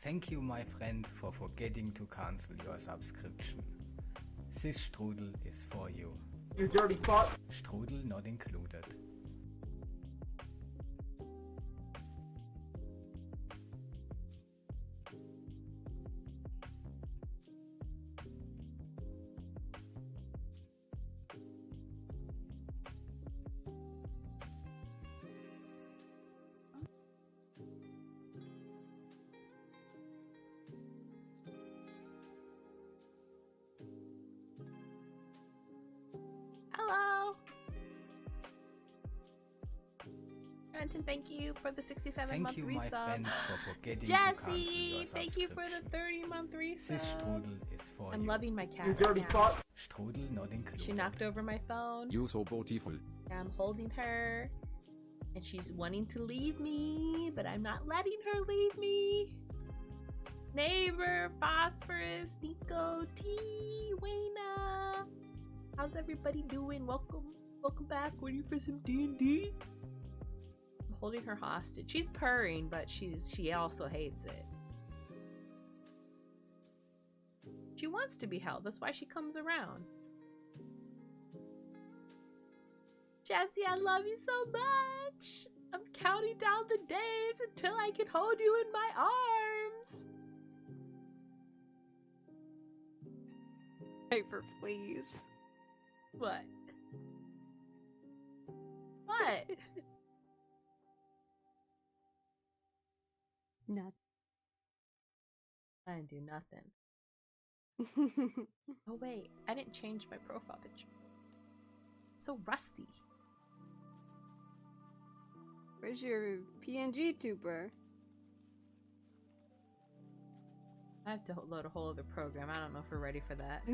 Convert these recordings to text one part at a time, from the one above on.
Thank you, my friend, for forgetting to cancel your subscription. This strudel is for you. You dirty fuck. Strudel not included. Hello. Renton, thank you for the 67-month Thank you, my resub. friend, for forgetting to cancel your Jesse, thank you for the subscription. 30-month This resub. strudel is for I'm you. loving my cat You right dirty now. fuck. Strudel not included. She knocked over my phone. You so beautiful. I'm holding her, and she's wanting to leave me, but I'm not letting her leave me. Neighbor, Phosphorus, Nico, T, Wayna. How's everybody doing? Welcome back. Ready for some D&D? I'm holding her hostage. She's purring, but she also hates it. She wants to be held. That's why she comes around. Jesse, I love you so much. I'm counting down the days until I can hold you in my arms. Paper, please. What? What? Nothing. I didn't do nothing. Oh wait, I didn't change my profile picture. So rusty. Where's your PNG tuber? I have to load a whole other program. I don't know if we're ready for that.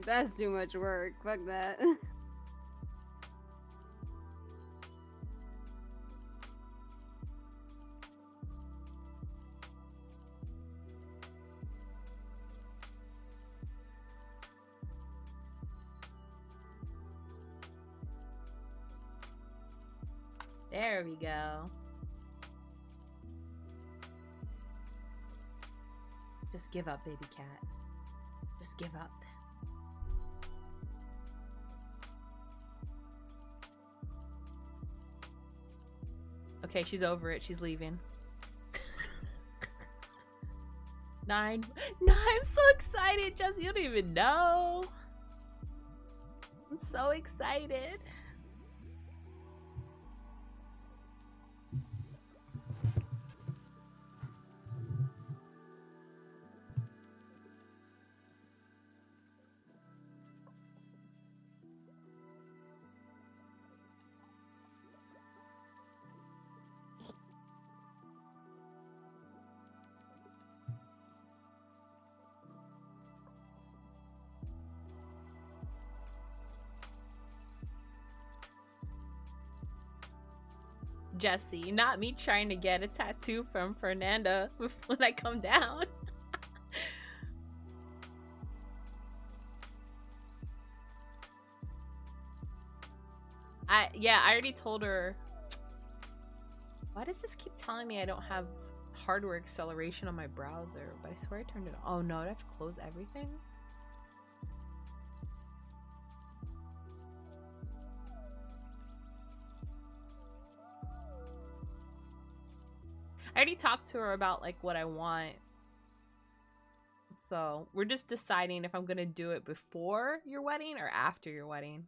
That's too much work. Fuck that. There we go. Just give up, baby cat. Just give up. Okay, she's over it. She's leaving. 9. No, I'm so excited, Jesse. You don't even know. I'm so excited. Jesse, not me trying to get a tattoo from Fernanda when I come down. I already told her. Why does this keep telling me I don't have hardware acceleration on my browser? But I swear I turned it on. Oh no, I have to close everything? I already talked to her about like what I want. So we're just deciding if I'm gonna do it before your wedding or after your wedding.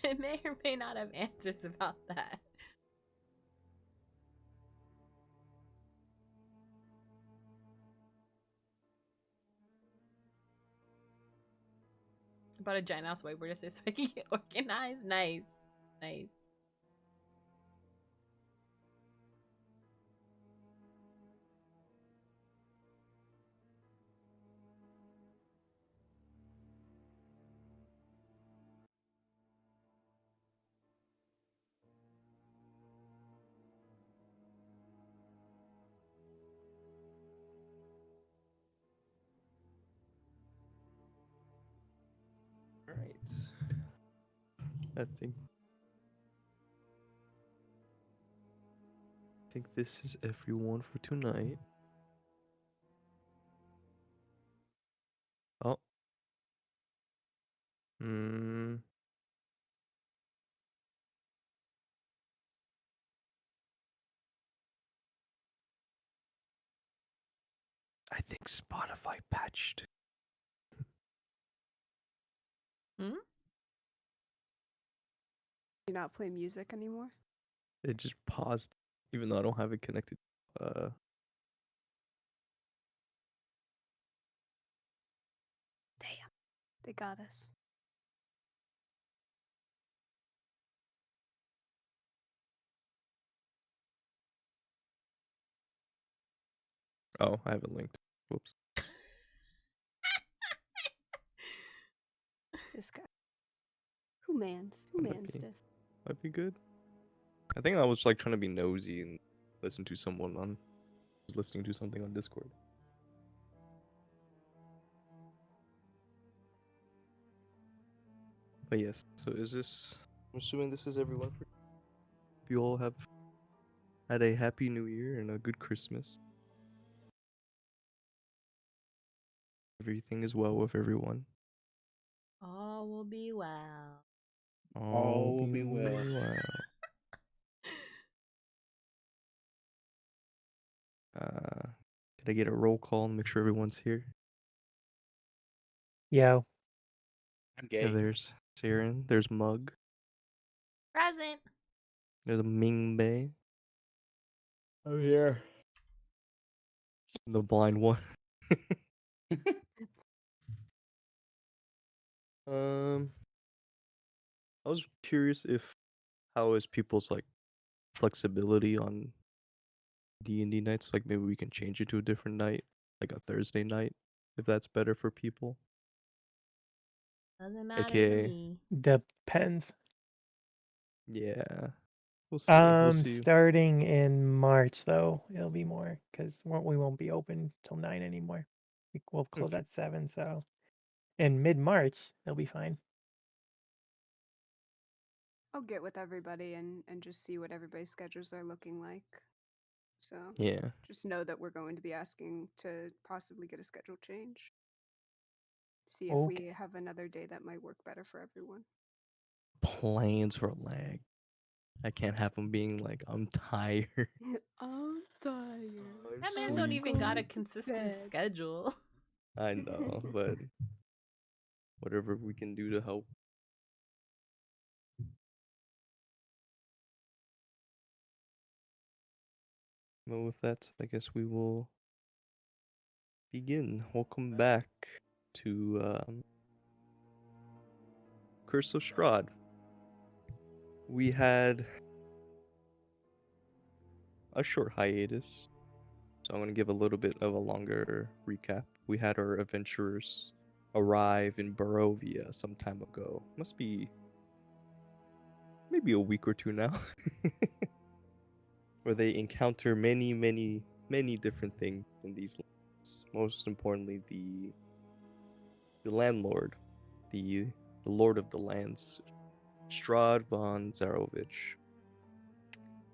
I may or may not have answers about that. About a giant house whiteboard just so I can get organized. Nice. Nice. right. I think this is everyone for tonight. Oh. Hmm. I think Spotify patched. Hmm? You not play music anymore? It just paused, even though I don't have it connected. Damn. They got us. Oh, I haven't linked. Whoops. This guy. Who mans? Who Might mans be. this? Might be good. I think I was like trying to be nosy and listen to someone on listening to something on Discord. But yes, so is this? I'm assuming this is everyone. For you all have had a happy New Year and a good Christmas. Everything is well with everyone. All will be well. All will be well. Can I get a roll call and make sure everyone's here? Yo. I'm Yeah, gay. there's Siren. There's Mug. Present. There's Ming Bei. I'm here. The blind one. I was curious if how is people's like flexibility on D&D nights? Like maybe we can change it to a different night, like a Thursday night, if that's better for people. Doesn't matter to AKA, me. Depends. yeah, we'll see. We'll see. Starting in March though, it'll be more because we won't be open till 9 anymore. We'll close Okay. at 7, so in mid-March it'll be fine. I'll get with everybody and just see what everybody's schedules are looking like. So Yeah. just know that we're going to be asking to possibly get a schedule change. See if we Okay. have another day that might work better for everyone. Plans for lag. I can't have them being like, I'm tired. I'm tired. I'm That man don't even got a sleepy. consistent bed. schedule. I know, but whatever we can do to help. Well, with that, I guess we will begin. Welcome back to Curse of Strahd. We had a short hiatus, so I'm going to give a little bit of a longer recap. We had our adventurers arrive in Barovia some time ago. Must be maybe a week or two now. Where they encounter many different things in these lands. Most importantly, the landlord, the lord of the lands, Strahd von Zarovich.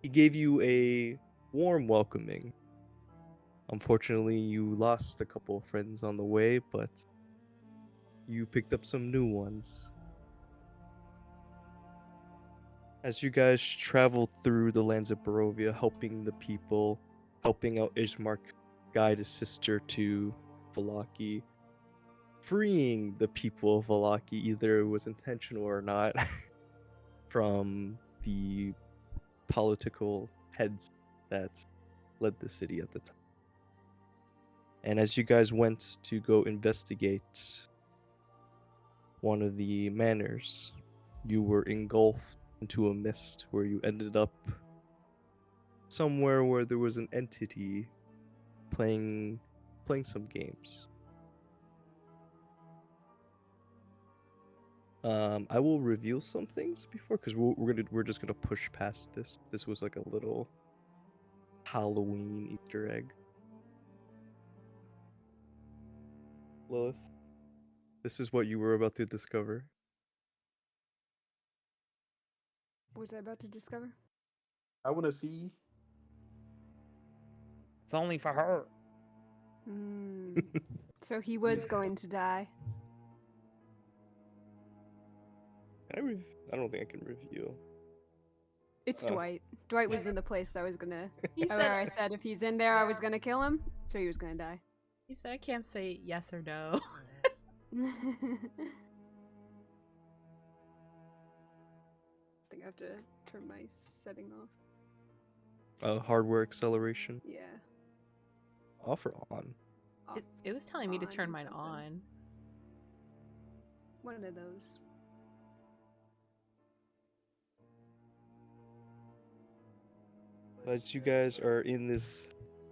He gave you a warm welcoming. Unfortunately, you lost a couple of friends on the way, but you picked up some new ones. As you guys traveled through the lands of Barovia, helping the people, helping out Ismark guide his sister to Valaki, freeing the people of Valaki, either it was intentional or not, from the political heads that led the city at the time. And as you guys went to go investigate one of the manors, you were engulfed into a mist where you ended up somewhere where there was an entity playing some games. I will reveal some things before because we're just gonna push past this. This was like a little Halloween Easter egg. Lilith, this is what you were about to discover. What was I about to discover? I want to see. It's only for her. Hmm. So he was going to die. I don't think I can reveal. It's Uh. Dwight. Dwight was in the place that I was gonna. He Where I said, said if he's in there, I was gonna kill him. So he was gonna die. he said I can't say yes or no. I think I have to turn my setting off. Hardware acceleration. Yeah. Off or on? Off. It was telling me to turn on mine something. on. One of those. As you guys are in this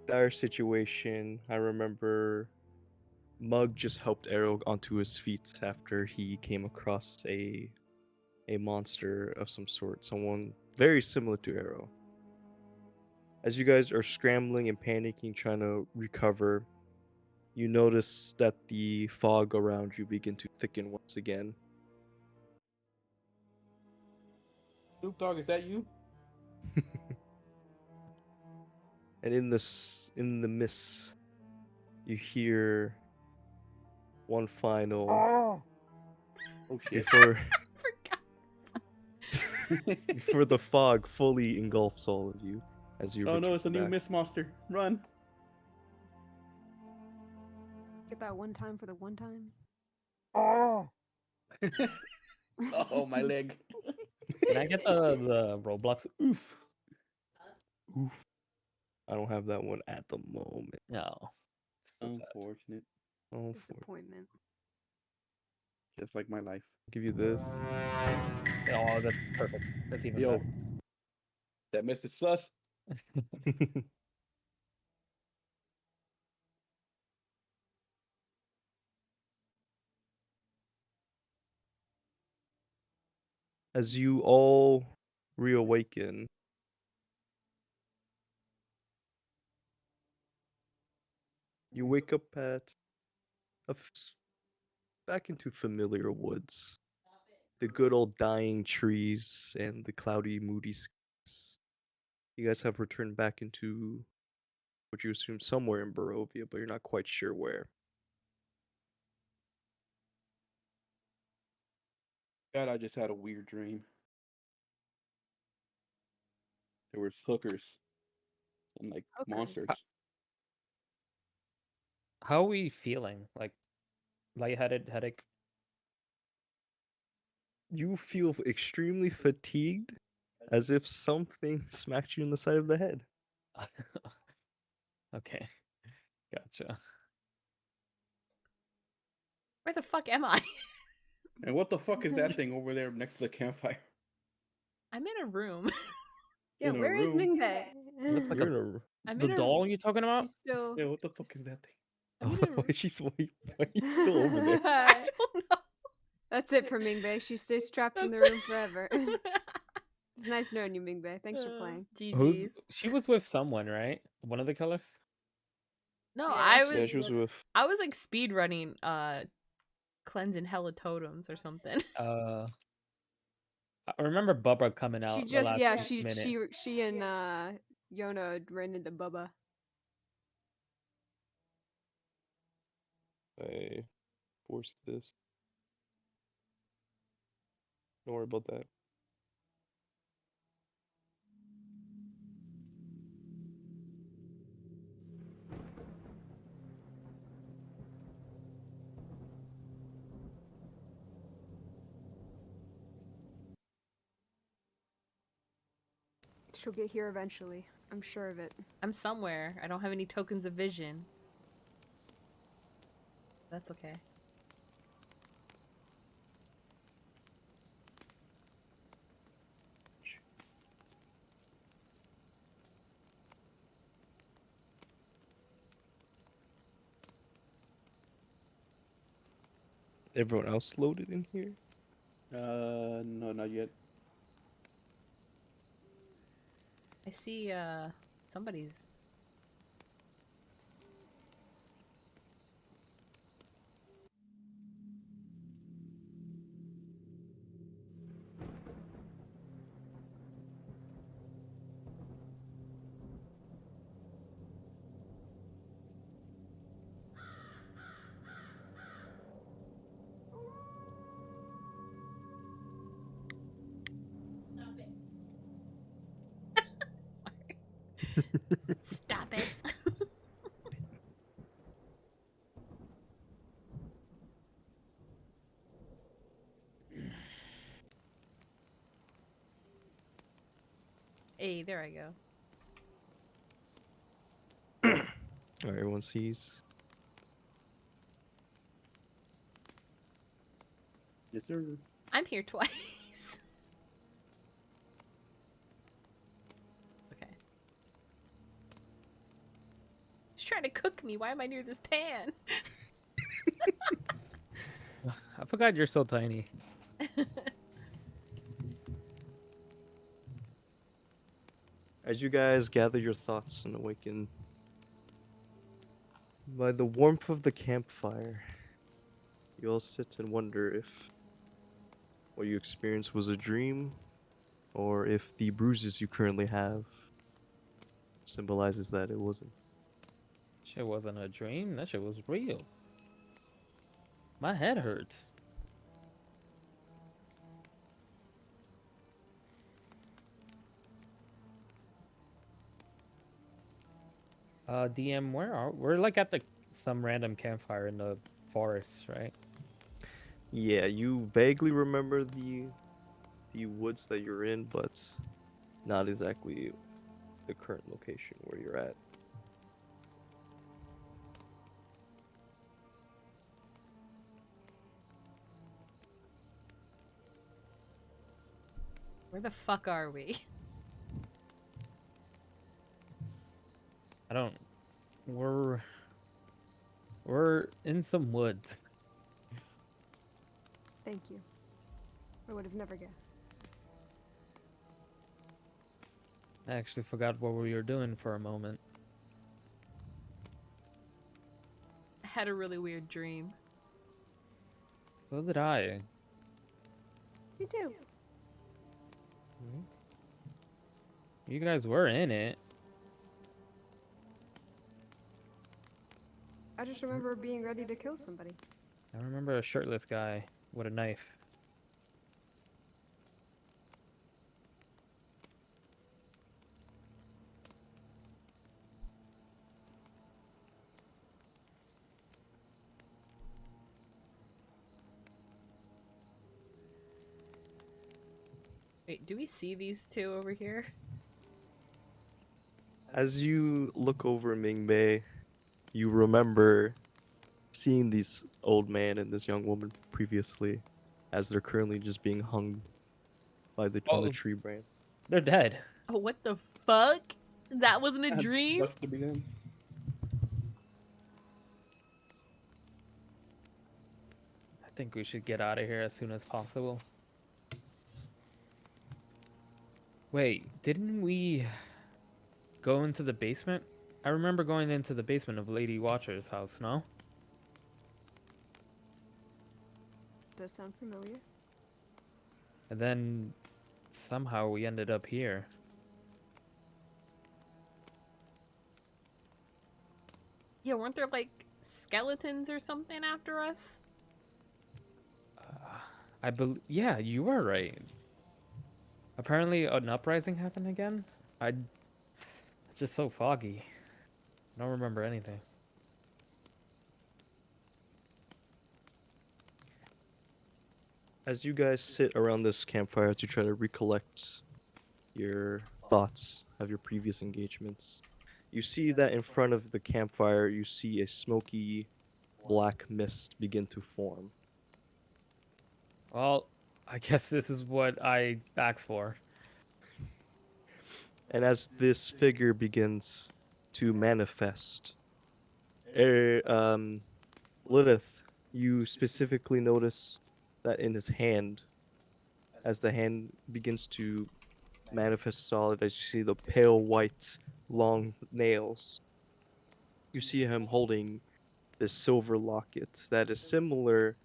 dire situation, I remember Mug just helped Arrow onto his feet after he came across a monster of some sort, someone very similar to Arrow. As you guys are scrambling and panicking, trying to recover, you notice that the fog around you begin to thicken once again. Snoop Dogg, is that you? And in the mist, you hear one final Oh shit. before Forgot. before the fog fully engulfs all of you as you Oh no, return it's a new back. Mist Monster. Run. Get that one time for the one time. Oh, my leg. Can I get the Roblox? Oof. Oof. I don't have that one at the moment. No. So sad. Unfortunate. Oh, Disappointment. Just like my life. give you this. Oh, that's perfect. That's even Yo, better. that mist is sus. As you all reawaken, you wake up at back into familiar woods. The good old dying trees and the cloudy, moody skies. You guys have returned back into what you assume somewhere in Barovia, but you're not quite sure where. God, I just had a weird dream. There was hookers and like Hookers. monsters. How are we feeling? Like lightheaded, headache? You feel extremely fatigued, as if something smacked you in the side of the head. Okay. Gotcha. Where the fuck am I? And what the fuck is that thing over there next to the campfire? I'm in a room. Yeah, In a where is room? Mingbae? Looks like You're a- in a. I'm The in a doll you talking about? She's still. Yeah, what the fuck is that thing? I'm in a Why are you still over there? I don't know. That's it for Mingbae. She stays trapped in the That's- room forever. It's nice knowing you, Mingbae. Thanks for playing. Who's GG's. she was with someone, right? One of the killers? No, Yeah, I she Yeah, was she was with. I was like speed running cleansing hella totems or something. I remember Bubba coming She out the just last yeah, minute. she and Yona ran into Bubba. I forced this. Don't worry about that. She'll get here eventually. I'm sure of it. I'm somewhere. I don't have any tokens of vision. That's okay. Everyone else loaded in here? No, not yet. I see somebody's Stop it. Hey, there I go. Everyone sees. Yes, sir. I'm here twice. Okay. He's trying to cook me. Why am I near this pan? I forgot you're so tiny. As you guys gather your thoughts and awaken by the warmth of the campfire, you all sit and wonder if what you experienced was a dream, or if the bruises you currently have symbolizes that it wasn't. Shit wasn't a dream. That shit was real. My head hurts. DM, where are we're like at the some random campfire in the forest, right? Yeah, you vaguely remember the woods that you're in, but not exactly the current location where you're at. Where the fuck are we? I don't. We're in some woods. Thank you. I would have never guessed. I actually forgot what we were doing for a moment. I had a really weird dream. So did I. Me too. You guys were in it. I just remember being ready to kill somebody. I remember a shirtless guy with a knife. Wait, do we see these two over here? As you look over Mingmei, you remember seeing this old man and this young woman previously, as they're currently just being hung by on the Oh. tree branch. They're dead. Oh, what the fuck? That wasn't a dream? Sucks to be done. I think we should get out of here as soon as possible. Wait, didn't we go into the basement? I remember going into the basement of Lady Watcher's house, no? Does sound familiar. And then somehow we ended up here. Yeah, weren't there like skeletons or something after us? I believe, yeah, you were right. Apparently an uprising happened again? It's just so foggy. I don't remember anything. As you guys sit around this campfire to try to recollect your thoughts of your previous engagements, you see that in front of the campfire, you see a smoky black mist begin to form. Well, I guess this is what I asked for. And as this figure begins to manifest, Lilith, you specifically notice that in his hand, as the hand begins to manifest solid, as you see the pale white long nails, you see him holding this silver locket that is similar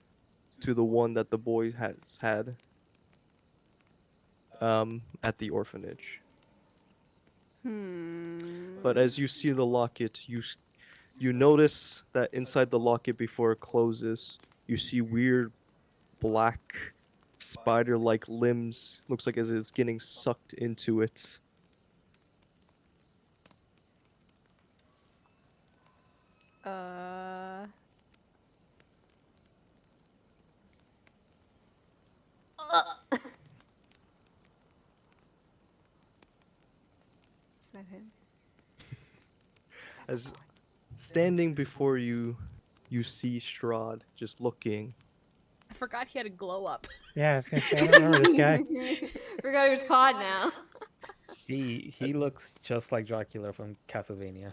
to the one that the boy has had at the orphanage. But as you see the locket, you notice that inside the locket before it closes, you see weird black spider-like limbs. Looks like as it's getting sucked into it. Uh. Is that him? Is that As the boy? standing before you, you see Strahd just looking. I forgot he had a glow up. Yeah, I was gonna say I don't remember this guy. Forgot he was hot now. He looks just like Dracula from Castlevania.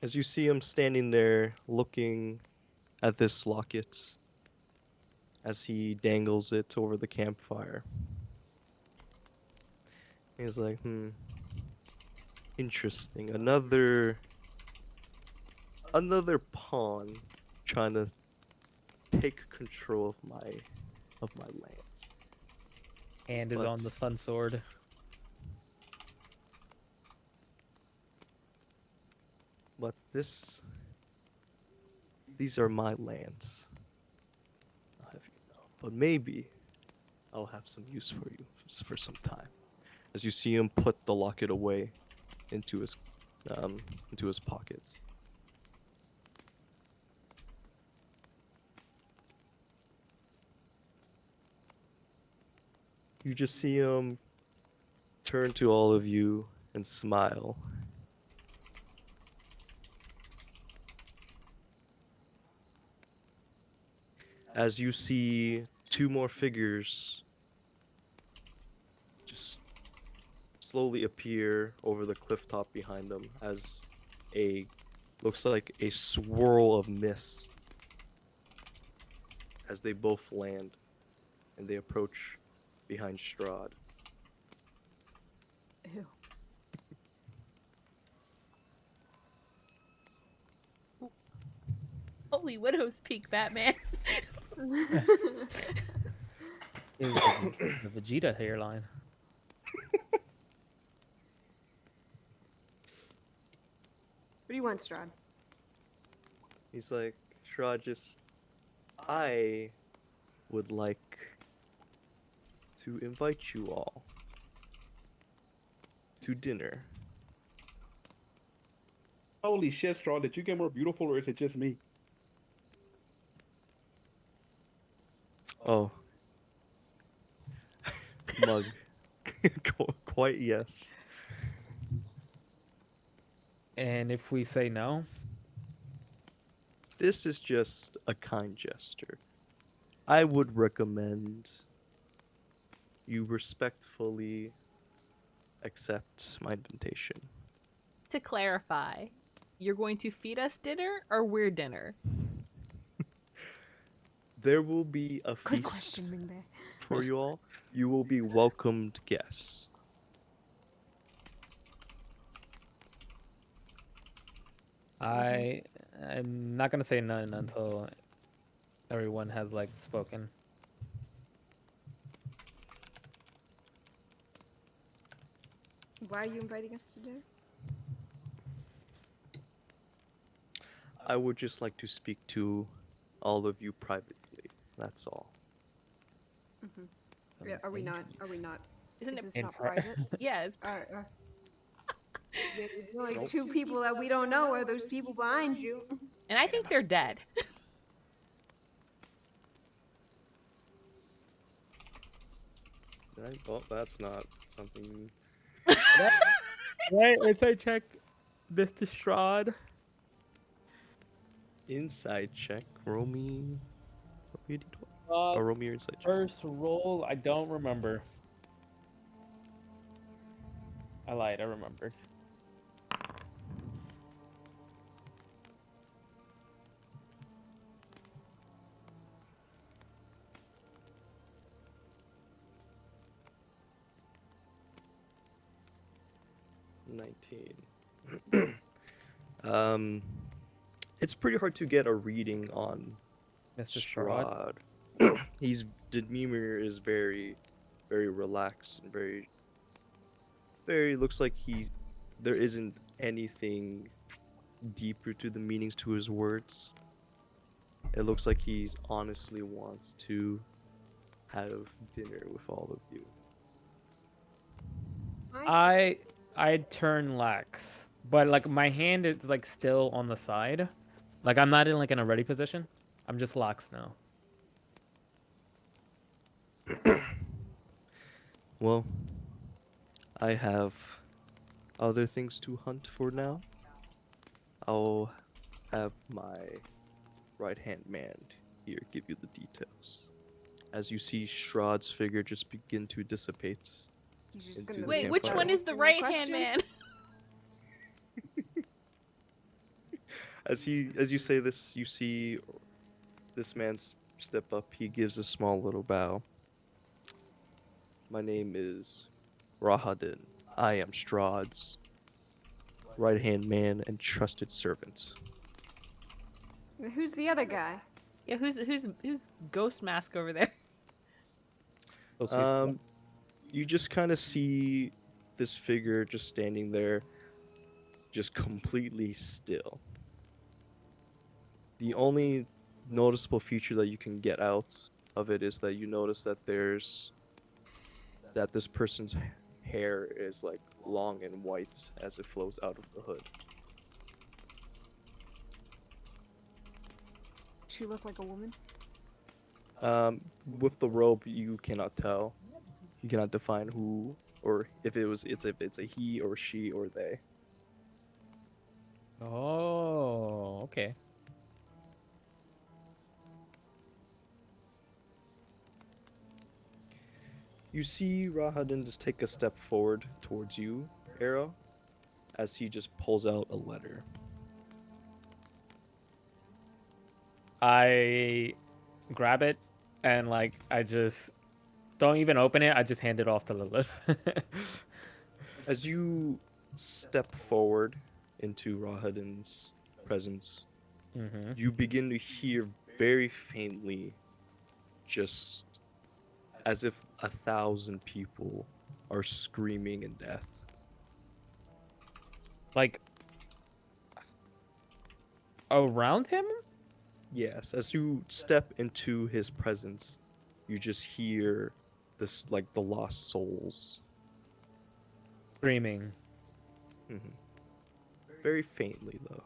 As you see him standing there looking at this locket as he dangles it over the campfire. He's like, interesting. Another pawn trying to take control of my lands. Hand is on But- the sun sword. But these are my lands. I'll have you know. But maybe I'll have some use for you for some time. As you see him put the locket away into his pockets. You just see him turn to all of you and smile. As you see two more figures just slowly appear over the cliff top behind them as looks like a swirl of mist as they both land and they approach behind Strahd. Ew. Holy Widow's Peak, Batman. Is the Vegeta hairline. What do you want, Strahd? He's like, Strahd, I would like to invite you all to dinner. Holy shit, Strahd, did you get more beautiful or is it just me? Oh. Mug. Quite yes. And if we say no, This is just a kind gesture. I would recommend you respectfully accept my invitation. To clarify, you're going to feed us dinner or we're dinner? There will be a Good feast question, Mingbe. for you all. You will be welcomed guests. I'm not gonna say none until everyone has like spoken. Why are you inviting us to dinner? I would just like to speak to all of you privately. That's all. Yeah, are we not? Are we not? Isn't Is it? this in not pri- private? Yeah, it's There's only two people that we don't know are those people behind you. and I think they're dead. Right? Well, that's not something. Right, inside check, Mr. Strahd. Inside check. Roll me a d12. Uh, Or roll me your inside check. First roll, I don't remember. I lied, I remembered. It's pretty hard to get a reading on Mr. Strahd. Strahd. His demeanor is very, very relaxed and very looks like there isn't anything deeper to the meanings to his words. It looks like he's honestly wants to have dinner with all of you. I turn lax, but like my hand is like still on the side, Like I'm not in like in a ready position. I'm just locked now. Well, I have other things to hunt for now. I'll have my right-hand man here give you the details. As you see Strahd's figure just begin to dissipate He's just into gonna the Wait, which campfire. one is the Answer my right hand question? man? As you say this, you see this man step up. He gives a small little bow. My name is Rahadin. I am Strahd's right-hand man and trusted servant. Who's the other guy? Yeah, who's ghost mask over there? Those people. You just kind of see this figure just standing there, just completely still. The only noticeable feature that you can get out of it is that you notice that this person's hair is like long and white as it flows out of the hood. She look like a woman. With the robe, you cannot tell. You cannot define who or if it's a he or she or they. Oh, okay. You see Rahadin just take a step forward towards you, Arrow, as he just pulls out a letter. I grab it and like I just don't even open it. I just hand it off to Lilith. As you step forward into Rahadin's presence, Mm-hmm. you begin to hear very faintly, just as if 1,000 people are screaming in death. Like around him? Yes, as you step into his presence, you just hear this, like, the lost souls. Screaming. Mhm. Very faintly, though.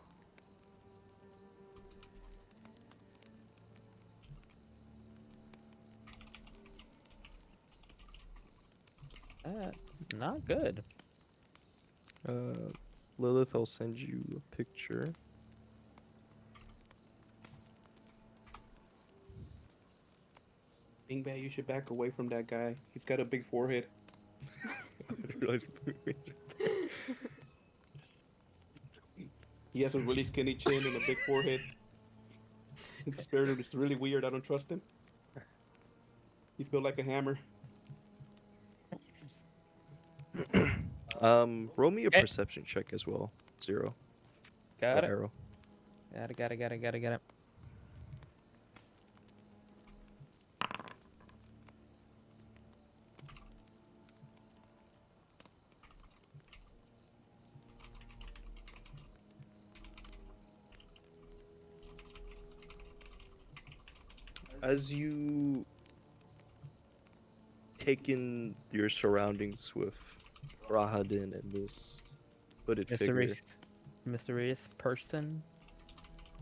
That's not good. Lilith, I'll send you a picture. Dingbat, you should back away from that guy. He's got a big forehead. I didn't realize He has a really skinny chin and a big forehead. His spirit is really weird. I don't trust him. He's built like a hammer. Roll me a Okay. perception check as well. 0. Got Or it. Arrow. Got it. As you take in your surroundings with Rahadin and this hooded figure, Mysterious person.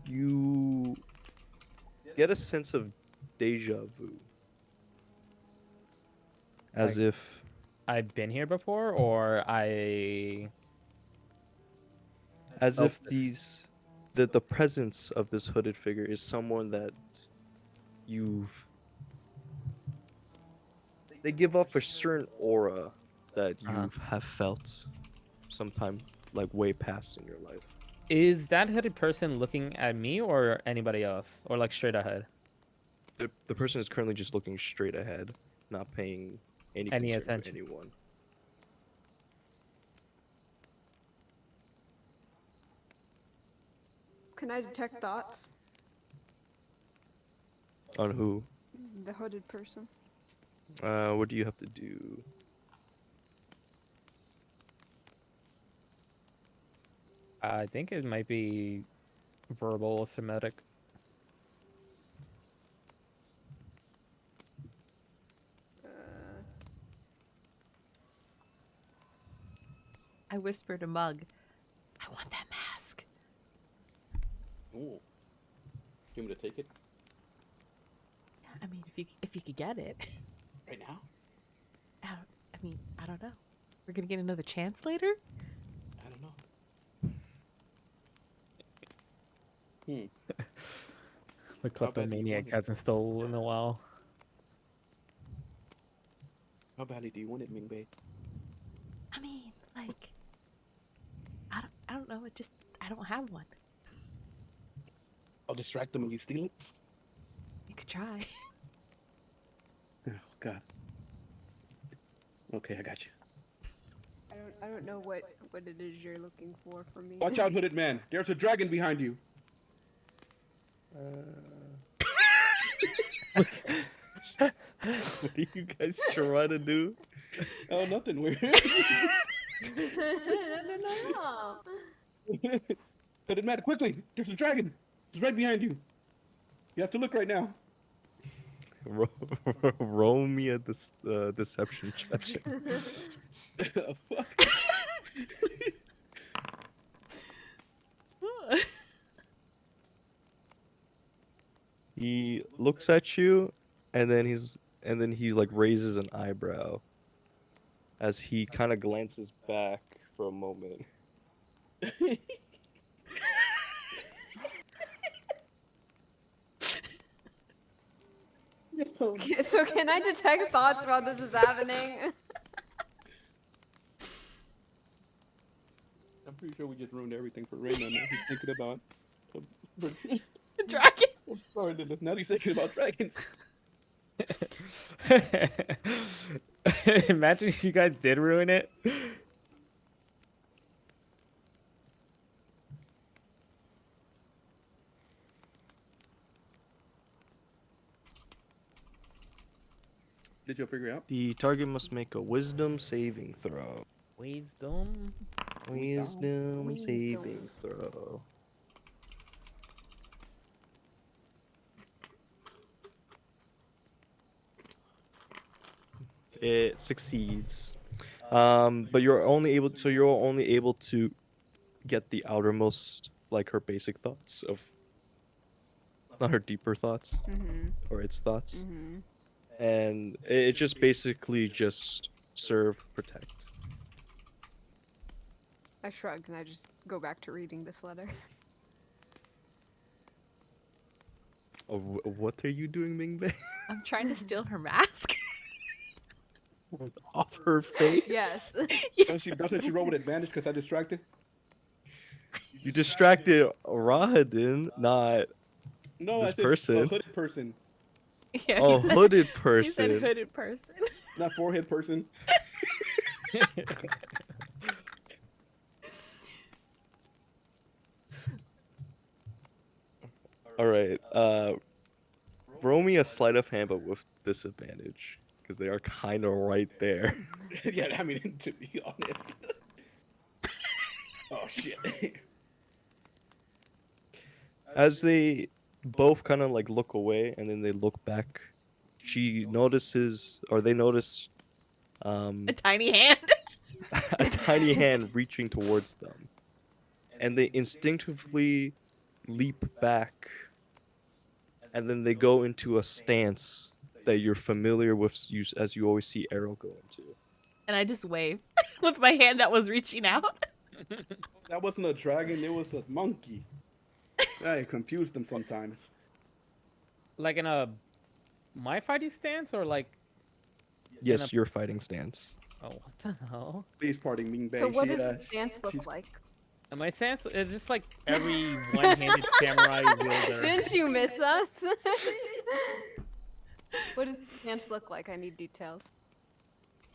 you get a sense of deja vu. As Like- if I've been here before, or as Oh, if the presence of this hooded figure is someone that they give off a certain aura that you Uh-huh. have felt sometime like way past in your life. Is that hooded person looking at me or anybody else, or like straight ahead? The person is currently just looking straight ahead, not paying any Any concern attention. to anyone. Can I detect thoughts? On who? The hooded person. What do you have to do? I think it might be verbal, Semitic. I whispered to Mug, I want that mask. Ooh. You want me to take it I mean, if you could get it. right now? I don't know. We're gonna get another chance later. I don't know. The How bad do you kleptomaniac want it? hasn't stolen in a while. How badly do you want it, Ming Bei? I mean, like, I don't know. I don't have one. I'll distract them and you steal it? You could try. Oh, God. Okay, I got you. I don't know what it is you're looking for from me. Watch out, hooded man. There's a dragon behind you. What are you guys trying to do? Oh, nothing weird. No. Hooded man, quickly! There's a dragon. It's right behind you. You have to look right now. Roll me a deception check. Oh, fuck. He looks at you, and then he like raises an eyebrow as he kind of glances back for a moment. So can I detect thoughts while this is happening? I'm pretty sure we just ruined everything for Raina. Now he's thinking about. Dragon. I'm sorry, Lilith. Now he's thinking about dragons. Imagine if you guys did ruin it. Did you figure out? The target must make a wisdom saving throw. Wisdom. Wisdom saving throw. It succeeds. But you're only able to get the outermost, like her basic thoughts of, not her deeper thoughts or its thoughts, and it just basically just serve, protect. I shrug and I just go back to reading this letter. Oh, what are you doing, Ming Bei? I'm trying to steal her mask. Off her face? Yes. Doesn't she roll with advantage because I distracted? You distracted Rahadin, not No, this I said person. a hooded person, Yeah, Oh, he said- hooded He person. said hooded person. not forehead person. All right. Roll me a sleight of hand, but with disadvantage, because they are kind of right there. Yeah, I mean, to be honest. Oh shit. As they both kind of like look away and then they look back, she notices, or they notice, A tiny hand. a tiny hand reaching towards them, and they instinctively leap back, and then they go into a stance that you're familiar with, as you always see Arrow go into. And I just wave with my hand that was reaching out. That wasn't a dragon, it was a monkey. I confuse them sometimes. Like in a my fighting stance or like Yes, your fighting stance. oh what the hell? Please pardon Ming Bei. So what She, does the stance look she's- like? And my stance is just like every one-handed samurai wielder. Didn't you miss us? What does the stance look like? I need details.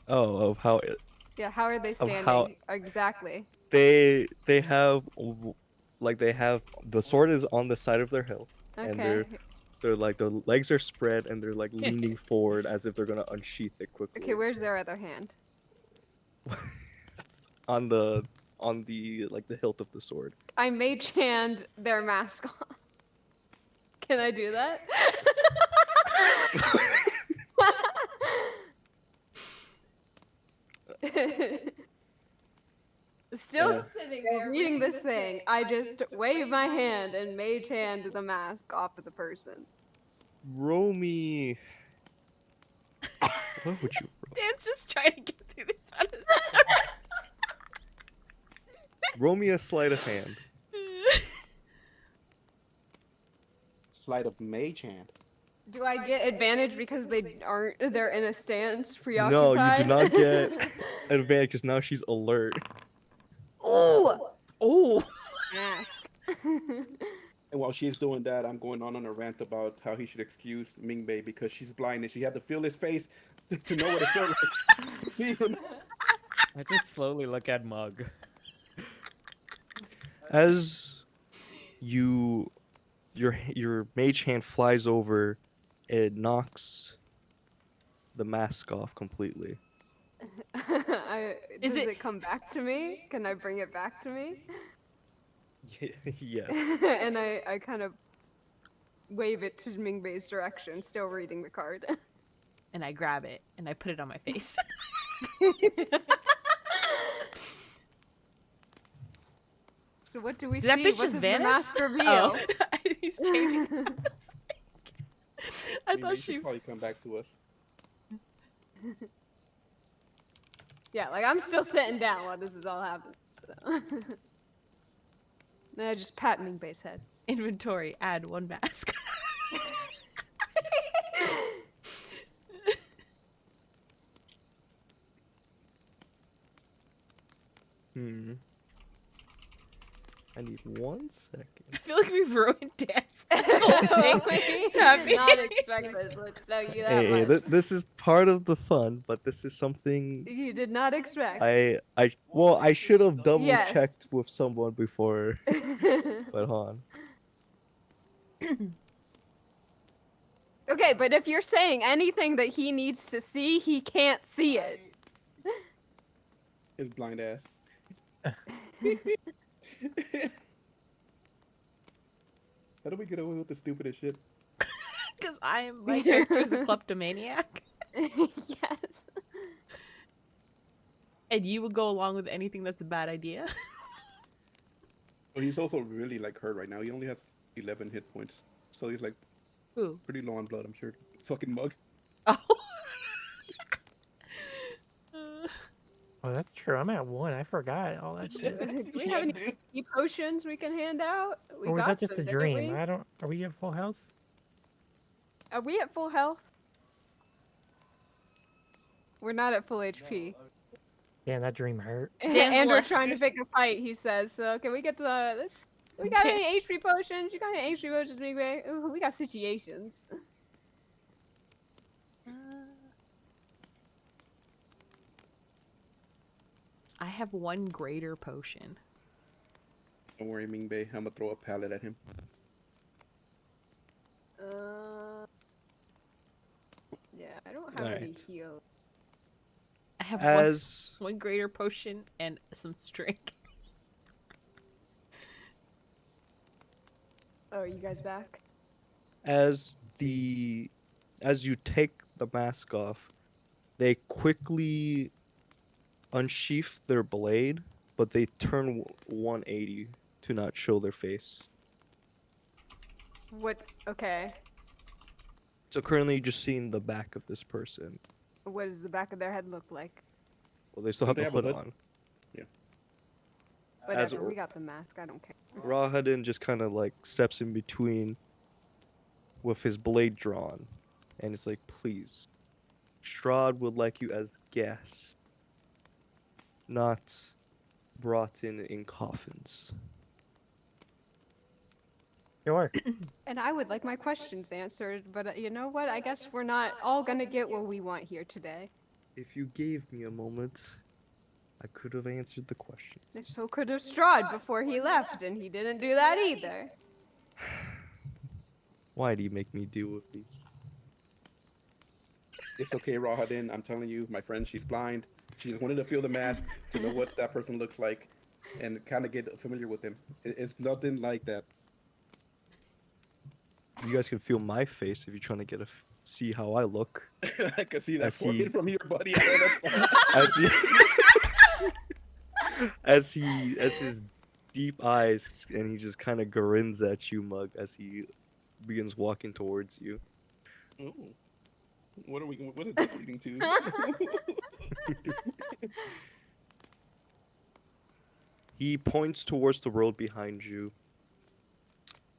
Oh, of how it, Yeah, how are they standing? how- Exactly. they have like they have the sword is on the side of their hilt, and Okay. they're like their legs are spread and they're like leaning forward as if they're gonna unsheath it quickly. Okay, where's their other hand? on the like the hilt of the sword. I mage hand their mask off. Can I do that? Still Yeah. sitting While there reading this thing, I just wave my hand and mage hand the mask off of the person. Romy. What would you roll? Dan's just trying to get through this on his Roll me a sleight of hand. Sleight of mage hand. Do I get advantage because they're in a stance No, preoccupied? you do not get an advantage because now she's alert. Ooh! Oh, Mask. And while she's doing that, I'm going on a rant about how he should excuse Mingbei because she's blind and she had to feel his face to know what it felt like. See him. I just slowly look at Mug. As your mage hand flies over, it knocks the mask off completely. Does it- it come back to me? Can I bring it back to me? Yes. And I kind of wave it to Mingbei's direction, still reading the card. and I grab it and I put it on my face. So what do we Did that see? bitch What just does vanish? the mask reveal? Oh, he's changing. I Mingbei thought should she. probably come back to us. Yeah, like I'm still sitting down while this is all happening. So. Then I just pat Mingbei's head. Inventory, add 1 mask. I need 1 second. I feel like we've ruined Dan's We Happy. did not expect this. Let's tell you that Hey, much. this is part of the fun, but this is something You did not expect. I should have double Yes. checked with someone before. But hold on. Okay, but if you're saying anything that he needs to see, he can't see it. His blind ass. How do we get away with the stupidest shit? Because my character is a kleptomaniac. Yes. And you would go along with anything that's a bad idea. But he's also really like hurt right now. He only has 11 hit points, so he's like Ooh. pretty low on blood. I'm sure. Fucking Mug. Oh. Oh, that's true. I'm at 1. I forgot all that shit. Do we have any potions we can hand out? We Or was got that just some, a didn't dream? we? Are we at full health? Are we at full health? We're not at full HP. Damn, that dream hurt. Dan's And we're left. trying to pick a fight, he says. So can we get this? We got Dan- any HP potions? You got any HP potions, Mingbei? Ooh, we got situations. I have 1 greater potion. Don't worry, Mingbei. I'm gonna throw a pallet at him. Yeah, I don't have any Alright. heal. I have As one greater potion and some string. Oh, you guys back? as you take the mask off, they quickly unsheath their blade, but they turn 180 to not show their face. What? Okay. So currently, you're just seeing the back of this person. What does the back of their head look like? Well, they still Don't have they the have a hood hood? on. As Whatever, or- we got the mask. I don't care. Rahadin just kind of like steps in between with his blade drawn, and it's like, please, Strahd would like you as guests, not brought in coffins. Sure. And I would like my questions answered, but you know what? I guess we're not all gonna get what we want here today. If you gave me a moment, I could have answered the questions. So could have Strahd before he left, and he didn't do that either. Why do you make me deal with these? It's okay, Rahadin. I'm telling you, my friend, she's blind. She just wanted to feel the mask to know what that person looks like and kind of get familiar with him. It's nothing like that. You guys can feel my face if you're trying to get see how I look. I can see that I see. forehead from here, buddy. I know that's I see. as his deep eyes, and he just kind of grins at you, Mug, as he begins walking towards you. Ooh. What are we? What is this leading to? He points towards the road behind you,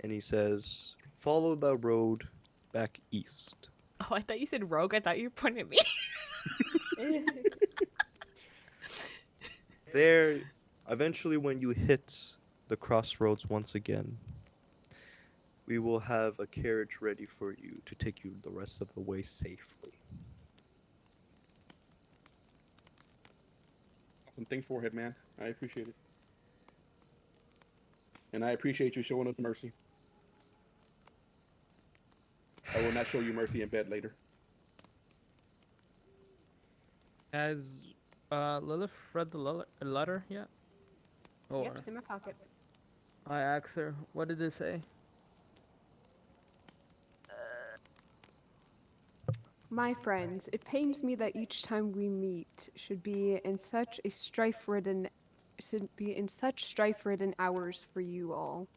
and he says, "Follow the road back east." Oh, I thought you said rogue. I thought you were pointing at me. There, eventually, when you hit the crossroads once again, we will have a carriage ready for you to take you the rest of the way safely. Awesome. Thanks, forehead man. I appreciate it, and I appreciate you showing us mercy. I will not show you mercy in bed later. Has Lilith read the letter yet? Or Yep, it's in my pocket. I asked her, what did it say? My friends, it pains me that each time we meet should be in such strife-ridden hours for you all.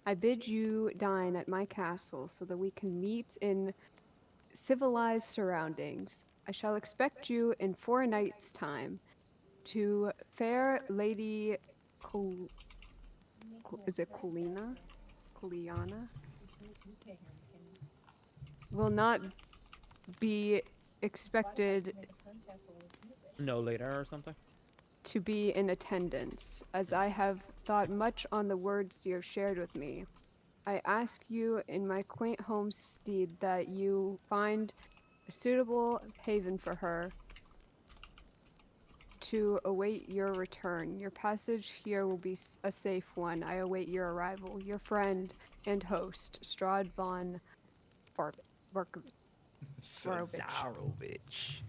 I bid you dine at my castle so that we can meet in civilized surroundings. I shall expect you in 4 nights' time. To fair Lady is it Kulina? Kuliana? Will not be expected No later or something? to be in attendance, as I have thought much on the words you have shared with me. I ask you in my quaint homestead that you find a suitable haven for her to await your return. Your passage here will be a safe one. I await your arrival. Your friend and host, Strahd von Barkovich. Zarovich.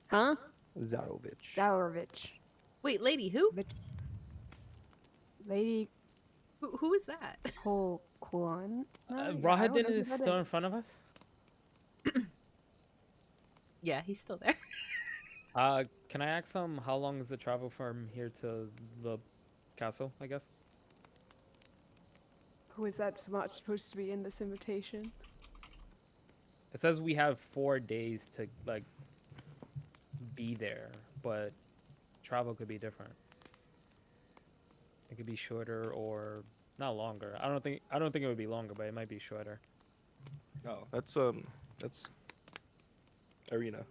Huh? Zarovich. Zaurovich. Wait, lady, who? Lady Who is that? Kulon? Rahadin is still in front of us? Yeah, he's still there. Can I ask him how long is the travel from here to the castle, I guess? Who is that not supposed to be in this invitation? It says we have 4 days to, like, be there, but travel could be different. It could be shorter or not longer. I don't think it would be longer, but it might be shorter. Oh, that's Arena.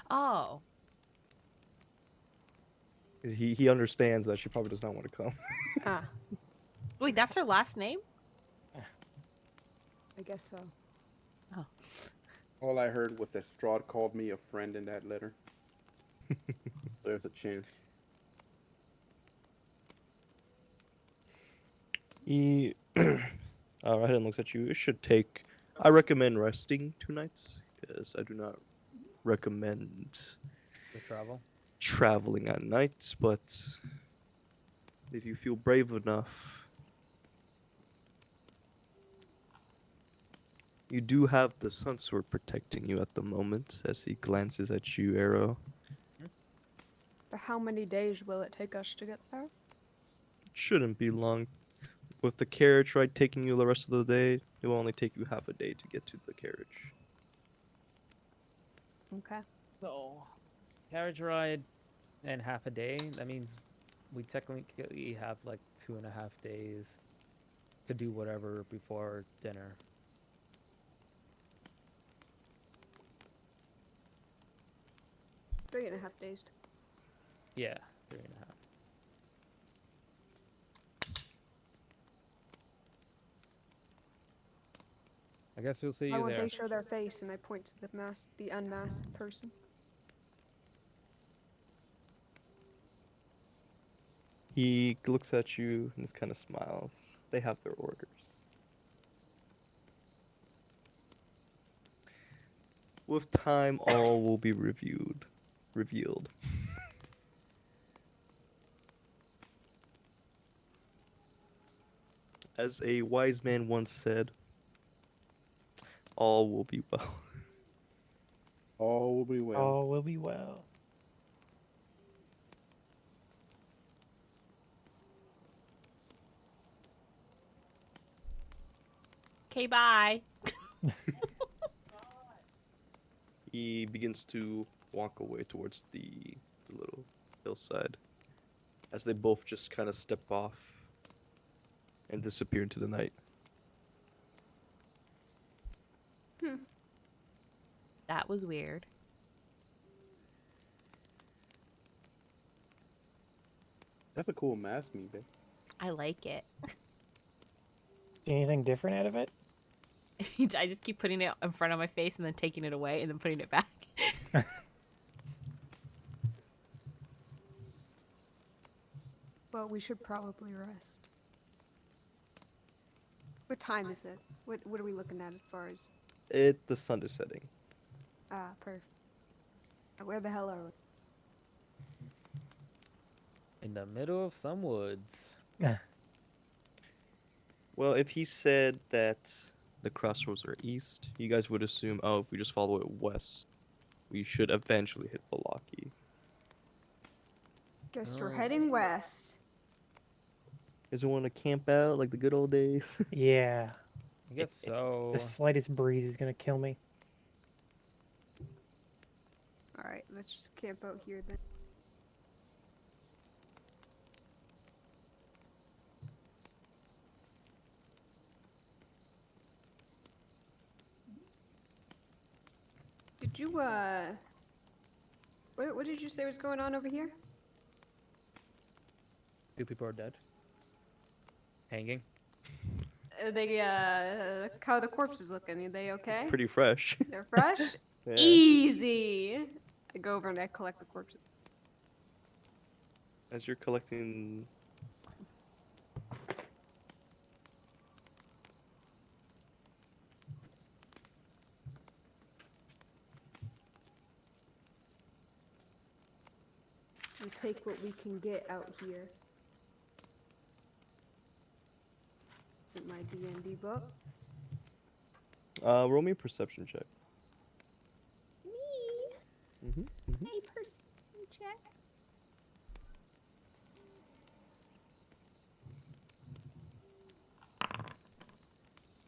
Oh, He understands that she probably does not want to come. Ah, wait, that's her last name? I guess so. Oh, All I heard was that Strahd called me a friend in that letter. There's a chance. He Rahadin looks at you. It should take. I recommend resting 2 nights because I do not recommend The travel? traveling at night. But if you feel brave enough, you do have the sun sword protecting you at the moment. As he glances at you, Arrow. For how many days will it take us to get there? Shouldn't be long. With the carriage ride taking you the rest of the day, it will only take you half a day to get to the carriage. Okay. So, carriage ride and half a day. That means we technically have like 2.5 days to do whatever before dinner. It's 3.5 days. Yeah, 3.5. I guess we'll see Why you won't there. they show their face? And I point to the unmasked person. He looks at you and just kind of smiles. They have their orders. With time, all will be revealed. As a wise man once said, all will be well. All will be well. All will be well. Okay, bye. He begins to walk away towards the little hillside as they both just kind of step off and disappear into the night. That was weird. That's a cool mask, me, babe. I like it. See anything different out of it? I just keep putting it in front of my face and then taking it away and then putting it back. Well, we should probably rest. What time is it? What are we looking at as far as... The sun is setting. Ah, perfect. Where the hell are we? In the middle of some woods. Well, if he said that the crossroads are east, you guys would assume, oh, if we just follow it west, we should eventually hit Valaki. Guess we're Oh. heading west. Guys want to camp out like the good old days? Yeah. I guess so. The slightest breeze is gonna kill me. Alright, let's just camp out here then. Did you, what did you say was going on over here? 2 people are dead. Hanging. How are the corpses looking? Are they okay? Pretty fresh. They're fresh? Yeah. Easy! I go over and I collect the corpses. As you're collecting. We take what we can get out here. Is it my D&D book? Roll me a perception check. Me? Mm-hmm. Hey, perception check.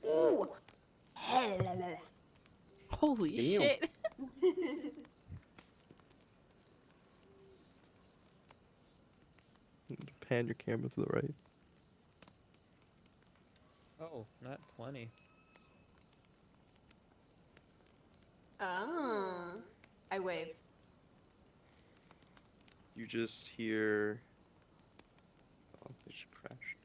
Ooh! Holy Damn. shit. Pan your camera to the right. Oh, not 20. Ah. I wave. You just hear. Oh, they just crashed.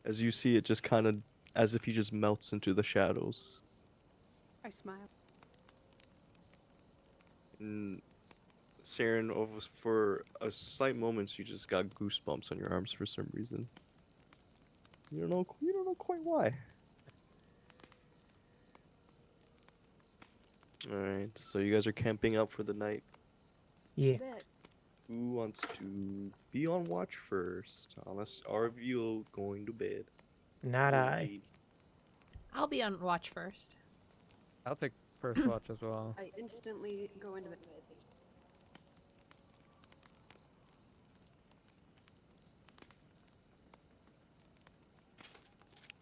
As you see it just kind of, as if he just melts into the shadows. I smile. And Saren, for a slight moment, you just got goosebumps on your arms for some reason. You don't know quite why. All right, so you guys are camping out for the night. Yeah. Bet. Who wants to be on watch first? Unless are of you going to bed? Not I. I'll be on watch first. I'll take first watch as well. I instantly go into bed.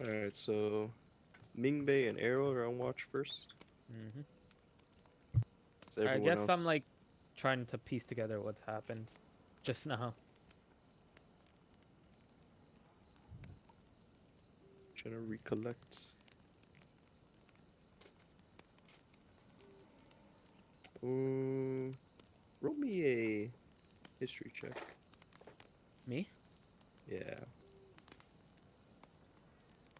All right, so Mingbei and Arrow are on watch first. Hmm. So I everyone guess I'm else like trying to piece together what's happened just now. trying to recollect. Roll me a history check. Me? Yeah.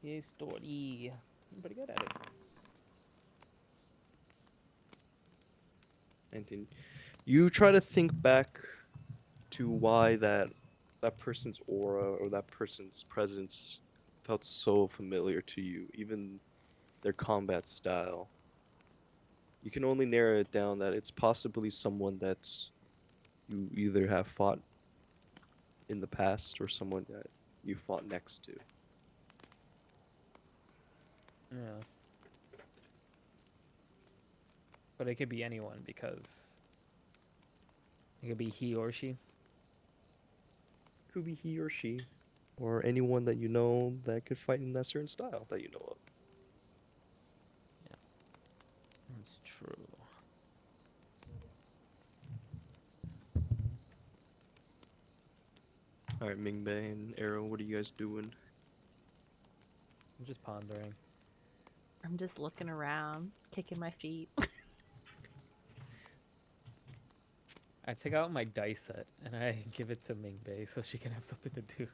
Yay, story. I'm pretty good at it. And then you try to think back to why that person's aura or that person's presence felt so familiar to you, even their combat style. You can only narrow it down that it's possibly someone that you either have fought in the past or someone that you fought next to. Yeah. But it could be anyone because it could be he or she. Could be he or she, or anyone that you know that could fight in that certain style that you know of. That's true. All right, Mingbei and Arrow, what are you guys doing? I'm just pondering. I'm just looking around, kicking my feet. I take out my dice set and I give it to Mingbei so she can have something to do.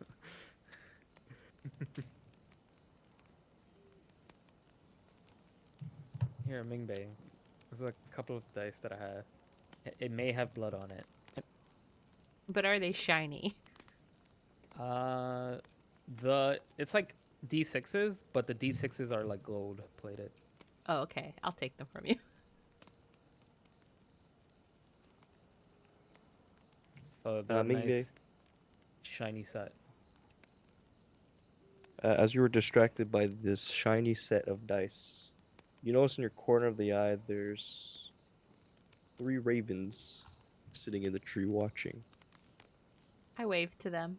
Here, Mingbei. There's a couple of dice that I have. It may have blood on it. But are they shiny? It's like D6s, but the D6s are like gold plated. Oh, okay. I'll take them from you. So they're a Mingbei, nice shiny set. as you were distracted by this shiny set of dice, you notice in your corner of the eye there's 3 ravens sitting in the tree watching. I waved to them.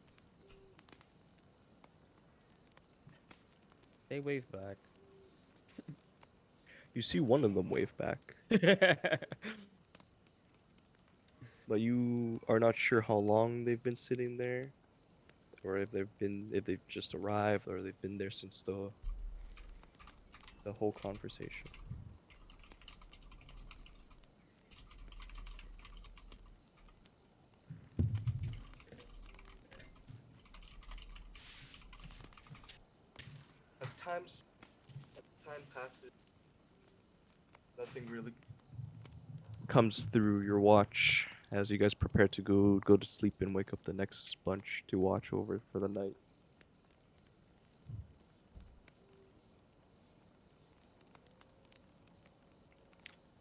They wave back. You see one of them wave back, but you are not sure how long they've been sitting there, or if they've just arrived, or they've been there since the whole conversation. As time passes, nothing really comes through your watch as you guys prepare to go to sleep and wake up the next bunch to watch over for the night.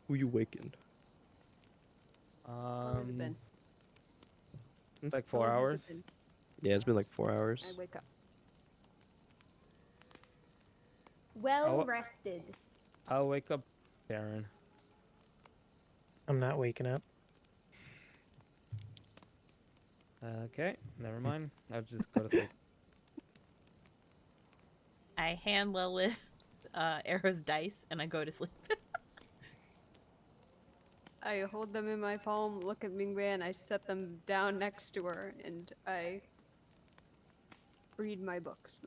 Who you waking? How long has it been? It's like How 4 long has hours. it been? Yeah, it's been like 4 hours. I wake up. Well Oh. rested. I'll wake up Baron. I'm not waking up. Okay, never mind. I'll just go to sleep. I hand Lilith Arrow's dice and I go to sleep. I hold them in my palm, look at Mingbei, and I set them down next to her, and I read my books.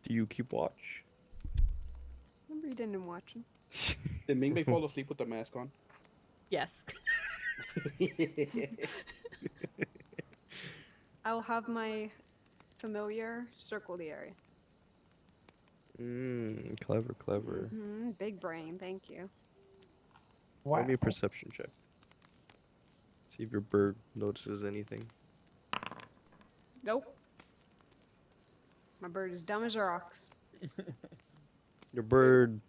Do you keep watch? I'm reading and watching. Did Mingbei fall asleep with the mask on? Yes. I'll have my familiar circle the area. Clever, clever. Big brain, thank you. Roll me a Wow. perception check. See if your bird notices anything. Nope. My bird is dumb as rocks. Your bird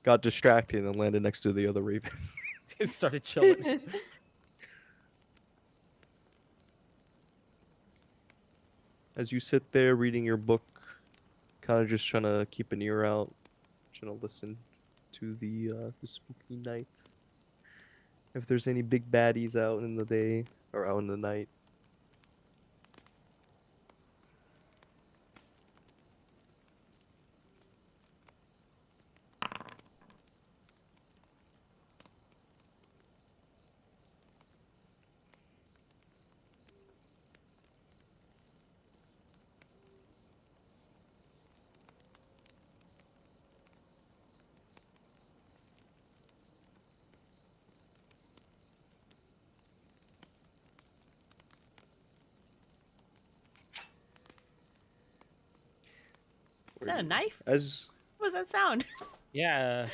got distracted and landed next to the other ravens. Just started chilling. As you sit there reading your book, kind of just trying to keep an ear out, trying to listen to the spooky night. If there's any big baddies out in the day or out in the night. Is that a knife? As What was that sound? Yeah.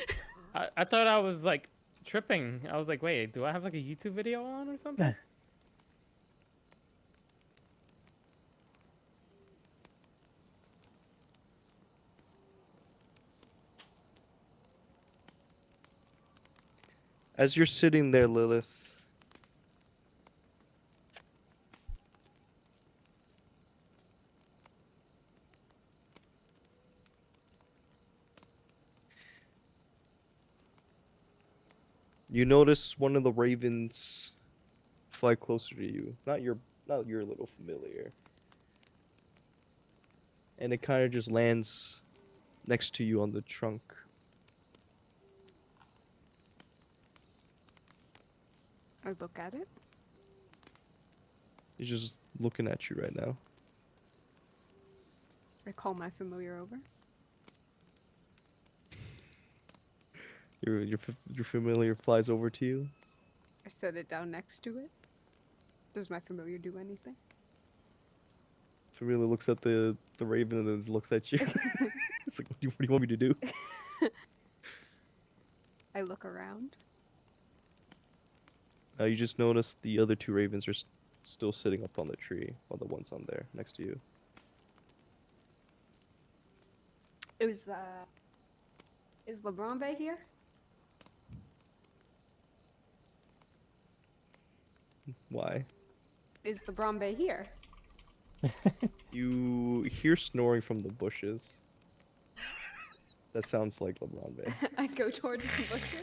I thought I was like tripping. I was like, wait, do I have like a YouTube video on or something? as you're sitting there, Lilith, You notice one of the ravens fly closer to you. Not your little familiar. And it kind of just lands next to you on the trunk. I look at it. He's just looking at you right now. I call my familiar over. Your familiar flies over to you. I set it down next to it. Does my familiar do anything? Familiar looks at the raven and then looks at you. It's like, what do you want me to do? I look around. You just notice the other two ravens are still sitting up on the tree, while the one's on there next to you. Is LeBron Bay here? Why? Is LeBron Bay here? You hear snoring from the bushes. That sounds like LeBron Bay. I go towards the bushes.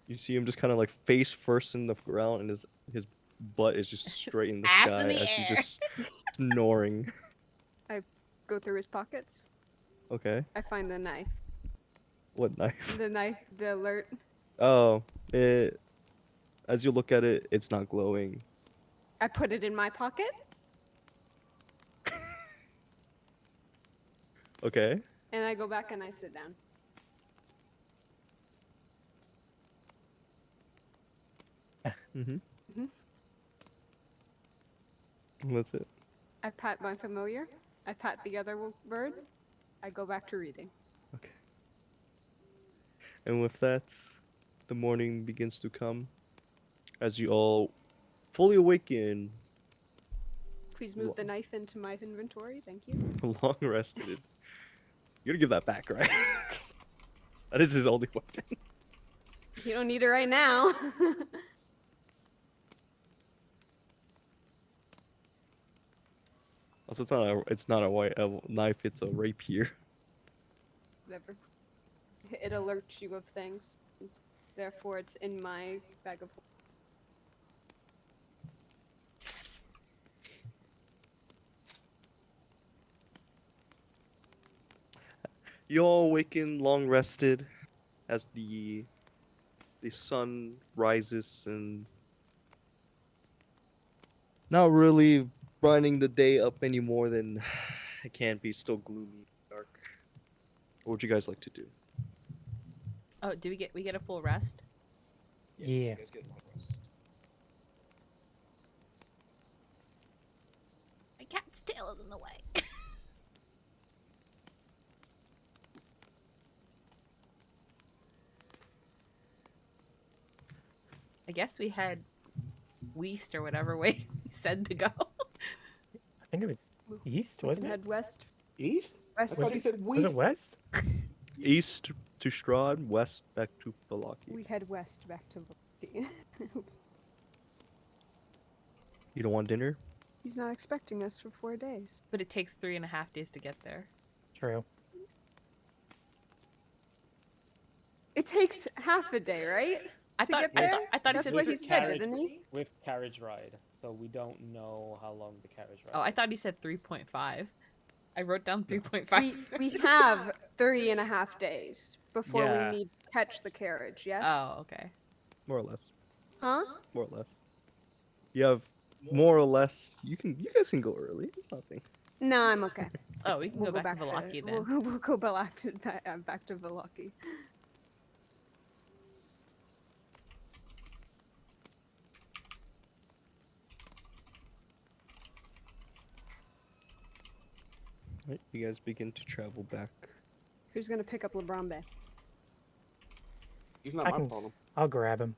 You see him just kind of like face first in the ground, and his butt is just straight in the ass sky in the as air. he's just snoring. Go through his pockets. Okay. I find the knife. What knife? The knife, the alert. Oh, as you look at it, it's not glowing. I put it in my pocket. Okay. And I go back and I sit down. Mm-hmm. Mhm. And that's it. I pat my familiar. I pat the other bird. I go back to reading. Okay. And with that, the morning begins to come as you all fully awaken, Please move the knife into my inventory. Thank you. long rested. You're gonna give that back, right? That is his only weapon. You don't need it right now. Also, it's not a knife. It's a rapier. Whatever. It alerts you of things. Therefore, it's in my bag of. You all awaken, long rested, as the sun rises and not really brightening the day up any more than it can be. Still gloomy, dark. What would you guys like to do? Oh, do we get a full rest? Yes, Yeah. you guys get long rest. My cat's tail is in the way. I guess we had Weast or whatever way we said to go. I think it was east, We can wasn't it? head west. East? I West. thought you said Was it west. west? East to Strahd, west back to Balaki. We head west back to. Volky. You don't want dinner? He's not expecting us for 4 days. But it takes 3.5 days to get there. True. It takes half a day, right? I To thought get I there? thought, I thought he That's said what he With said, carriage- didn't he? With carriage ride, so we don't know how long the carriage ride. Oh, I thought he said 3.5. I wrote down 3.5. We have 3.5 days before Yeah. we need to catch the carriage. Yes. Oh, okay. More or less. Huh? More or less. You have more or less. You guys can go early. It's nothing. No, I'm okay. Oh, we can We'll go back to Velaki then. We'll go back to Velaki. Right, you guys begin to travel back. Who's gonna pick up LeBron Bay? He's not I my can- problem. I'll grab him.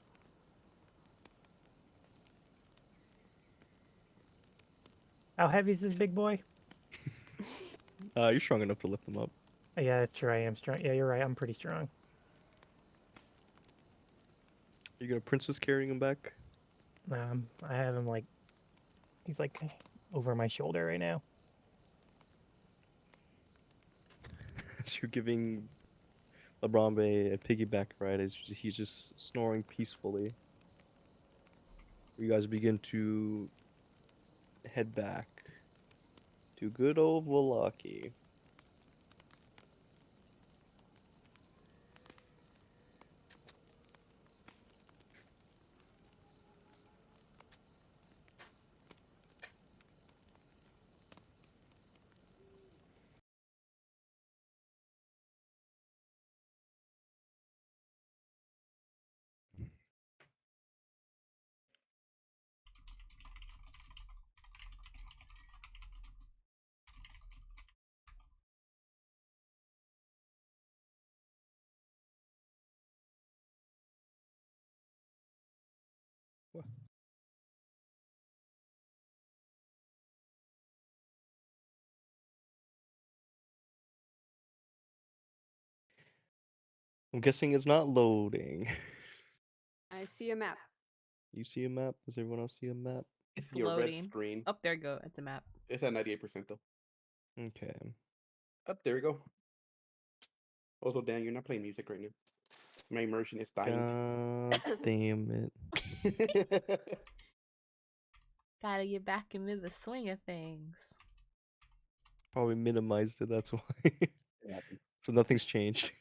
How heavy is this big boy? You're strong enough to lift them up. Oh, yeah, that's true. I am strong. Yeah, you're right. I'm pretty strong. You're gonna princess carrying him back? I have him like, he's like over my shoulder right now. as you're giving LeBron a piggyback ride, as he's just snoring peacefully, you guys begin to head back to good old Wallaki. I'm guessing it's not loading. I see a map. You see a map? Does everyone else see a map? It's Your red loading. screen. Oh, there you go. It's a map. It's at 98% though. Okay. Up there we go. Also, Dan, you're not playing music right now. My immersion is dying. God damn it. Gotta get back into the swing of things. Probably minimized it, that's why. Yeah. So nothing's changed.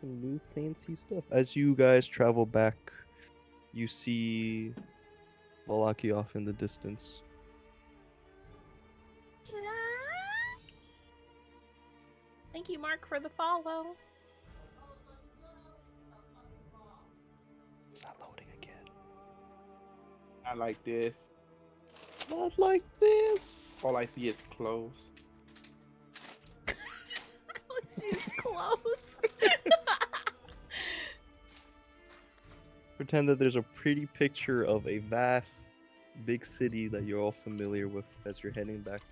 Some new fancy stuff. As you guys travel back, you see Valaki off in the distance. Thank you, Mark, for the follow. It's not loading again. I like this. Not like this. All I see is clothes. All I see is clothes. Pretend that there's a pretty picture of a vast, big city that you're all familiar with as you're heading back.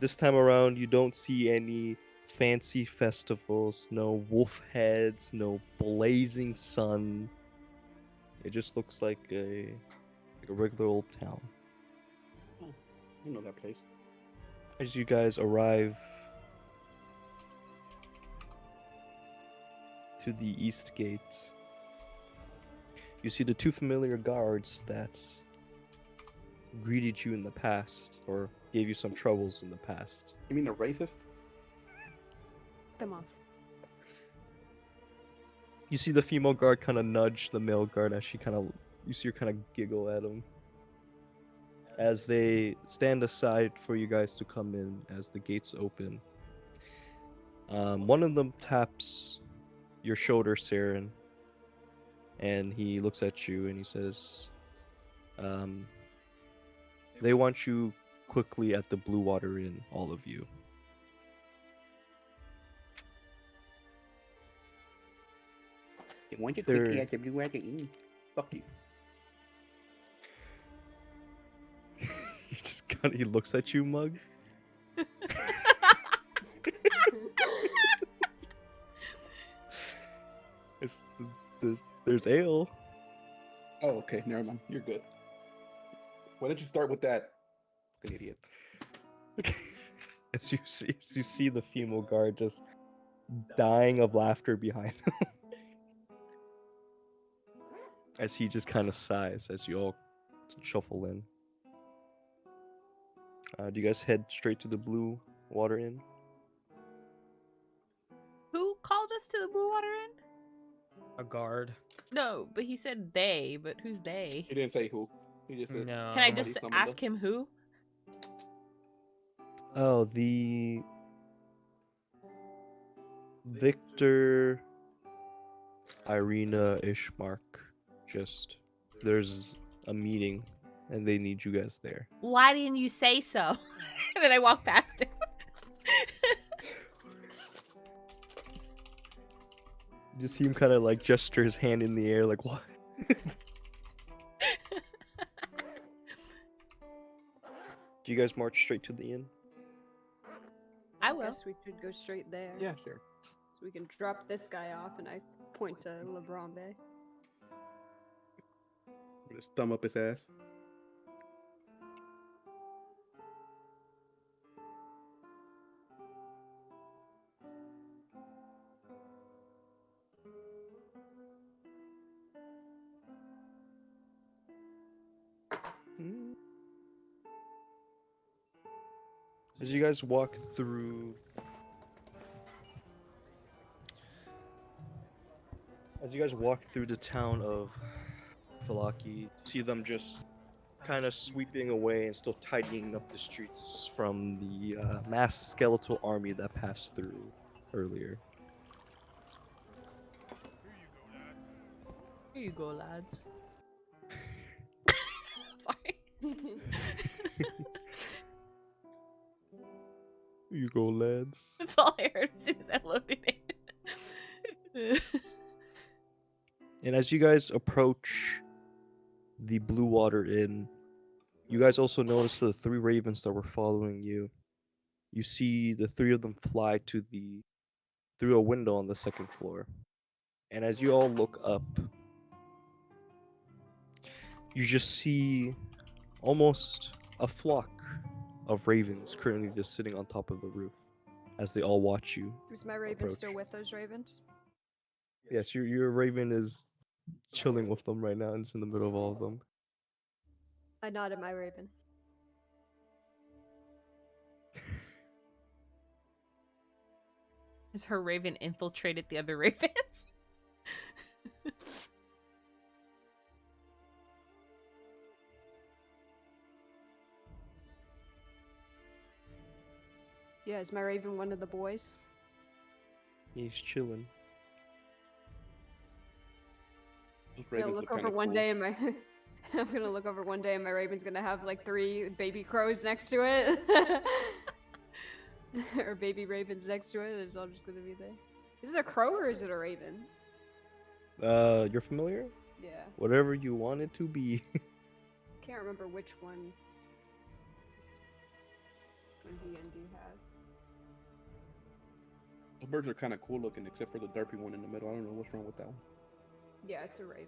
This time around, you don't see any fancy festivals, no wolf heads, no blazing sun. It just looks like a regular old town. I know that place. As you guys arrive to the east gate, you see the two familiar guards that greeted you in the past, or gave you some troubles in the past. You mean a racist? Them off. You see the female guard kind of nudge the male guard as you see her kind of giggle at him. As they stand aside for you guys to come in as the gates open. One of them taps your shoulder, Saren, and he looks at you and he says, they want you quickly at the Blue Water Inn, all of you. They want you They're- quickly at the Blue Water Inn. Fuck you. He looks at you, Mug. There's ale. Oh, okay. Never mind. You're good. Why did you start with that? Fucking idiot. As you see the female guard just dying of laughter behind him. As he just kind of sighs as you all shuffle in. Do you guys head straight to the Blue Water Inn? Who called us to the Blue Water Inn? A guard. No, but he said they. But who's they? He didn't say who. He just said. No. Can I somebody just summoned ask us. him who? Oh, the Victor, Irina, Ishmark. Just there's a meeting, and they need you guys there. Why didn't you say so? And then I walk past him. just see him kind of like gesture his hand in the air, like what? Do you guys march straight to the inn? I will. Guess we should go straight there. Yeah, sure. So we can drop this guy off, and I point to LeBron Bay. Just thumb up his ass. As you guys walk through, the town of Valaki, see them just kind of sweeping away and still tidying up the streets from the mass skeletal army that passed through earlier. Here you go, lads. Sorry. Here you go, lads. That's all I heard as soon as I loaded it. And as you guys approach the Blue Water Inn, you guys also notice the 3 ravens that were following you. You see the 3 of them fly through a window on the 2nd floor. And as you all look up, you just see almost a flock of ravens currently just sitting on top of the roof as they all watch you. Is my raven still approach. with those ravens? Yes, your raven is chilling with them right now and it's in the middle of all of them. I nod at my raven. Has her raven infiltrated the other ravens? Yeah, is my raven one of the boys? He's chilling. Those I'm gonna ravens look kinda over one cool. day and my I'm gonna look over one day and my raven's gonna have like 3 baby crows next to it. Or baby ravens next to it. It's all just gonna be there. Is it a crow or is it a raven? You're familiar? Yeah. Whatever you want it to be. Can't remember which one D&D has. Those birds are kind of cool looking, except for the derpy one in the middle. I don't know what's wrong with that one. Yeah, it's a raven.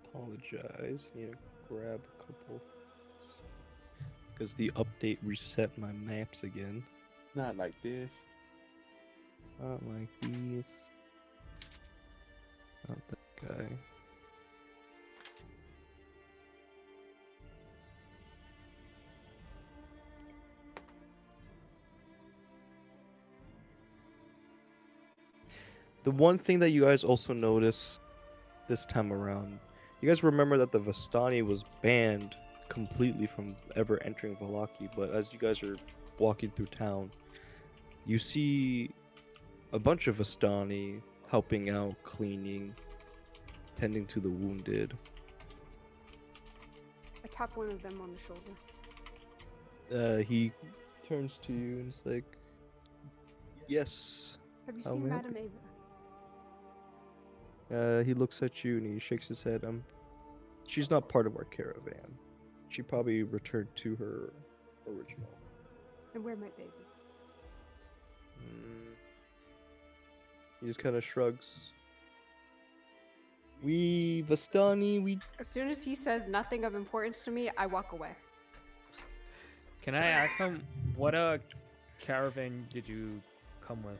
Apologize. Need to grab a couple. Because the update reset my maps again. Not like this. Not like these. Not that guy. The one thing that you guys also noticed this time around, you guys remember that the Vistani was banned completely from ever entering Valaki, but as you guys are walking through town, you see a bunch of Vistani helping out, cleaning, tending to the wounded. I tap one of them on the shoulder. He turns to you and is like, yes. Have you How seen may I help Madame Ava? He looks at you and he shakes his head. She's not part of our caravan. She probably returned to her original. And where might they be? He just kind of shrugs. We Vistani, As soon as he says nothing of importance to me, I walk away. Can I ask him what caravan did you come with?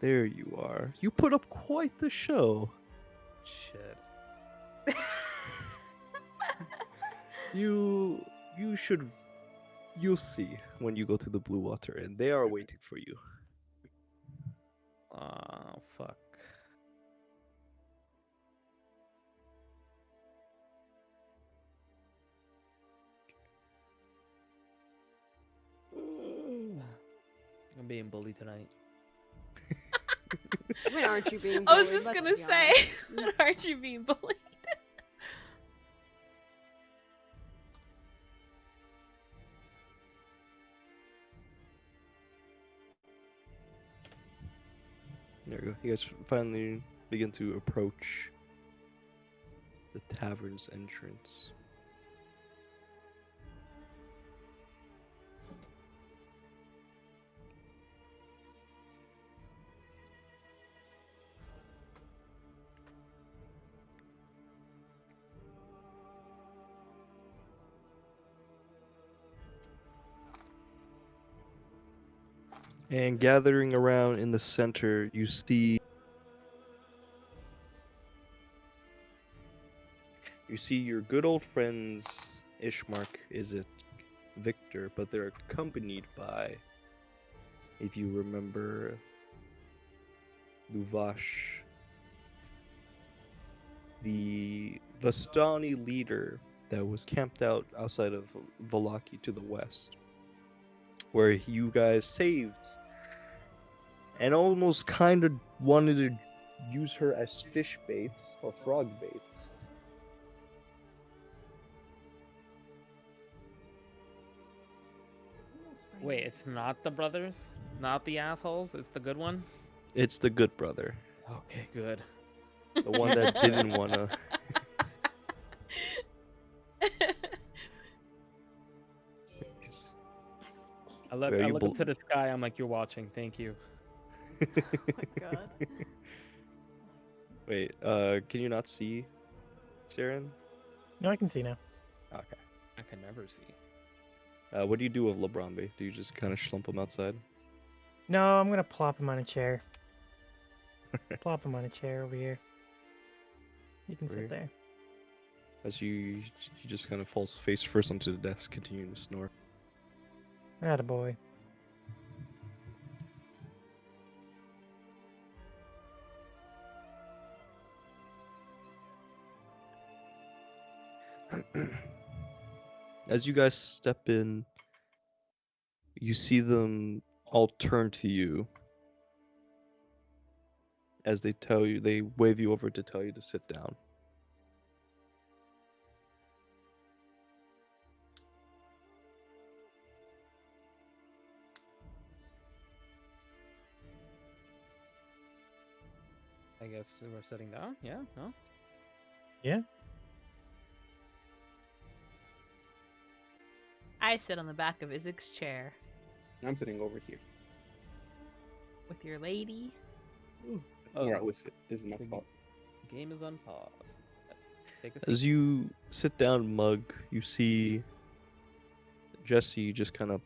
There you are. You put up quite the show. Shit. You'll see when you go to the Blue Water and they are waiting for you. Oh, fuck. I'm being bullied tonight. When aren't you being I was bullied? just Let's gonna be say, honest. aren't you being bullied? There you go. You guys finally begin to approach the tavern's entrance. And gathering around in the center, you see your good old friends Ishmark, is it Victor, but they're accompanied by, if you remember, Luvash, the Vistani leader that was camped out outside of Valaki to the west, where you guys saved and almost kind of wanted to use her as fish bait or frog bait. Wait, it's not the brothers? Not the assholes? It's the good one? It's the good brother, Okay, good. the one that didn't want to. I look, Where I you look bel- up to the sky. I'm like, you're watching. Thank you. Oh my god. Wait, can you not see, Saren? No, I can see now. Okay. I can never see. What do you do with Labrambe? Do you just kind of slump him outside? No, I'm gonna plop him on a chair. Plop him on a chair over here. You can Over sit here? there. As he just kind of falls face first onto the desk, continuing to snore. Attaboy. As you guys step in, you see them all turn to you as they wave you over to tell you to sit down. I guess we're sitting down. Yeah, no? Yeah. I sit on the back of Izik's chair I'm sitting over here. with your lady. Oh, Where I was sit. This is my the fault. game is on pause. Take a seat. As you sit down, Mug, you see Jesse just kind of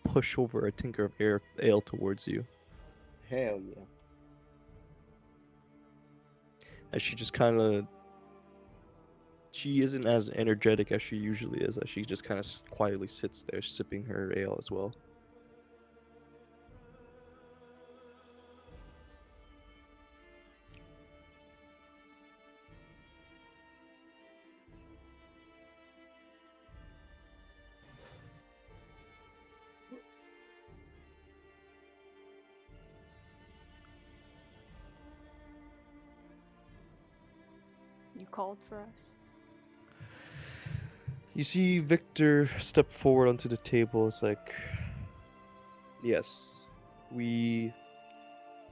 push over a tinker of ale towards you. Hell yeah. As she just kind of, she isn't as energetic as she usually is, as she just kind of quietly sits there sipping her ale as well. You called for us? You see Victor step forward onto the table. It's like, yes, we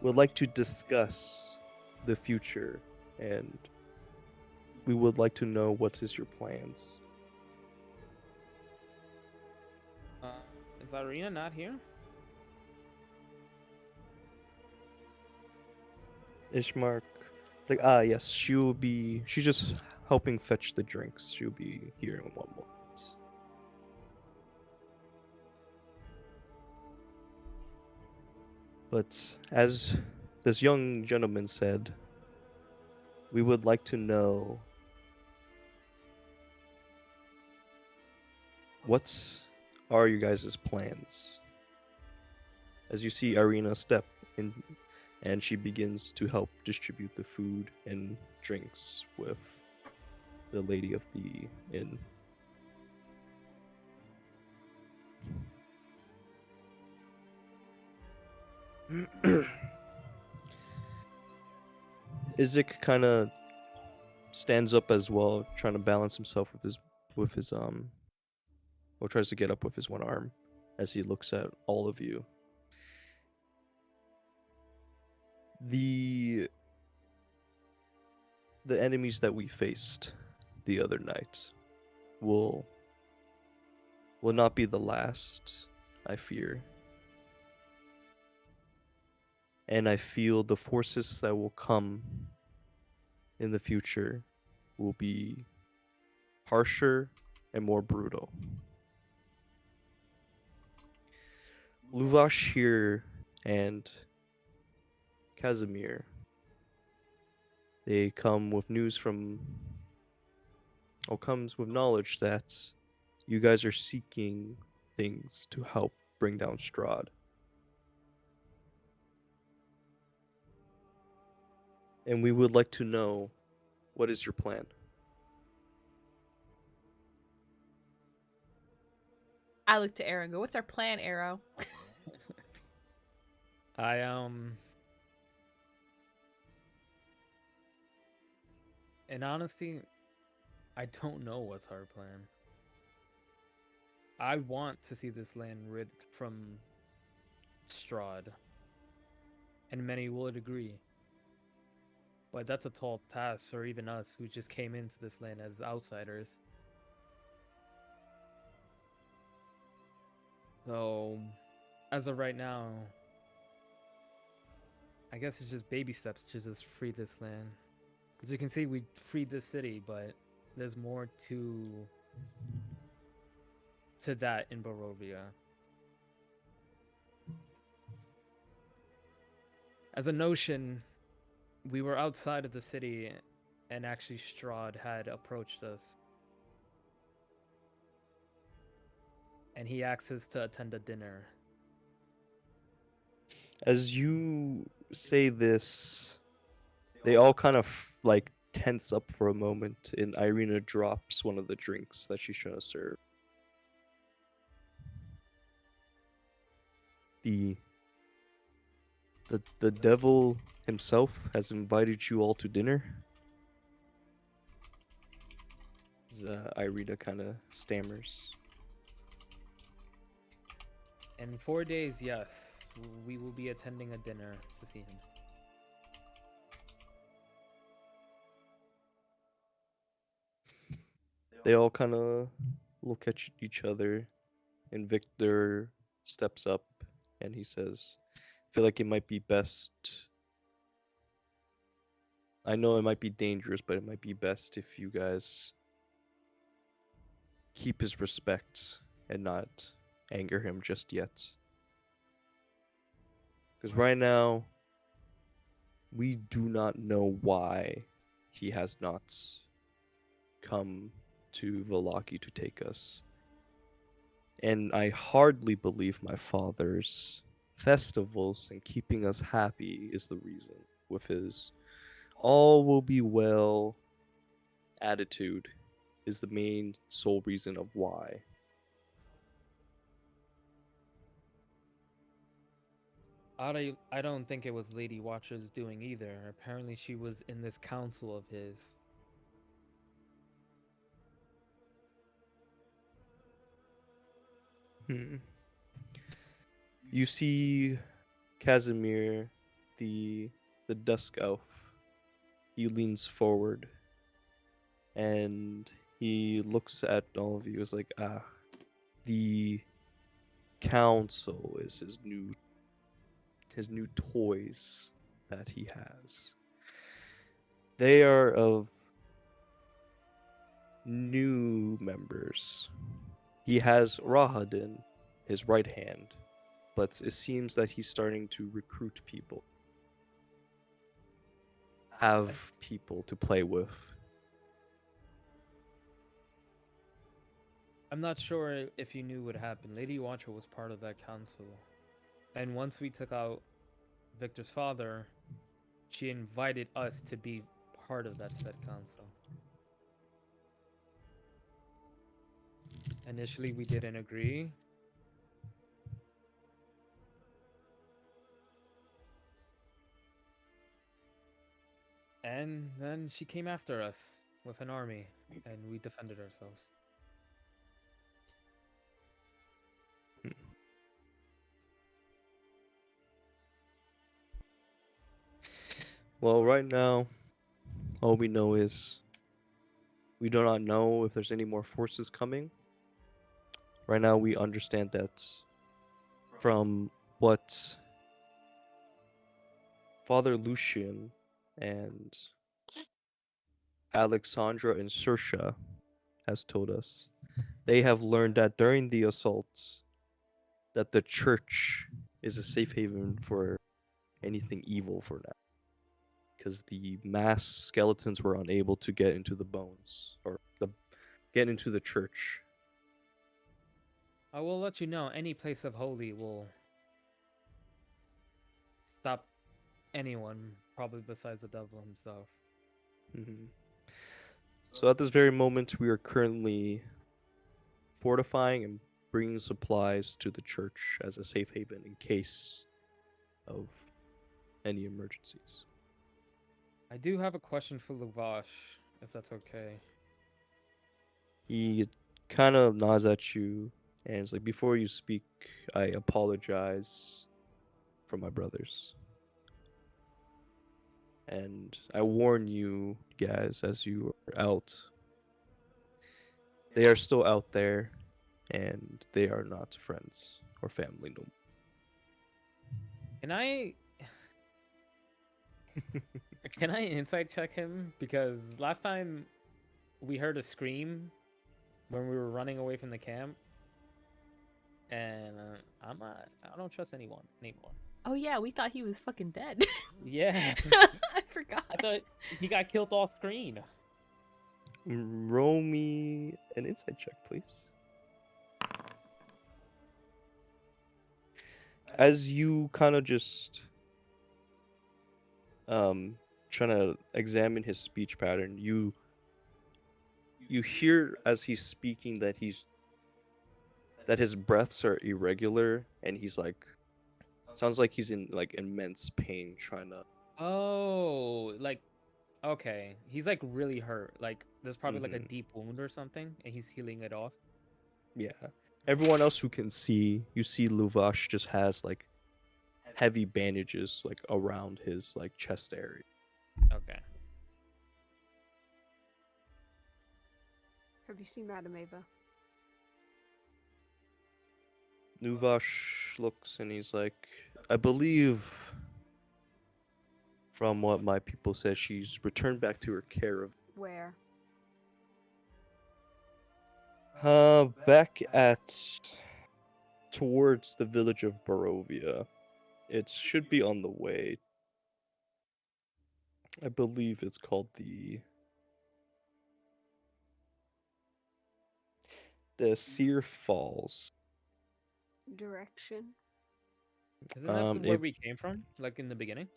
would like to discuss the future, and we would like to know what is your plans. Is Irina not here? Ishmark, it's like, yes, she's just helping fetch the drinks. She'll be here in 1 moment. But as this young gentleman said, we would like to know what are you guys' plans? As you see Irina step in, and she begins to help distribute the food and drinks with the lady of the inn. Izik kind of stands up as well, trying to balance himself with his or tries to get up with his one arm as he looks at all of you. The enemies that we faced the other night will not be the last, I fear. And I feel the forces that will come in the future will be harsher and more brutal. Luvash here and Casimir, they come with news from, comes with knowledge that you guys are seeking things to help bring down Strahd. And we would like to know, what is your plan? I look to Arrow and go, "What's our plan, Arrow?" I in honesty, I don't know what's our plan. I want to see this land rid from Strahd, and many would agree. But that's a tall task for even us who just came into this land as outsiders. So, as of right now, I guess it's just baby steps to just free this land. As you can see, we freed this city, but there's more to that in Barovia. As a notion, we were outside of the city, and actually Strahd had approached us. And he asked us to attend a dinner. As you say this, they all kind of like tense up for a moment, and Irina drops one of the drinks that she's trying to serve. The devil himself has invited you all to dinner. Irina kind of stammers. In 4 days, yes, we will be attending a dinner to see him. They all kind of look at each other, and Victor steps up and he says, I feel like it might be best. I know it might be dangerous, but it might be best if you guys keep his respect and not anger him just yet. Because right now, we do not know why he has not come to Vallaki to take us. And I hardly believe my father's festivals and keeping us happy is the reason, with his all will be well attitude is the main sole reason of why. I don't think it was Lady Watcher's doing either. Apparently she was in this council of his. You see Casimir, the dusk elf. He leans forward and he looks at all of you as like, the council is his new toys that he has. They are of new members. He has Rahadin, his right hand, but it seems that he's starting to recruit people. Have people to play with. I'm not sure if you knew what happened. Lady Watcher was part of that council. And once we took out Victor's father, she invited us to be part of that said council. Initially, we didn't agree. And then she came after us with an army, and we defended ourselves. Well, right now, all we know is we do not know if there's any more forces coming. Right now, we understand that from what Father Lucian and Alexandra and Sersha has told us, they have learned that during the assaults, that the church is a safe haven for anything evil for now. Because the mass skeletons were unable to get into the bones or get into the church. I will let you know any place of holy will stop anyone, probably besides the devil himself. Mhm. So at this very moment, we are currently fortifying and bringing supplies to the church as a safe haven in case of any emergencies. I do have a question for Luvash, if that's okay. He kind of nods at you and is like, "Before you speak, I apologize for my brothers. And I warn you guys as you are out. They are still out there, and they are not friends or family no Can I can I insight check him? Because last time we heard a scream when we were running away from the camp, and I don't trust anyone anymore. Oh yeah, we thought he was fucking dead. Yeah, I forgot. I thought he got killed off screen. Roll me an insight check, please. As you kind of just trying to examine his speech pattern, you hear as he's speaking that his breaths are irregular and he's like sounds like he's in like immense pain trying to. Oh, like okay, he's like really hurt. Like there's probably like a Mhm. deep wound or something, and he's healing it off. Yeah. Everyone else who can see, you see Luvash just has like heavy bandages like around his like chest area. Okay. Have you seen Madame Ava? Luvash looks and he's like, I believe from what my people said, she's returned back to her care of Where? back at towards the village of Barovia. It should be on the way. I believe it's called the Seer Falls. Direction? Isn't that where It, we came from? Like in the beginning?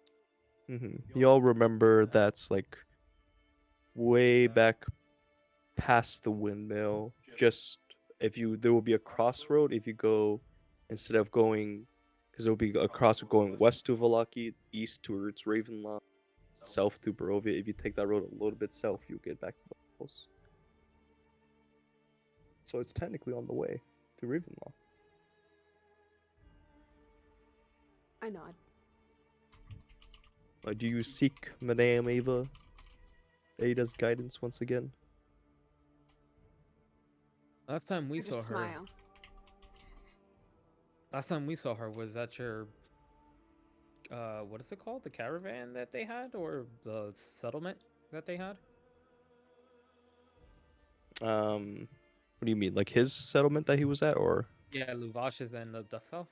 you all remember that's like way back past the windmill. Just if you there will be a crossroad if you go instead of going because there will be a crossroad going west to Valaki, east towards Ravenloft, south to Barovia. If you take that road a little bit south, you'll get back to the falls. So it's technically on the way to Ravenloft. I nod. Do you seek Madame Ada's guidance once again? Last time we I saw just her. smile. Last time we saw her was at your what is it called? The caravan that they had or the settlement that they had? What do you mean? Like his settlement that he was at, or Yeah, Luvash's and the Dusk Elf.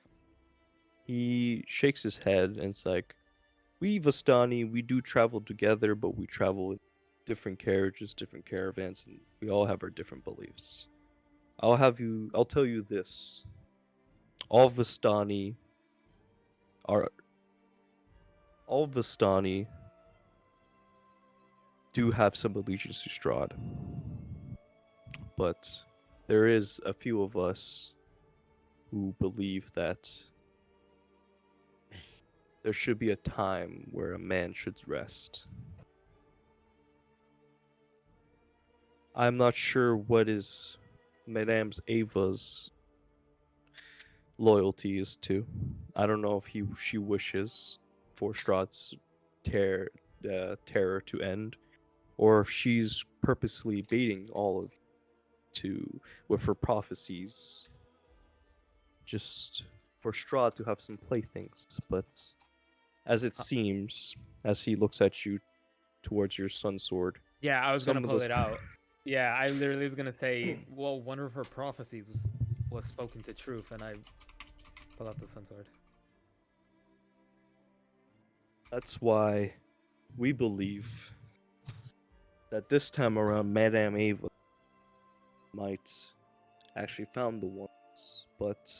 he shakes his head and it's like, we Vastani, we do travel together, but we travel in different carriages, different caravans, and we all have our different beliefs. I'll tell you this. All Vastani are all Vastani do have some allegiance to Strahd. But there is a few of us who believe that there should be a time where a man should rest. I'm not sure what is Madame's Ava's loyalty is to. I don't know if she wishes for Strahd's terror to end, or if she's purposely baiting all of you to with her prophecies, just for Strahd to have some playthings. But as it seems, as he looks at you towards your sun sword, Yeah, I was some gonna of pull those it out. Yeah, I literally was gonna say, well, one of her prophecies was spoken to truth, and I pull out the sun sword. That's why we believe that this time around, Madame Ava might actually found the ones, but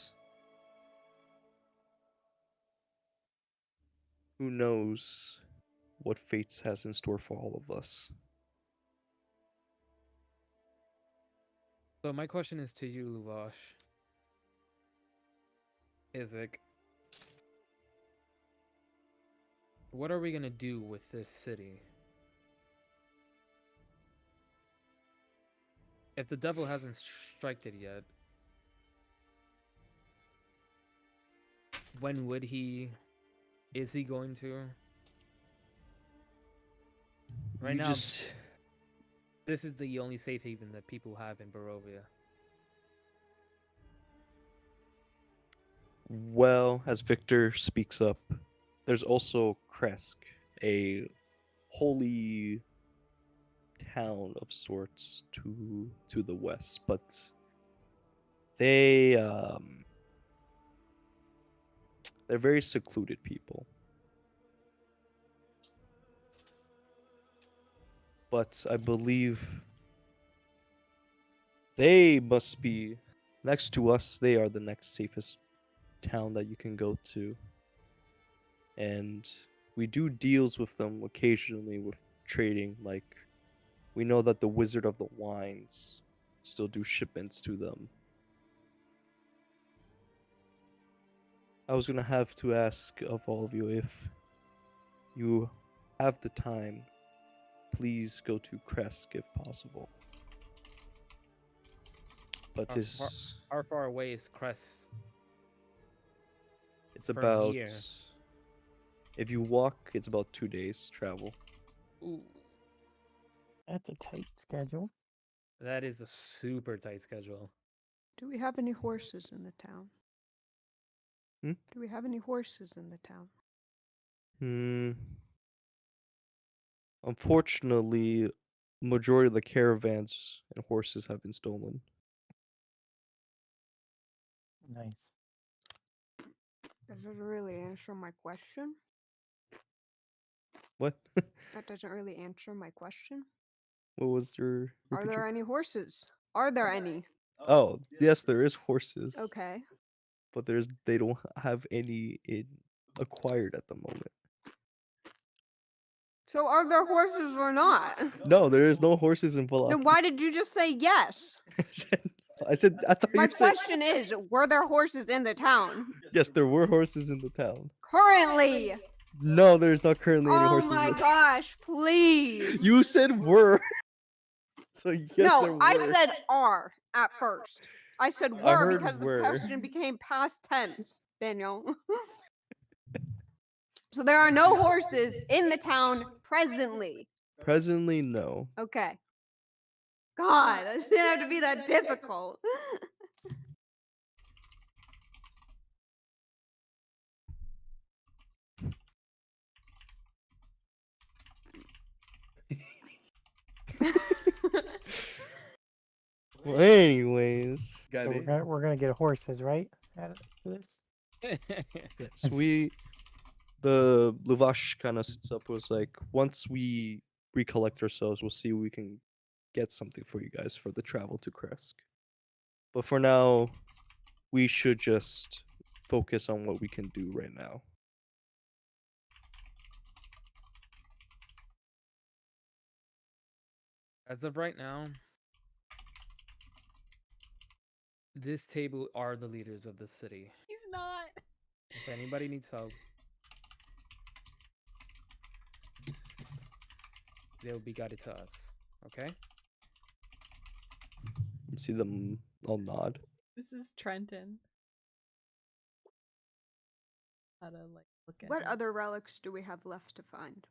who knows what fates has in store for all of us. So my question is to you, Luvash. Isaac, what are we gonna do with this city? If the devil hasn't striked it yet, when would he? Is he going to? Right You now, just this is the only safe haven that people have in Barovia. well, as Victor speaks up, there's also Kresk, a holy town of sorts to the west, but they're very secluded people. But I believe they must be next to us. They are the next safest town that you can go to. And we do deals with them occasionally with trading. Like, we know that the Wizard of the Wines still do shipments to them. I was gonna have to ask of all of you if you have the time, please go to Kresk if possible. But How far away is Crest it's from about, here? if you walk, it's about 2 days travel. Ooh, That's a tight schedule. that is a super tight schedule. Do we have any horses in the town? Hmm? Do we have any horses in the town? Unfortunately, majority of the caravans and horses have been stolen. Nice. That doesn't really answer my question. What? That doesn't really answer my question. What was your? Are there any horses? Are there any? Oh, yes, there is horses. Okay. But they don't have any acquired at the moment. So are there horses or not? No, there is no horses in Valaki. Then why did you just say yes? I thought My you said question is, were there horses in the town? yes. There were horses in the town. Currently. No, there's not currently any Oh horses. my in the gosh, please. You said were. So yes, there No, were. I said are at first. I said I were heard because the were. question became past tense, Daniel. So there are no horses in the town presently. Presently, no. Okay. God, it didn't have to be that difficult. Well, anyways, So we're gonna get horses, right? For this. yes, the Luvash kind of sits up. Was like, once we recollect ourselves, we'll see if we can get something for you guys for the travel to Kresk. But for now, we should just focus on what we can do right now. As of right now, this table are the leaders of the city. He's not. If anybody needs help, they'll be guided to us. Okay? You see them all nod. This is Trenton. How to like look at What him. other relics do we have left to find?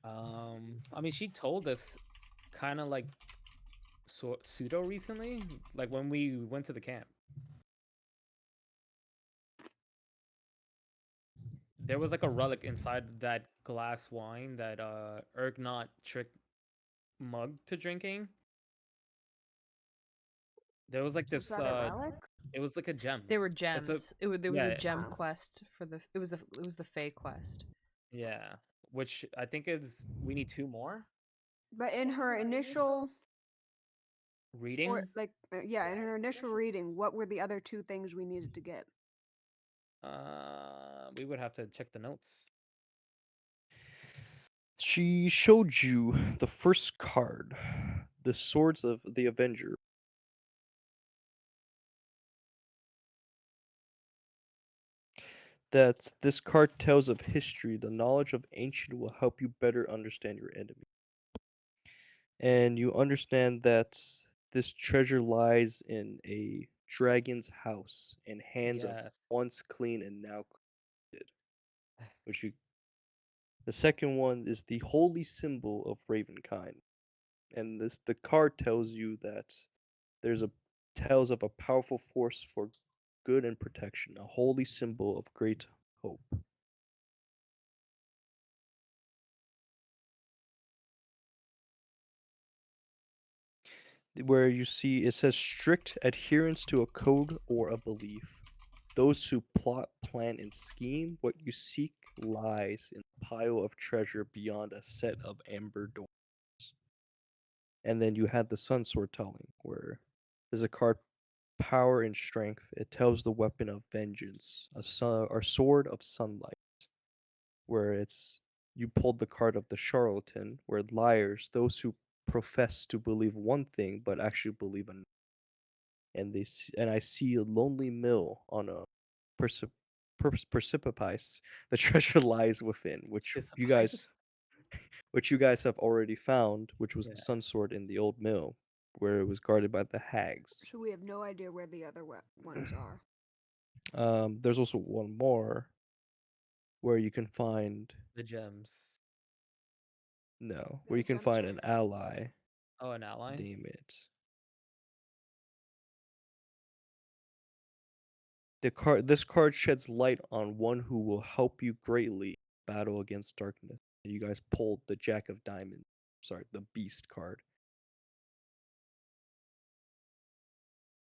I mean, she told us kind of like pseudo recently, like when we went to the camp. There was like a relic inside that glass wine that Ergnot tricked Mug to drinking. There was like Was this that a relic? it was like a gem. They were It's a gems. There was a yeah, gem Wow. quest for the. It was the Fae quest. yeah, which I think is we need 2 more But in her initial, or reading. like, yeah, in her initial reading, what were the other 2 things we needed to get? We would have to check the notes. She showed you the first card, the Swords of the Avenger. That this card tells of history. The knowledge of ancient will help you better understand your enemy. And you understand that this treasure lies in a dragon's house in hands of Yes. once clean and now corrupted. Which you, the second one is the holy symbol of Ravenkind, and the card tells you that there's a tells of a powerful force for good and protection, a holy symbol of great hope. Where you see it says strict adherence to a code or a belief. Those who plot, plan, and scheme, what you seek lies in a pile of treasure beyond a set of amber doors. And then you had the Sun Sword telling, where there's a card, power and strength. It tells the weapon of vengeance, a sword of sunlight, where it's you pulled the card of the charlatan, where liars, those who profess to believe one thing but actually believe another. And I see a lonely mill on a precipice. The treasure lies within, Sisyphus? which you guys have already found, which was Yeah. the sun sword in the old mill, where it was guarded by the hags. So we have no idea where the other ones are. There's also one more where you can find The gems. where you can find an ally. Oh, an ally? Damn it. This card sheds light on one who will help you greatly battle against darkness. You guys pulled the Jack of Diamonds. Sorry, the Beast card.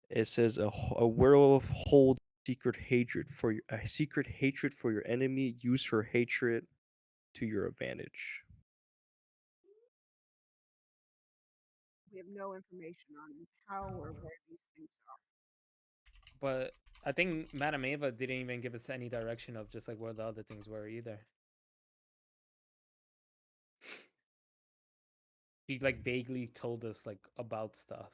It says a werewolf holds secret hatred for your enemy. Use her hatred to your advantage. We have no information on how or where these things are. But I think Madame Ava didn't even give us any direction of just like where the other things were either. She like vaguely told us like about stuff.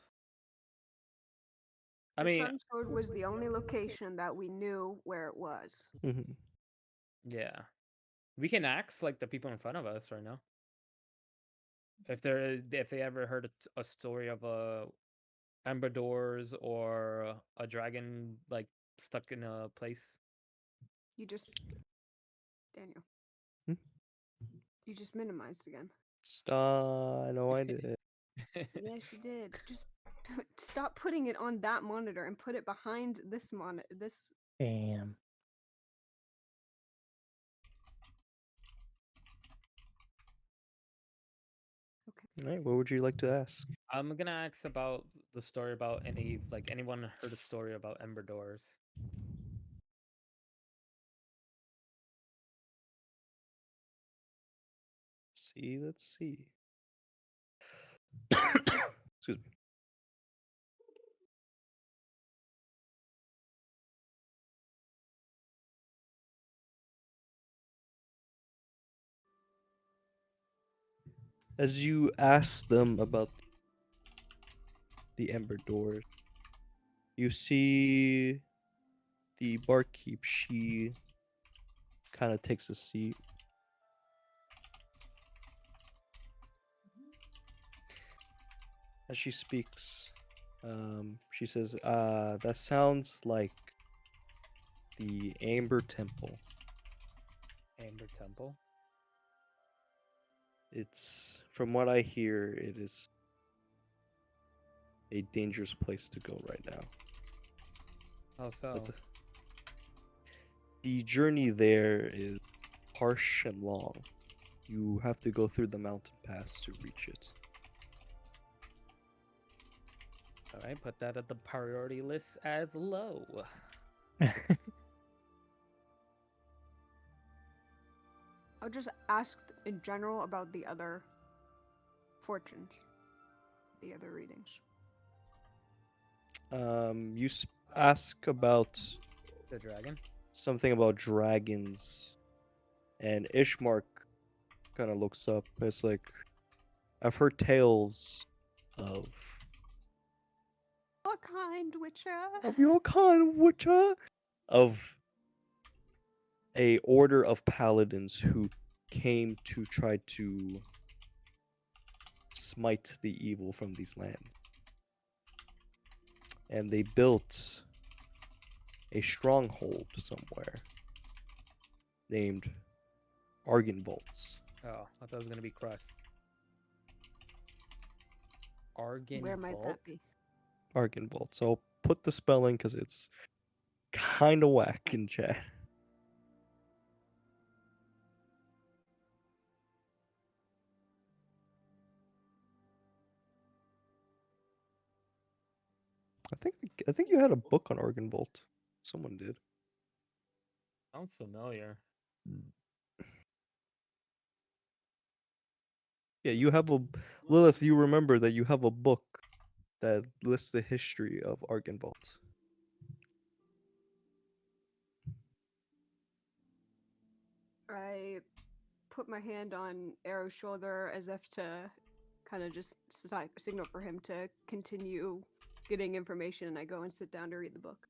I The mean, Sun Sword was the only location that we knew where it was. Mhm. yeah. We can ask like the people in front of us right now. If they ever heard a story of a amber doors or a dragon like stuck in a place. You just, Daniel. Hmm? You just minimized again. Stop. No, I did. Yes, you did. Just stop putting it on that monitor and put it behind this monitor. This. Damn. All right, what would you like to ask? I'm gonna ask about the story about anyone heard a story about Ember Doors. Let's see. Excuse me. As you ask them about the Ember Doors, you see the barkeep. She kind of takes a seat. As she speaks, she says, that sounds like the Amber Temple. Amber Temple. It's from what I hear, it is a dangerous place to go right now. How so? But the journey there is harsh and long. You have to go through the mountain pass to reach it. All right, put that at the priority list as low. I'll just ask in general about the other fortunes, the other readings. You ask about The dragon. something about dragons, and Ishmark kind of looks up. It's like, I've heard tales of What kind, Witcher? your kind, Witcher, of a order of paladins who came to try to smite the evil from these lands. And they built a stronghold somewhere named Argynvolts. Oh, I thought it was gonna be crust. Argan Where might Vault? that be? Argynvolts. I'll put the spelling because it's kind of whack in chat. I think you had a book on Argynvolt. Someone did. Sounds familiar. Yeah, you have a Lilith. You remember that you have a book that lists the history of Argynvolt. I put my hand on Arrow's shoulder as if to kind of just signal for him to continue getting information, and I go and sit down to read the book.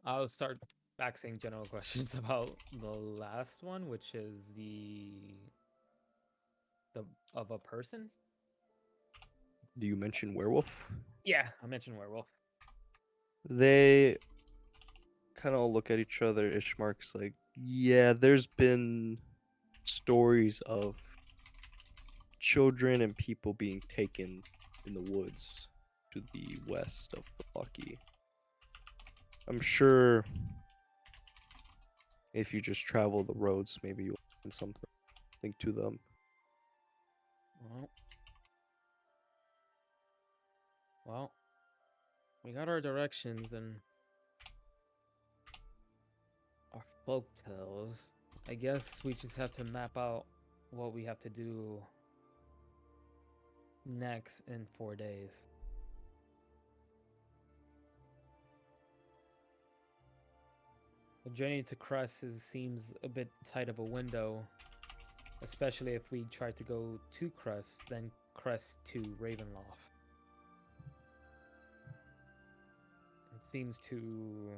I'll start asking general questions about the last one, which is the of a person. Do you mention werewolf? Yeah, I mentioned werewolf. They kind of all look at each other. Ishmark's like, yeah, there's been stories of children and people being taken in the woods to the west of Vallaki. I'm sure if you just travel the roads, maybe you'll find something to them. Well, we got our directions and our folk tales. I guess we just have to map out what we have to do next in 4 days. The journey to Crest seems a bit tight of a window, especially if we try to go to Crest, then Crest to Ravenloft. It seems too,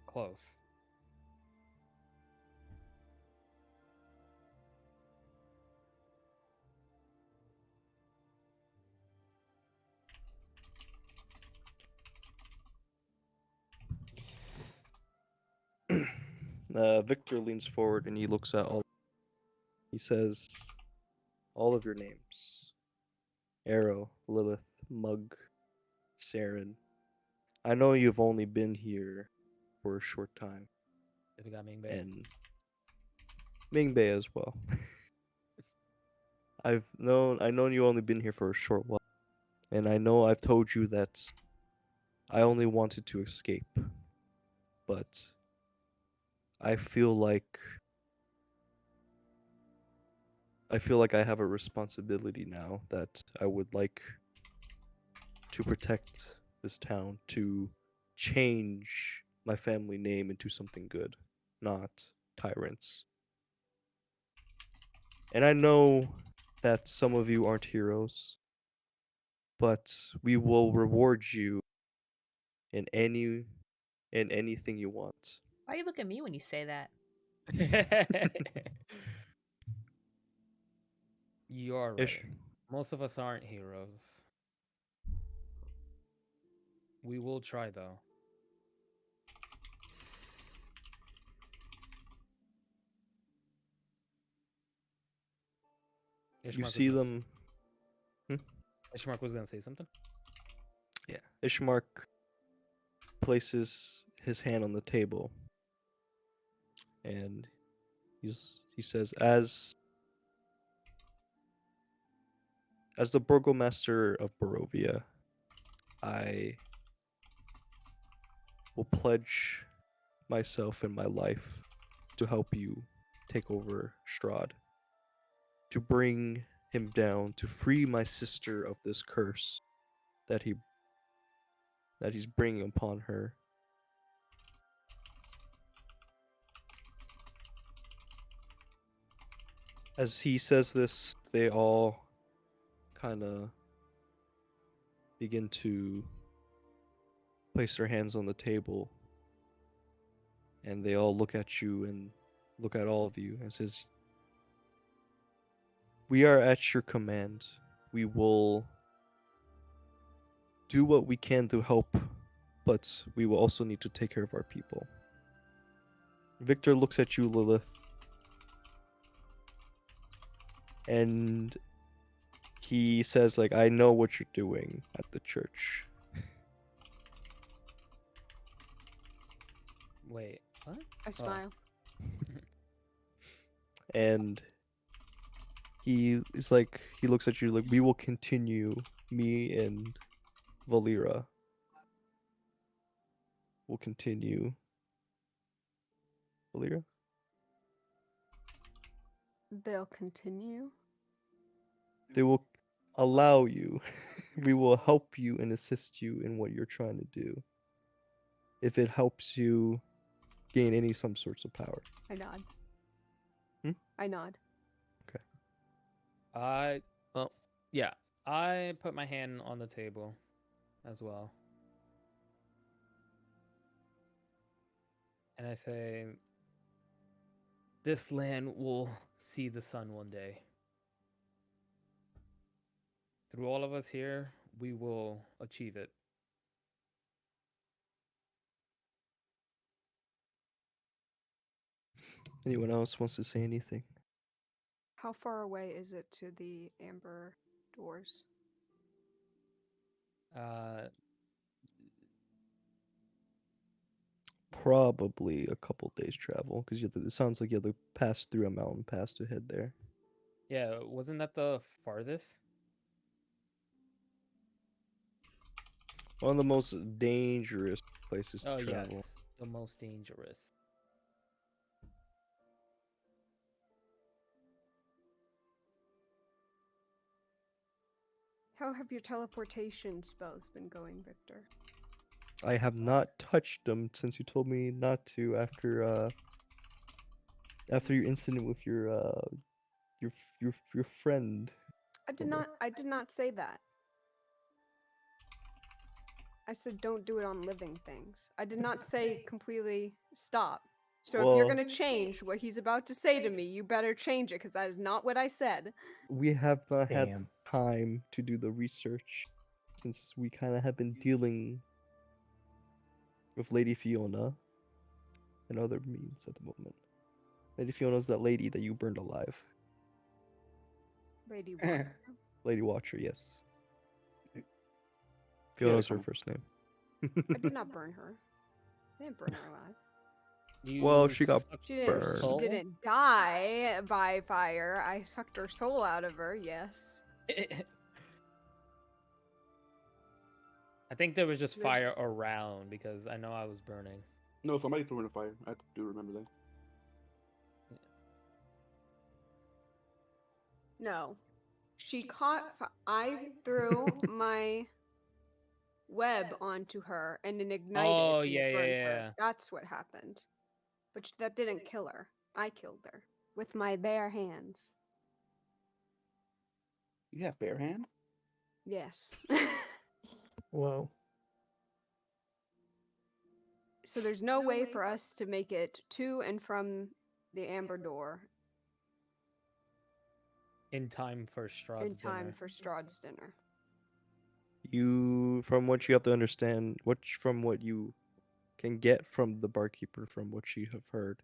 close. Victor leans forward and he looks at all. He says, all of your names: Arrow, Lilith, Mug, Saren. I know you've only been here for a short time. If we got Mingbei. And Mingbei as well. I've known you only been here for a short while. And I know I've told you that I only wanted to escape. But I feel like I have a responsibility now that I would like to protect this town, to change my family name into something good, not tyrants. And I know that some of you aren't heroes, but we will reward you in anything you want. Why you look at me when you say that? You're right. Most of us aren't heroes. We will try, though. You Ishmark was see gonna, them. Ishmark was gonna say something. Yeah. Ishmark places his hand on the table and he says, as the burgomaster of Barovia, I will pledge myself and my life to help you take over Strahd, to bring him down, to free my sister of this curse that he's bringing upon her. As he says this, they all kind of begin to place their hands on the table, and they all look at you and look at all of you and says, "We are at your command. We will do what we can to help, but we will also need to take care of our people." Victor looks at you, Lilith, and he says, like, "I know what you're doing at the church." Wait, what? I smile. And he is like, he looks at you like, "We will continue, me and Valira will continue." Valira? They'll continue. They will allow you. We will help you and assist you in what you're trying to do. If it helps you gain some sorts of power. I nod. Hmm? I nod. Well, yeah, I put my hand on the table as well. And I say, this land will see the sun one day. Through all of us here, we will achieve it. Anyone else wants to say anything? How far away is it to the amber doors? Probably a couple days travel, because it sounds like you have to pass through a mountain pass to head there. Yeah, wasn't that the farthest? One of the most dangerous places to Oh, travel. yes, the most dangerous. How have your teleportation spells been going, Victor? I have not touched them since you told me not to after your incident with your friend. I did not say that. I said don't do it on living things. I did not say completely stop. So if you're Well, gonna change what he's about to say to me, you better change it, because that is not what I said. we have not had Damn. time to do the research since we kind of have been dealing with Lady Fiona and other means at the moment. Lady Fiona's that lady that you burned alive. Lady Watcher. Lady Watcher, yes. Yeah, Fiona's her come on. first name. I did not burn her. I didn't burn her alive. Well, she got sucked She her didn't, she soul? didn't die by fire. I sucked her soul out of her, yes. I think there was just There's- fire around because I know I was burning. No, somebody threw in a fire. I do remember that. No. She caught. I threw my web onto her and it ignited. Oh, and it yeah, yeah, burned yeah, her. yeah. That's what happened. But that didn't kill her. I killed her with my bare hands. You have bare hand? Yes. Whoa. So there's no way for us to make it to and from the amber door In time for Strahd's in time dinner. for Strahd's dinner. From what you have to understand, from what you can get from the barkeeper, from what you have heard,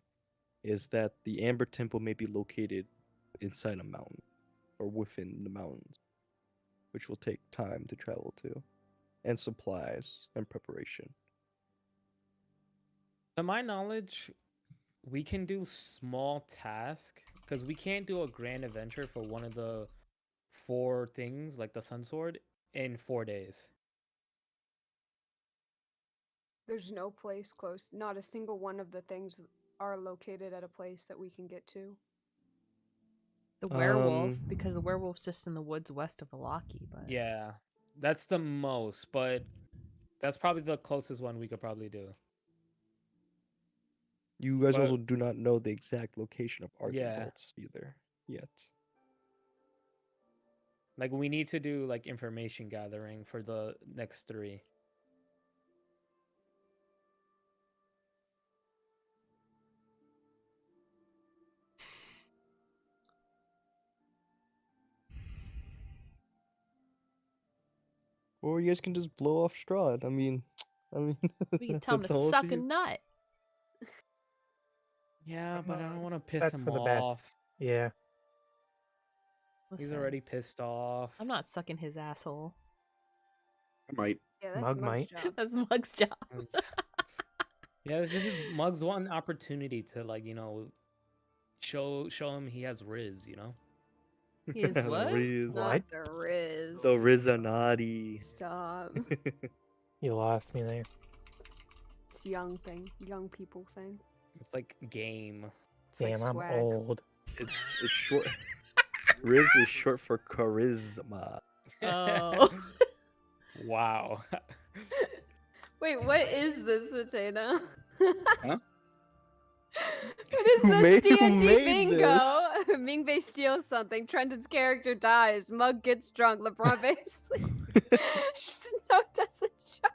is that the Amber Temple may be located inside a mountain or within the mountains, which will take time to travel to, and supplies and preparation. To my knowledge, we can do small tasks because we can't do a grand adventure for one of the 4 things, like the Sun Sword, in 4 days. There's no place close. Not a single one of the things are located at a place that we can get to. The werewolf, Um, because the werewolf's just in the woods west of Valaki, but Yeah, that's the most, but that's probably the closest one we could probably do. You guys But also do not know the exact location of yeah, Argentults either yet. like we need to do like information gathering for the next 3. Or you guys can just blow off Strahd. I mean, we can tell him that's to all up suck to a you. nut. Yeah, but I don't want to piss That's him for the best. off. Yeah. He's Listen, already pissed off. I'm not sucking his asshole. I might. Yeah, that's Mug Mug's might. job. That's Mug's job. Yeah, this is Mug's one opportunity to, like, show him he has Riz, He is what? Riz. Not What? the Riz. The Rizanati. Stop. You lost me there. It's young people thing. It's like game. It's Damn, like I'm swag. old. It's short. Riz is short for charisma. Oh. Wow. Wait, what is this, Potato? Huh? What is Who this made D&D bingo? Mingbei steals something. Trenton's character dies. Mug gets drunk. LeBron basically no doesn't show.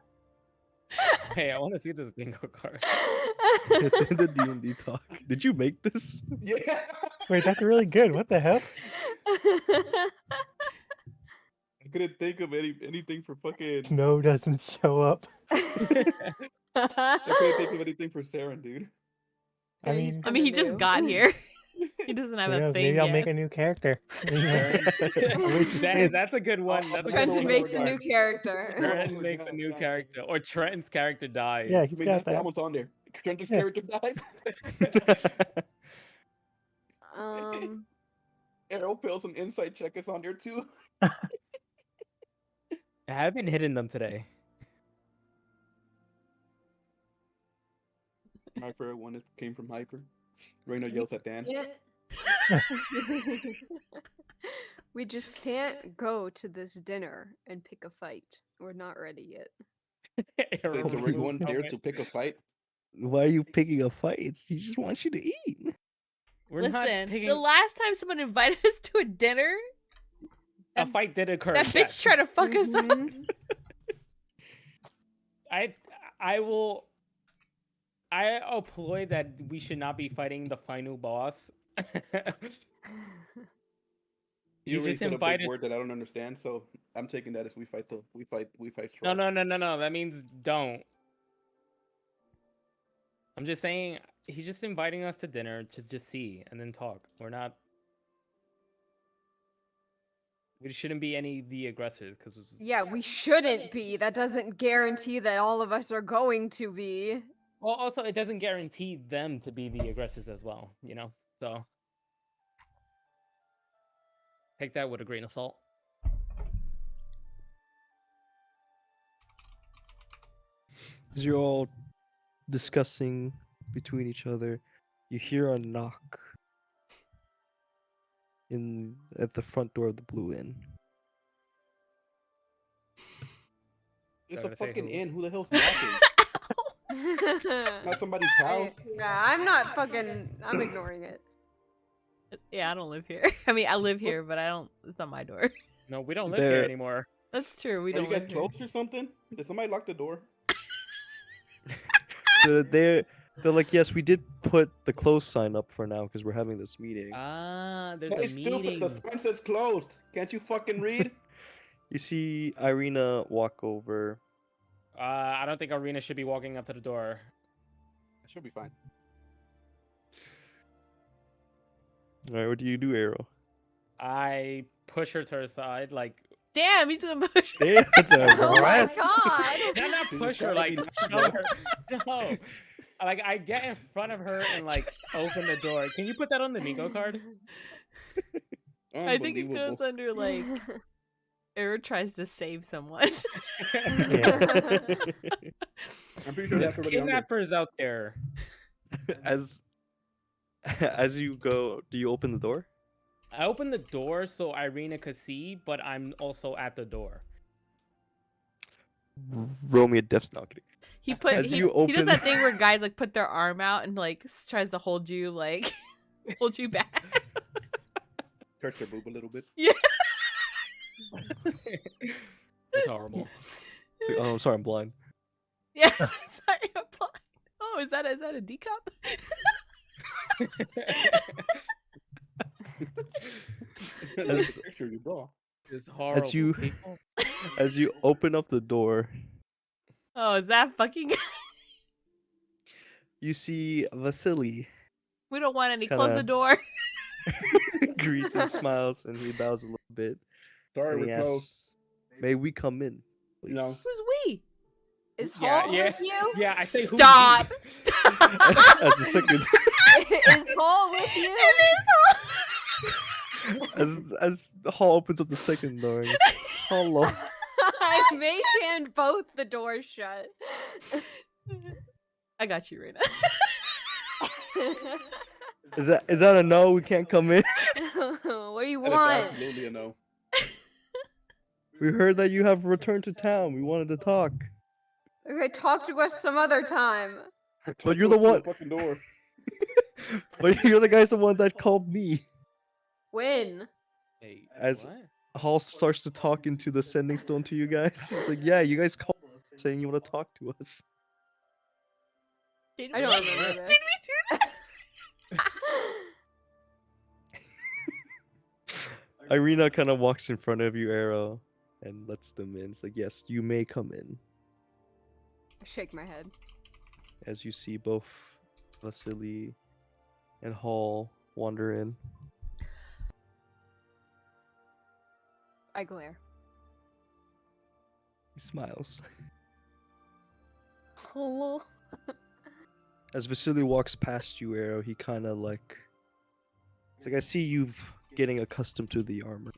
Hey, I want to see this bingo card. It's in the D&D talk. Did you make this? Yeah. Wait, that's really good. What the hell? I couldn't think of anything for fucking. Snow doesn't show up. I couldn't think of anything for Saren, dude. I He's mean, I mean, he kinda just new. got here. He doesn't have who a knows? thing Maybe I'll yet. make a new character. That's a good one. I'll That's a good Trenton one. makes a new character. Trenton makes a new character, or Trenton's character dies. Yeah, I he's mean, got that's that. almost on there. Trenton's Yeah. character dies. Arrow fails an insight check is on there too. I haven't hidden them today. My favorite one came from Hyper. Reina yells at Dan. Yeah. We just can't go to this dinner and pick a fight. We're not ready yet. Arrow So we're removes going there helmet. to pick a fight. Why are you picking a fight? He just wants you to eat. We're not Listen, picking the last time someone invited us to a dinner, a fight did occur. that bitch tried to fuck us up. Mhm. I employ that we should not be fighting the final boss. You You already just said a big invited. word that I don't understand, so I'm taking that as we fight No, Strahd. That means don't. I'm just saying he's just inviting us to dinner to just see and then talk. We shouldn't be any the aggressors because Yeah, we shouldn't be. That doesn't guarantee that all of us are going to be. well, also it doesn't guarantee them to be the aggressors as well, So take that with a grain of salt. As you're all discussing between each other, you hear a knock at the front door of the Blue Inn. It's Gotta a say fucking who. inn. Who the hell's knocking? Not somebody's house. Yeah, I'm not fucking. I'm ignoring it. Yeah, I don't live here. I mean, I live here, but I don't. It's not my door. No, we don't live here There- anymore. That's true. We Are you don't guys live here. closed or something? Did somebody lock the door? They're like, yes, we did put the close sign up for now because we're having this meeting. Ah, there's Hey, a stupid! meeting. The sign says closed. Can't you fucking read? You see Irina walk over. I don't think Arena should be walking up to the door. It should be fine. All right, what do you do, Arrow? I push her to her side, like Damn, he's gonna push. Damn, that's a Oh my rest. god! not He's push her, trying to like be shove her. No, like I get in front of her and like open the door. Can you put that on the Miko card? I think it Unbelievable. goes under like Era tries to save someone. Yeah. I'm pretty sure There's that's already under. kidnappers out there. As you go, do you open the door? I opened the door so Irina could see, but I'm also at the door. Roll me a death now. Kidding. He put As he, you he does open- that thing where guys like put their arm out and like tries to hold you like hold you back. Hurts her boob a little bit. Yeah. It's horrible. It's like, oh, I'm sorry, I'm blind. Yeah. Sorry, I'm blind. Oh, is that a D cup? That's the picture you draw. It's horrible. you- people. As you open up the door, Oh, is that fucking? you see Vasily We don't want any. It's Close the kinda- door. greets and smiles, and he bows a little bit. Sorry, And he we're close. asks, "May we come in, please?" No. Who's we? Is Yeah, Hall yeah. with you? Yeah, I say who? Stop. Stop. As the second, Is Hall with you? as the hall opens up the second door, and he says, "Hello." I mage hand both the doors shut. I got you, Rena. Is that a no? We can't come in. What do you That is want? absolutely a no. We heard that you have returned to town. We wanted to talk. Okay, talk to us some other time. But you're the Close one. fucking door. But you're the guy's the one that called me. When? Hey, As- what? Hall starts to talk into the sending stone to you guys. It's like, yeah, you guys called us saying you want to talk to us. Did I don't remember Did this. we do that? Irina kind of walks in front of you, Arrow, and lets them in. It's like, yes, you may come in. I shake my head. As you see both Vasily and Hall wander in. I glare. He smiles. Hello. As Vasily walks past you, Arrow, he kind of like... It's like, I see you've getting accustomed to the armor.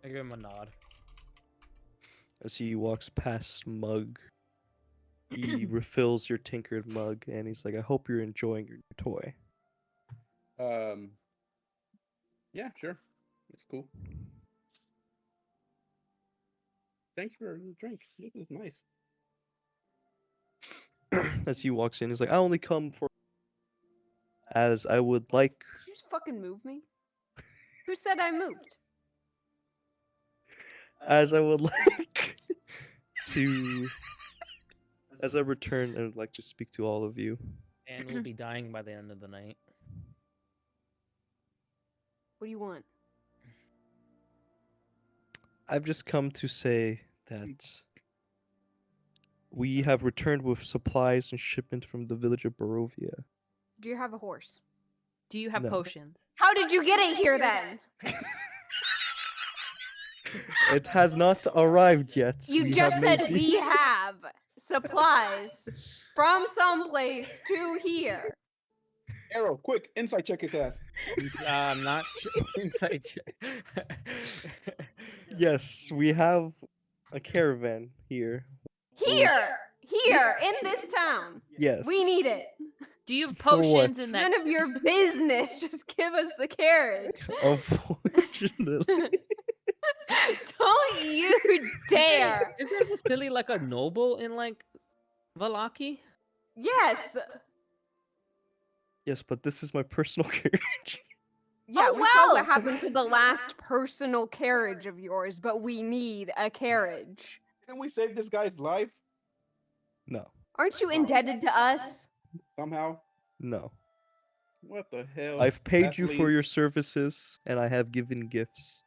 I give him a nod. As he walks past Mug, he refills your tinkered mug, and he's like, I hope you're enjoying your new toy. Yeah, sure. It's cool. Thanks for the drink. This is nice. As he walks in, he's like, I only come for... As I would like... Did you just fucking move me? Who said I moved? As I would like to... As I return, I would like to speak to all of you. And we'll be dying by the end of the night. What do you want? I've just come to say that we have returned with supplies and shipment from the village of Barovia. Do you have a horse? Do you have No. potions? How did you get it here then? It has not arrived yet. You We just have said made- we have supplies from someplace to here. Arrow, quick, insight check his ass. I'm not sure. Inside check. Yes, we have a caravan here. Here! Here! In this town! Yes. We need it! Do you have For potions what? in that? None of your business! Just give us the carriage! Unfortunately. Don't you dare! Isn't Vasily like a noble in like Valaki? Yes! Yes, but this is my personal carriage. Yeah, Oh, we saw what well. happened to the last personal carriage of yours, but we need a carriage. Didn't we save this guy's life No. Aren't you indebted to us? somehow? No. What the hell? I've paid you for Athlete. your services, and I have given gifts.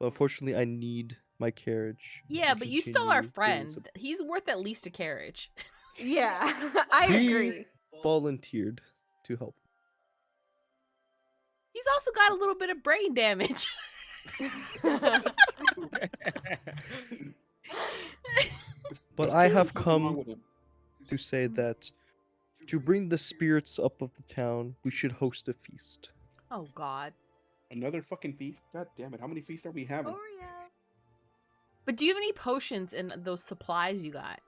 But unfortunately, I need my carriage. to Yeah, but you stole our continue doing friend. some- He's worth at least a carriage. Yeah, I He agree. volunteered to help. He's also got a little bit of brain damage. But There's I clearly have something wrong come with him. to say that to bring the spirits up of the town, we should host a feast. Oh God. Another fucking feast? God damn it! How many feasts are we having? Oreo. But do you have any potions in those supplies you got?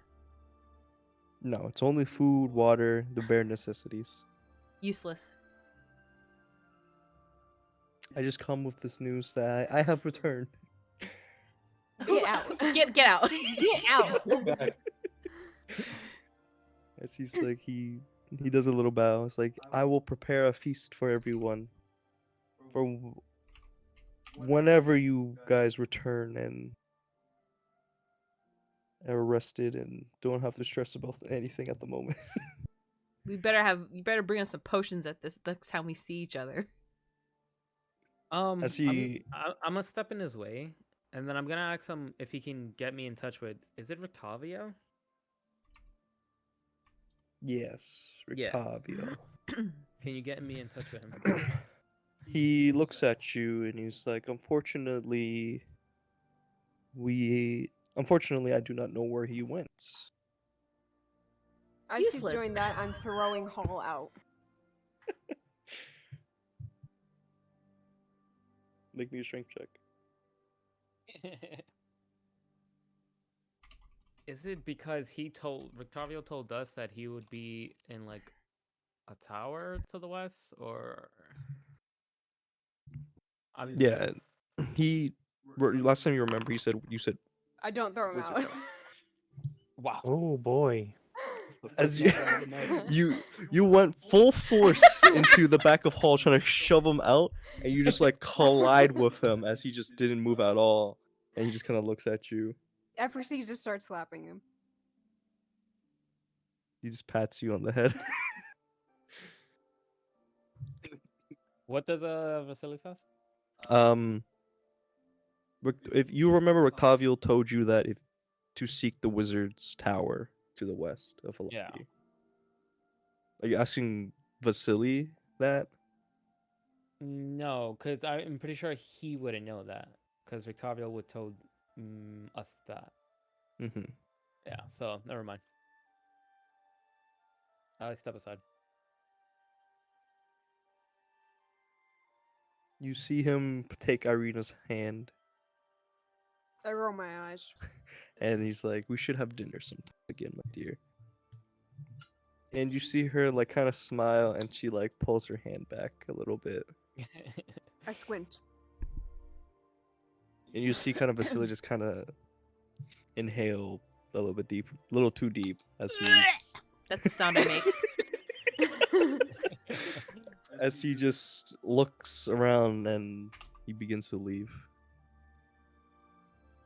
No, it's only food, water, the bare necessities. Useless. I just come with this news that I have returned. Get out. Get out. Get out. Go back. As he's like he does a little bow. It's like I will prepare a feast for everyone. For whenever you guys return and are rested and don't have to stress about anything at the moment. You better bring us some potions at this next time we see each other. As he I'm gonna step in his way, and then I'm gonna ask him if he can get me in touch with. Is it Rictavio? Yes, Yeah. Rictavio. Can you get me in touch with him? He looks at you and he's like, unfortunately, I do not know where he went. As he's Useless. doing that, I'm throwing Hall out. Make me a strength check. Is it because Rictavio told us that he would be in like a tower to the west, or? Yeah, last time you remember, you said I don't throw him Wizard out. tower. Wow. Oh boy. As you went full force into the back of Hall trying to shove him out, and you just like collide with him as he just didn't move at all, and he just kind of looks at you. I proceed to start slapping him. He just pats you on the head. What does Vasily says? If you remember, Rictavio told you that if to seek the wizard's tower to the west of Halaki. Yeah. Are you asking Vasily that? No, because I'm pretty sure he wouldn't know that, because Rictavio would told us that. Mm-hmm. Yeah, so never mind. I step aside. You see him take Irina's hand, I roll my eyes. and he's like, "We should have dinner sometime again, my dear." And you see her like kind of smile, and she like pulls her hand back a little bit, I squint. and you see kind of Vasily just kind of inhale a little bit deep, a little too deep, as That's the sound I make. as he just looks around and he begins to leave.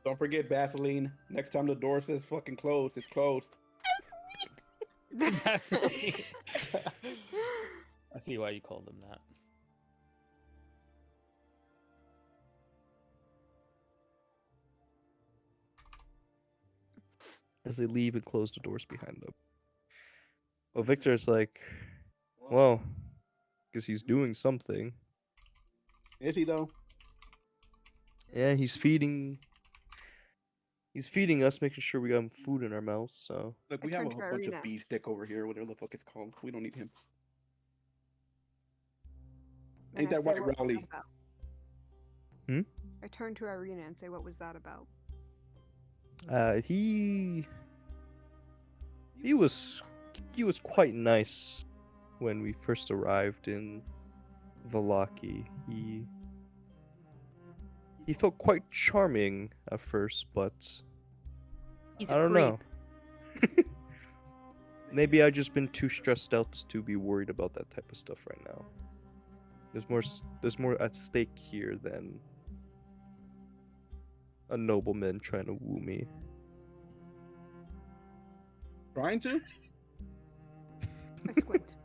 Don't forget Vaseline. Next time the door says fucking closed, it's closed. I see why you called him that. As they leave and close the doors behind them. Well, Victor's like, well, because he's doing something. Is he though? Yeah, he's feeding us, making sure we got food in our mouths. So Look, I we have a turn to whole bunch of Irina. bee stick over here, whatever the fuck it's called. We don't need him. And Ain't I that say, white "What was Rowley? that about?" Hmm? I turn to Irina and say, what was that about? he was quite nice when we first arrived in Valaki. He felt quite charming at first, but He's I a don't creep. know. Maybe I've just been too stressed out to be worried about that type of stuff right now. There's more at stake here than a nobleman trying to woo me. Trying to? I squint.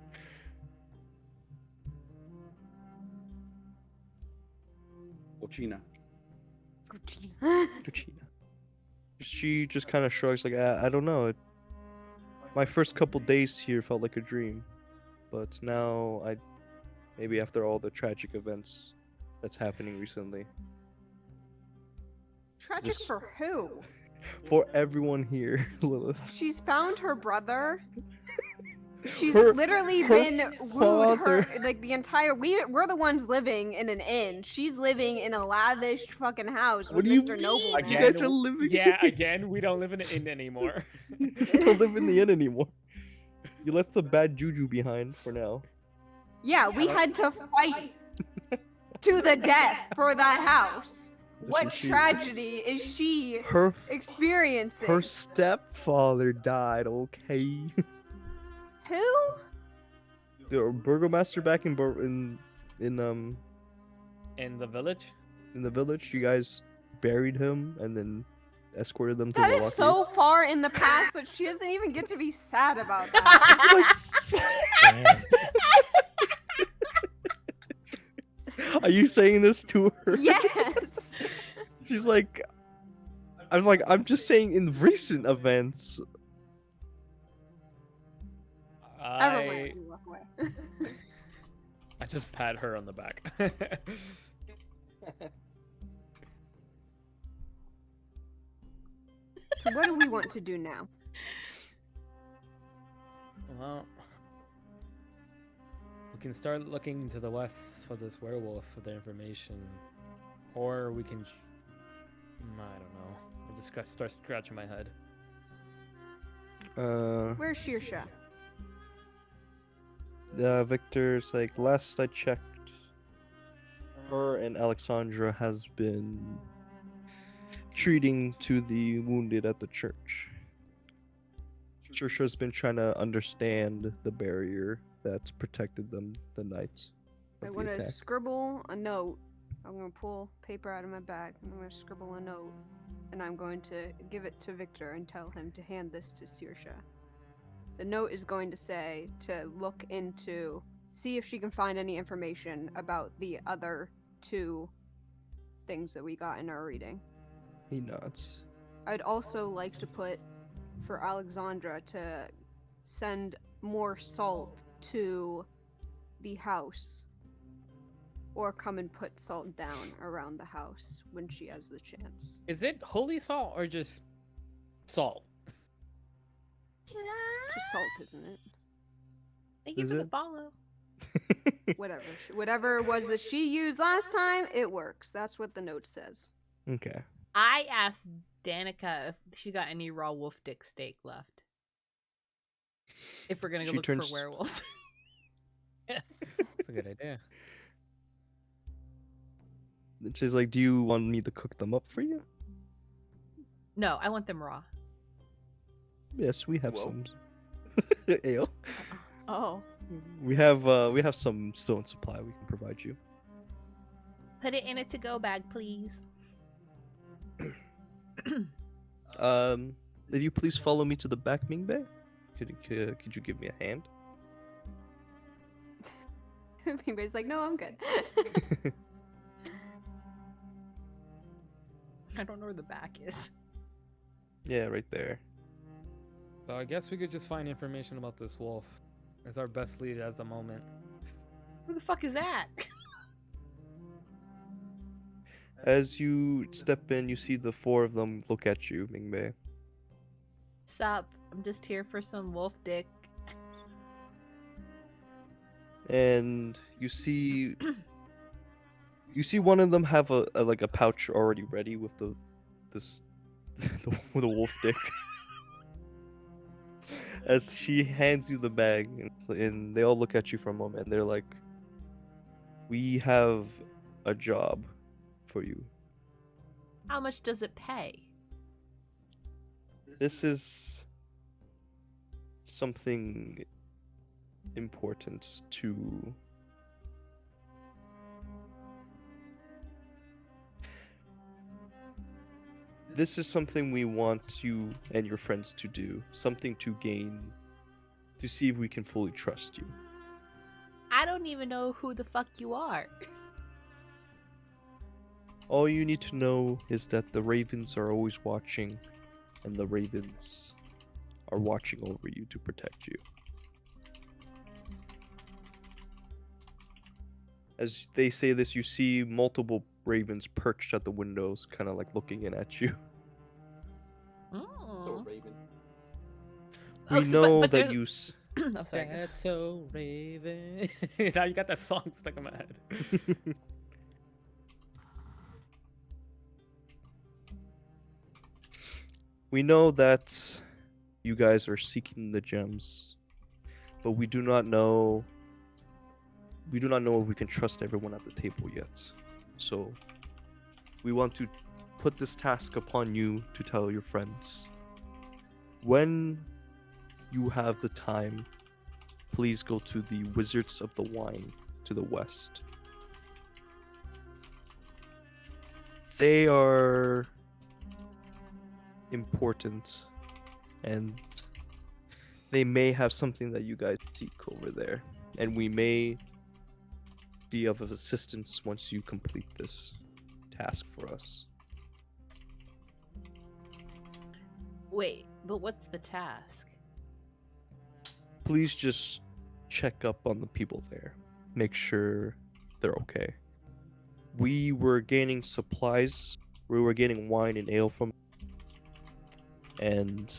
Cochina. Cucina. She just kind of shrugs like, I don't know. My first couple days here felt like a dream, but now Maybe after all the tragic events that's happening recently. Tragic Just- for who? For everyone here, Lilith. She's found her brother. She's Her- literally her been wooed her father. like the entire we're the ones living in an inn. She's living in a lavish fucking house What with do you Mr. mean? Nobleman. You guys are living. Yeah, again, we don't live in an inn anymore. You don't live in the inn anymore. You left the bad juju behind for now. Yeah, we had to fight to the death for that house. What She- tragedy is she Her experiencing? her stepfather died. Okay. Who? The burgomaster back in In the village? in the village. You guys buried him and then escorted them to That Milwaukee. is so far in the past that she doesn't even get to be sad about that. Are you saying this to her? Yes. She's like, I'm just saying in recent events. I just pat her on the back. So what do we want to do now? Well, we can start looking to the west for this werewolf for the information, or we can. I don't know. I just got start scratching my head. Where's Shirsha? Victor's like, last I checked, her and Alexandra has been treating to the wounded at the church. Shirsha's been trying to understand the barrier that's protected them the night I of the want to attack. scribble a note. I'm going to pull paper out of my bag. I'm going to scribble a note. And I'm going to give it to Victor and tell him to hand this to Sirsha. The note is going to say to look into, see if she can find any information about the other two things that we got in our reading. He nods. I'd also like to put for Alexandra to send more salt to the house. Or come and put salt down around the house when she has the chance. Is it holy salt or just salt? Just salt, isn't it? Thank you Is for the it? follow. Whatever. Whatever it was that she used last time, it works. That's what the note says. Okay. I asked Danica if she got any raw wolf dick steak left. If we're gonna go She look turns- for werewolves. That's a good idea. And she's like, do you want me to cook them up for you? No, I want them raw. Yes, we have Whoa. some. Ayo. Oh. We have some still in supply we can provide you. Put it in a to-go bag, please. If you please follow me to the back, Mingbei? Could you give me a hand? Everybody's like, no, I'm good. I don't know where the back is. Yeah, right there. So I guess we could just find information about this wolf. It's our best lead at the moment. Who the fuck is that? As you step in, you see the four of them look at you, Mingbei. Sup? I'm just here for some wolf dick. And you see one of them have a like a pouch already ready with the with a wolf dick. As she hands you the bag, and they all look at you for a moment, and they're like, "We have a job for you. How much does it pay? This is something important to This is something we want you and your friends to do. Something to gain, to see if we can fully trust you. I don't even know who the fuck you are. All you need to know is that the ravens are always watching, and the ravens are watching over you to protect you. As they say this, you see multiple ravens perched at the windows, kind of like looking in at you. So Mm. Raven. We so- know but that there's- you. I'm sorry. That's so Raven. Now you got that song stuck in my head. We know that you guys are seeking the gems, but we do not know. We do not know if we can trust everyone at the table yet. So, we want to put this task upon you to tell your friends. When you have the time, please go to the Wizards of the Wine to the west. They are important, and they may have something that you guys seek over there, and we may be of assistance once you complete this task for us. Wait, but what's the task? Please just check up on the people there. Make sure they're okay. We were gaining supplies. We were getting wine and ale from, and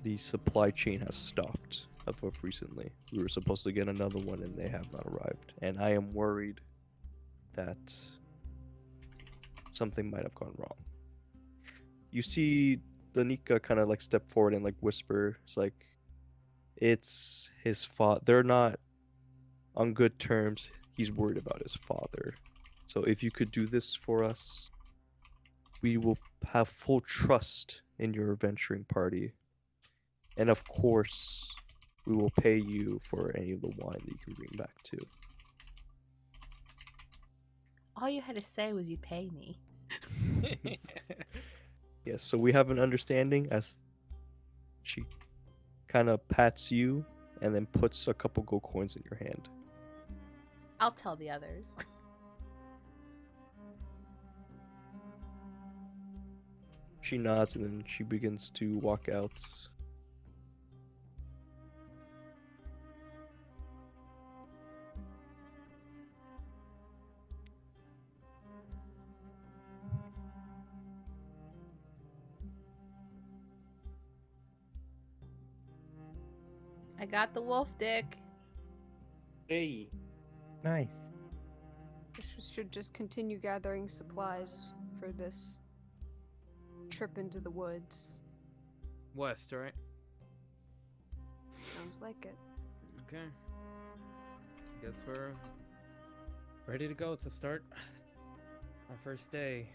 the supply chain has stopped of recently. We were supposed to get another one and they have not arrived. And I am worried that something might have gone wrong. You see Danica kind of like step forward and like whisper, it's like, it's his father. They're not on good terms. He's worried about his father. So if you could do this for us, we will have full trust in your adventuring party. And of course, we will pay you for any of the wine that you can bring back too. All you had to say was you pay me. Yes, so we have an understanding as she kind of pats you and then puts a couple gold coins in your hand. I'll tell the others. She nods and then she begins to walk out. I got the wolf dick. Hey. Nice. Should just continue gathering supplies for this trip into the woods. West, right? Sounds like it. Okay. Guess we're ready to go to start our first day.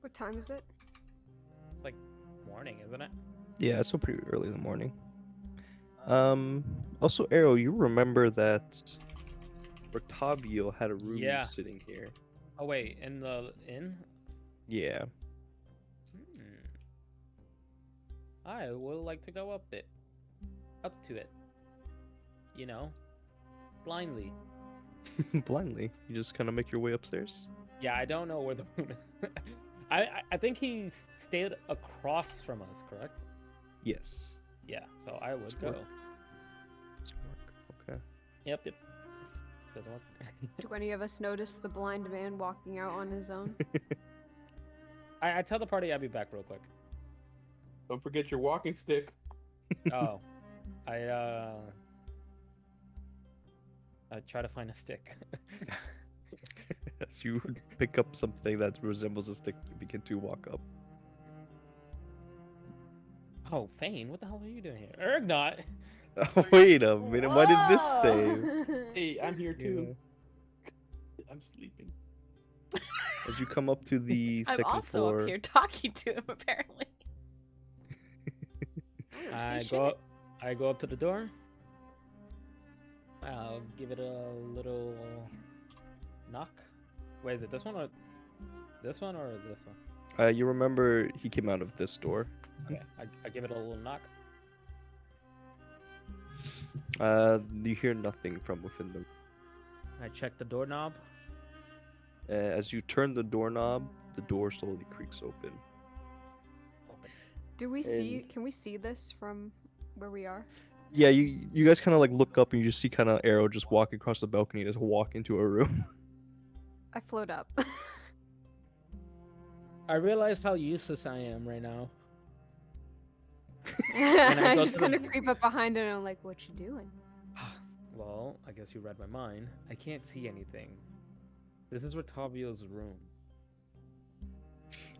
What time is it? It's like morning, isn't it? Yeah, it's still pretty early in the morning. Also, Arrow, you remember that Bertavio had a room Yeah. sitting here. Oh wait, in the inn? Yeah. I would like to go up to it. You know, blindly. Blindly. You just kind of make your way upstairs? Yeah, I don't know where the room is. I think he stayed across from us, correct? Yes. Yeah, so I would Does go. work. Does work. Okay. Yep. Doesn't work. Do any of us notice the blind man walking out on his own? I tell the party I'll be back real quick. Don't forget your walking stick. Oh, I try to find a stick. As you pick up something that resembles a stick, you begin to walk up. Oh, Fane, what the hell are you doing here? Ergnot. Oh, wait a minute. What did this say? Hey, I'm here too. I'm sleeping. As you come up to the I'm second also floor, up here talking to him, apparently. I See go shit. up, I go up to the door. I'll give it a little knock. Wait, is it this one or this one? you remember he came out of this door. Okay, I give it a little knock. You hear nothing from within the. I check the doorknob. As you turn the doorknob, the door slowly creaks open. Do we see? And- Can we see this from where we are? Yeah, you guys kind of like look up and you just see kind of Arrow just walk across the balcony and just walk into a room. I float up. I realize how useless I am right now. I go just to kind the- of creep up behind her and I'm like, what you doing? Well, I guess you read my mind. I can't see anything. This is Rotavio's room.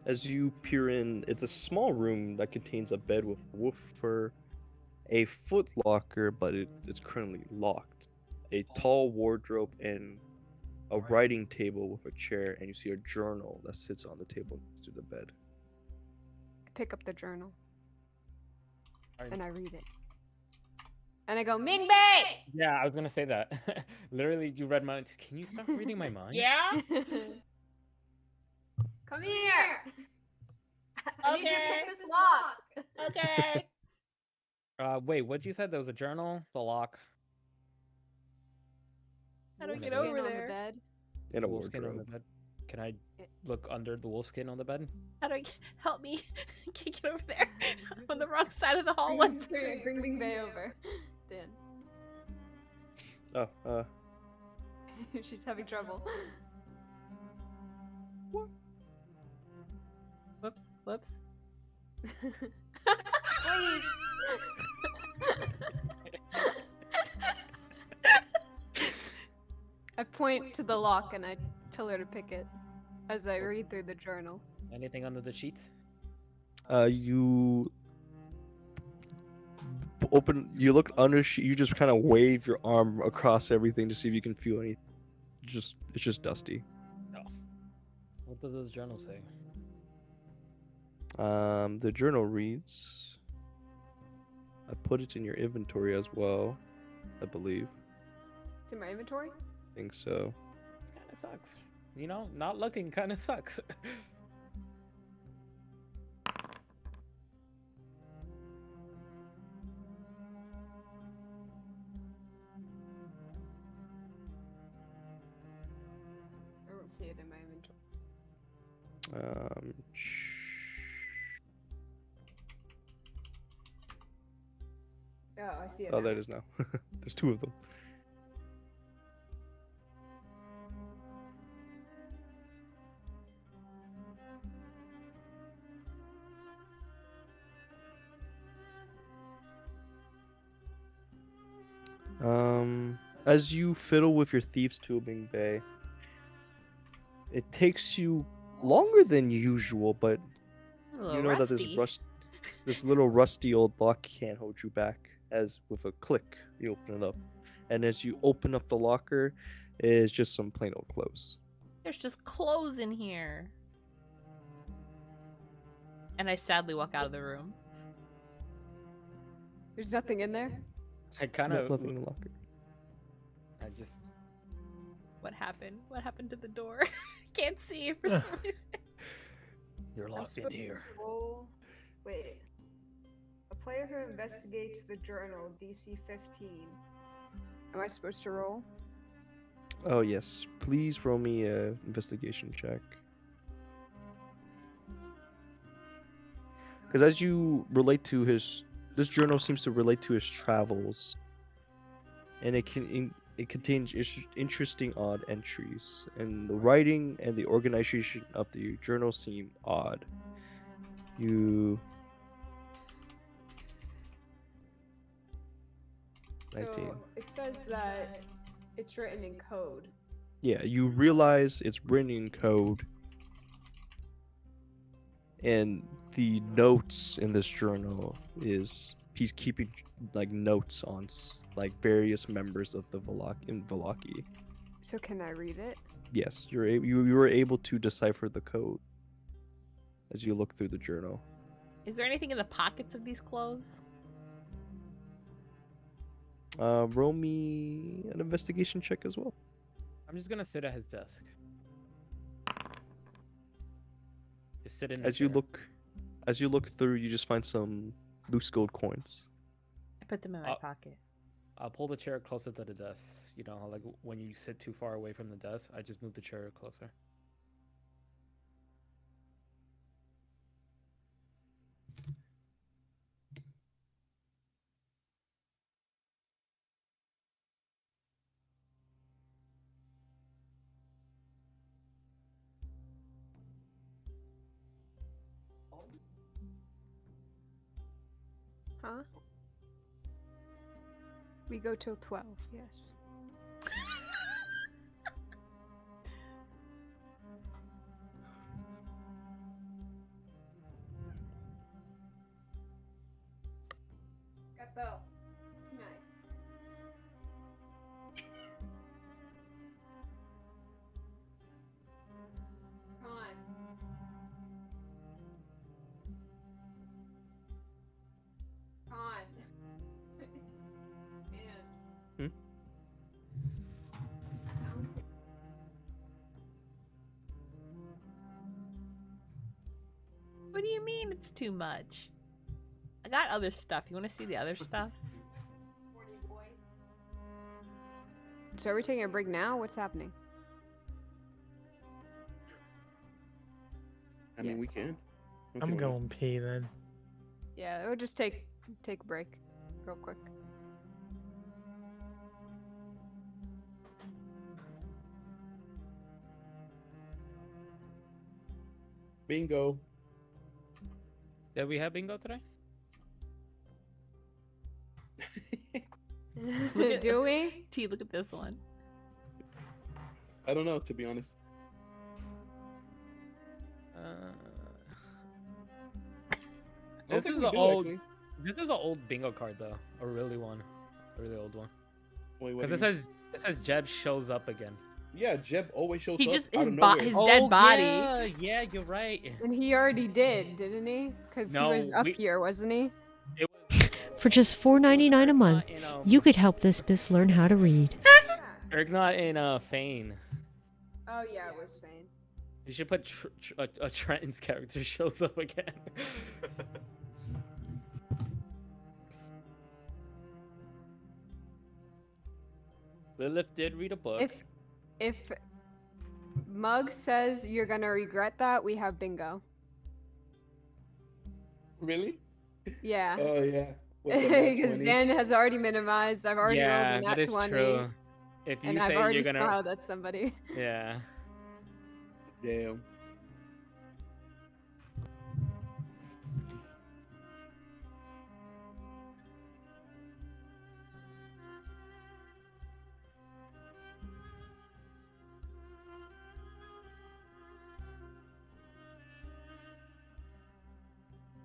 As you peer in, it's a small room that contains a bed with wolf fur, a foot locker, but it's currently locked, a tall wardrobe, and a writing table with a chair, and you see a journal that sits on the table next to the bed. I pick up the journal Alright. and I read it. And I go, Ming Bei! Yeah, I was gonna say that. Literally, you read my. Can you stop reading my mind? Yeah? Come here! I need you to Okay. pick this lock! Okay. Wait, what'd you said? There was a journal, the lock, How do I Wolf get skin over on the there? bed. And a wolf skin on the wardrobe. bed. Can I look under the wolf skin on the bed? How do I help me? Can't get over there. I'm on the wrong side of the hallway. Bring Ming Bei over. Dan. Oh, She's having trouble. Whoops. Whoops. Please! I point to the lock and I tell her to pick it as I read through the journal. Anything under the sheets? you you look under, you just kind of wave your arm across everything to see if you can feel anything. It's just dusty. No. What does this journal say? The journal reads, I put it in your inventory as well, I believe. It's in my inventory? I think so. This kind of sucks. You know, not looking kind of sucks. I don't see it in my inventory. Oh, I see it. Oh, now. that is now. There's two of them. As you fiddle with your thieves' tubing, Bay, it takes you longer than usual, but A little you know that rusty. this little rusty old lock can't hold you back. As with a click, you open it up, and as you open up the locker, it's just some plain old clothes. There's just clothes in here. And I sadly walk out of the room. There's nothing in there? I kind No, of. nothing in the locker. I just. What happened? What happened to the door? Can't see it for some reason. You're I'm locked in supposed here. to roll. Wait. A player who investigates the journal, DC 15. Am I supposed to roll? Oh yes, please roll me a investigation check. Because as you relate to this journal seems to relate to his travels, and it contains interesting odd entries, and the writing and the organization of the journal seem odd. You. 19. So it says that it's written in code. Yeah, you realize it's written in code, and the notes in this journal is he's keeping like notes on like various members of the Vallaki. So can I read it? Yes, you were able to decipher the code as you look through the journal. Is there anything in the pockets of these clothes? Roll me an investigation check as well. I'm just gonna sit at his desk. Just sit in the As chair. you look through, you just find some loose gold coins. I put them in my pocket. I'll pull the chair closer to the desk. You know, like when you sit too far away from the desk, I just move the chair closer. Huh? We go till 12, yes. Got the nice. Come on. Come on. And Hmm? What do you mean it's too much? I got other stuff. You want to see the other stuff? So are we taking a break now? What's happening? I mean, we can. Don't I'm you wanna- going pee then. Yeah, we'll just take a break real quick. Bingo. Did we have bingo today? Look at- Do we? T, look at this one. I don't know, to be honest. I don't This think is we an do, old. actually. This is an old bingo card though, a really old one. Wait, what Because do it you says Jeb shows up again. mean? Yeah, Jeb always shows He up just out his of nowhere. his dead body. Yeah, you're right. And he already did, didn't he? Because he was No, up here, wasn't he? It was For just $4.99 a month, you could help this bis learn how to read. Ergnot in Fane. Oh yeah, it was Fane. You should put Trenton's character shows up again. Lilith did read a book. If Mug says you're gonna regret that, we have bingo. Really? Yeah. Oh, yeah. With the nat Because 20. Dan has already minimized. I've already rolled Yeah, a that nat is 20. true. If you And say I've already you're gonna, smiled at somebody. yeah. Damn.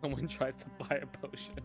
Someone tries to buy a potion.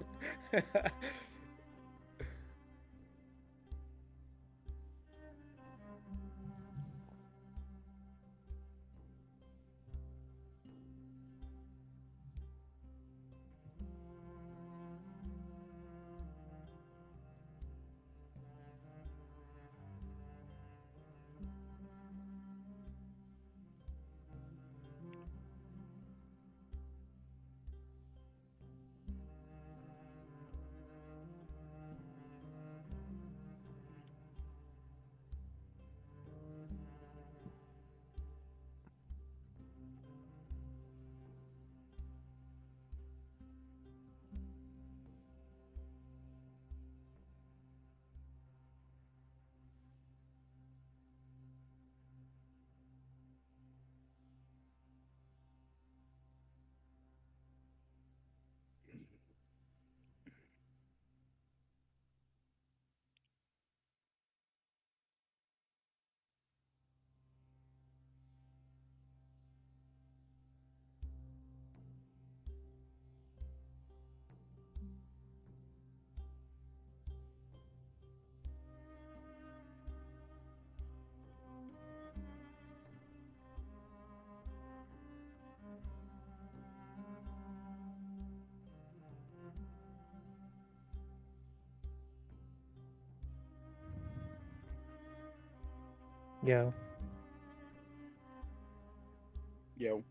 Yo. Yo.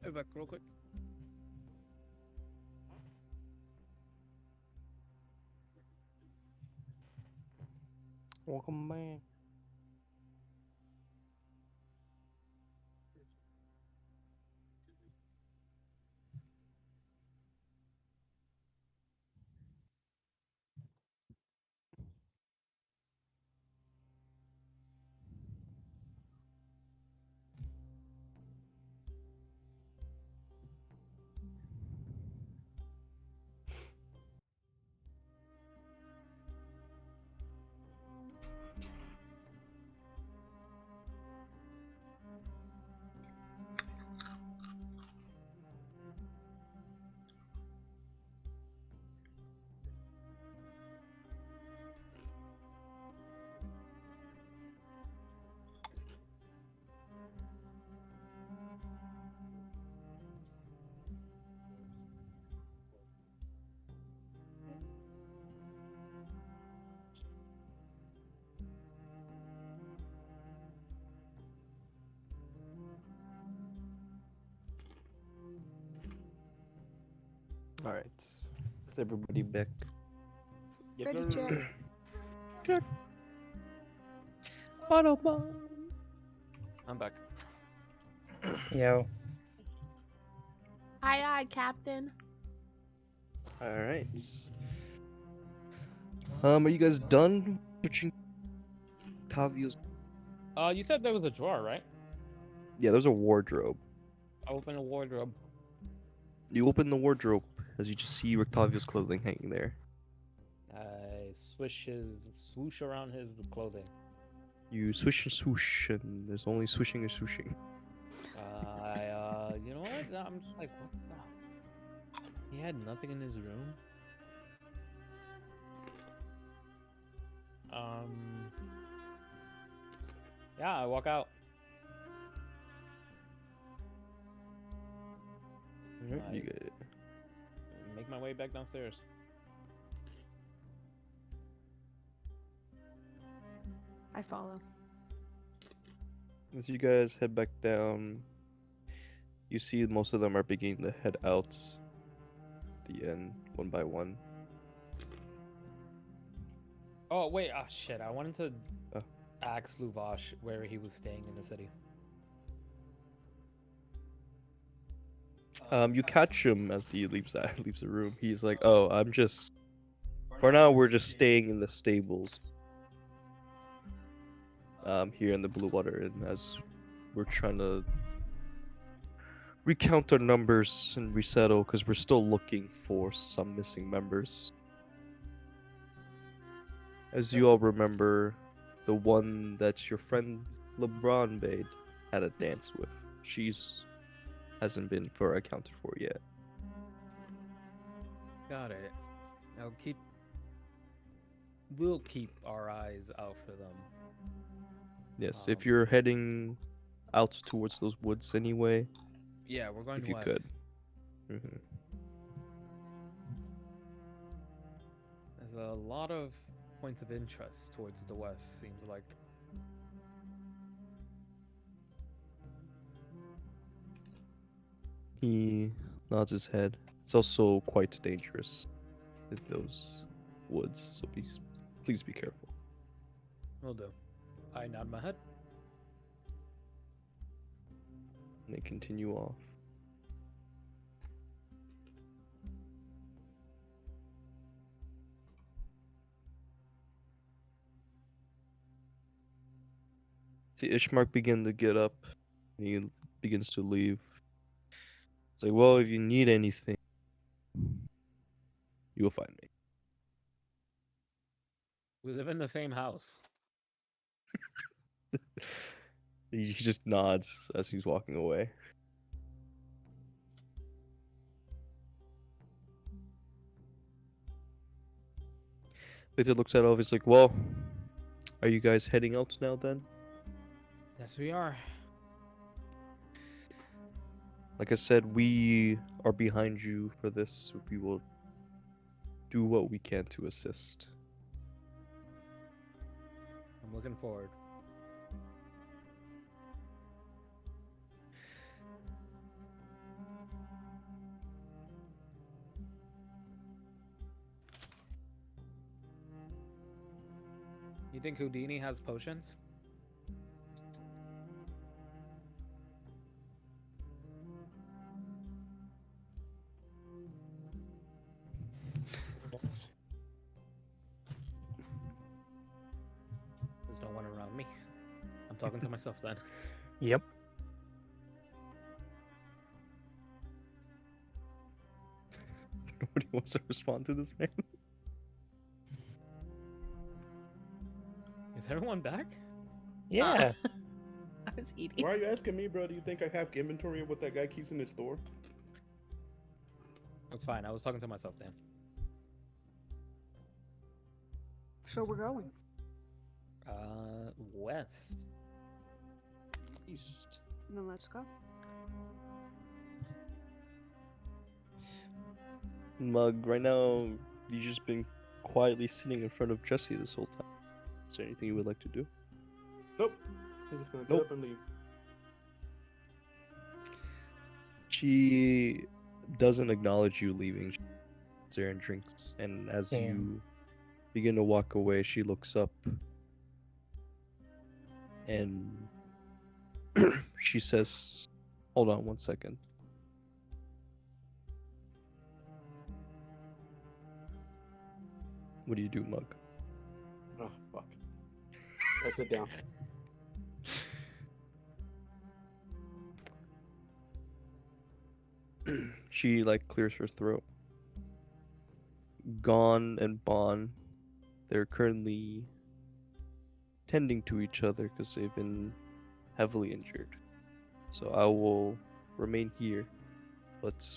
Hey, back real quick. Welcome back. All right. Is everybody back? Yes, Ready, sir. check. Check. Bottle bomb. I'm back. Yo. Aye, aye, Captain. All right. Are you guys done switching Tavio's? You said there was a drawer, right? Yeah, there's a wardrobe. I opened a wardrobe. You open the wardrobe as you just see Octavio's clothing hanging there. I swoosh around his clothing. You swish and swoosh, and there's only swishing and swooshing. You know what? I'm just like, what the? He had nothing in his room. Yeah, I walk out. All right, you I- get it. Make my way back downstairs. I follow. As you guys head back down, you see most of them are beginning to head out. The end, one by one. Oh wait, shit! I wanted to Oh. ask Luvash where he was staying in the city. You catch him as he leaves leaves the room. He's like, "Oh, I'm just. For now, we're just staying in the stables. Here in the Blue Water, and as we're trying to recount our numbers and resettle, because we're still looking for some missing members. As you all remember, the one that your friend LeBron Bade had a dance with. She's hasn't been accounted for yet. Got it. We'll keep our eyes out for them. Yes, if you're heading out towards those woods anyway, Yeah, we're going if to you west. could. Hmm. There's a lot of points of interest towards the west, seems like. He nods his head. It's also quite dangerous in those woods, so please be careful. Will do. I nod my head. And they continue off. See, Ishmark begin to get up. And he begins to leave. It's like, well, if you need anything, you will find me. We live in the same house. He just nods as he's walking away. Victor looks at all of he's like, well, are you guys heading out now then? Yes, we are. Like I said, we are behind you for this. We will do what we can to assist. I'm looking forward. think Houdini has potions? There's no one around me. I'm talking to myself then. Yep. Nobody wants to respond to this, man. Is everyone back? Yeah. I was eating. Why are you asking me, bro? Do you think I have inventory of what that guy keeps in his store? That's fine. I was talking to myself then. So we're going. West. East. Then let's go. Mug, right now, you've just been quietly sitting in front of Jesse this whole time. Is there anything you would like to do? Nope. I'm just gonna get Nope. up and leave. She doesn't acknowledge you leaving. She sits there and drinks, and as Damn. you begin to walk away, she looks up and she says, "Hold on one second." What do you do, Mug? Oh, fuck. I sit down. She like clears her throat. Gon and Bon, they're currently tending to each other because they've been heavily injured. So I will remain here, but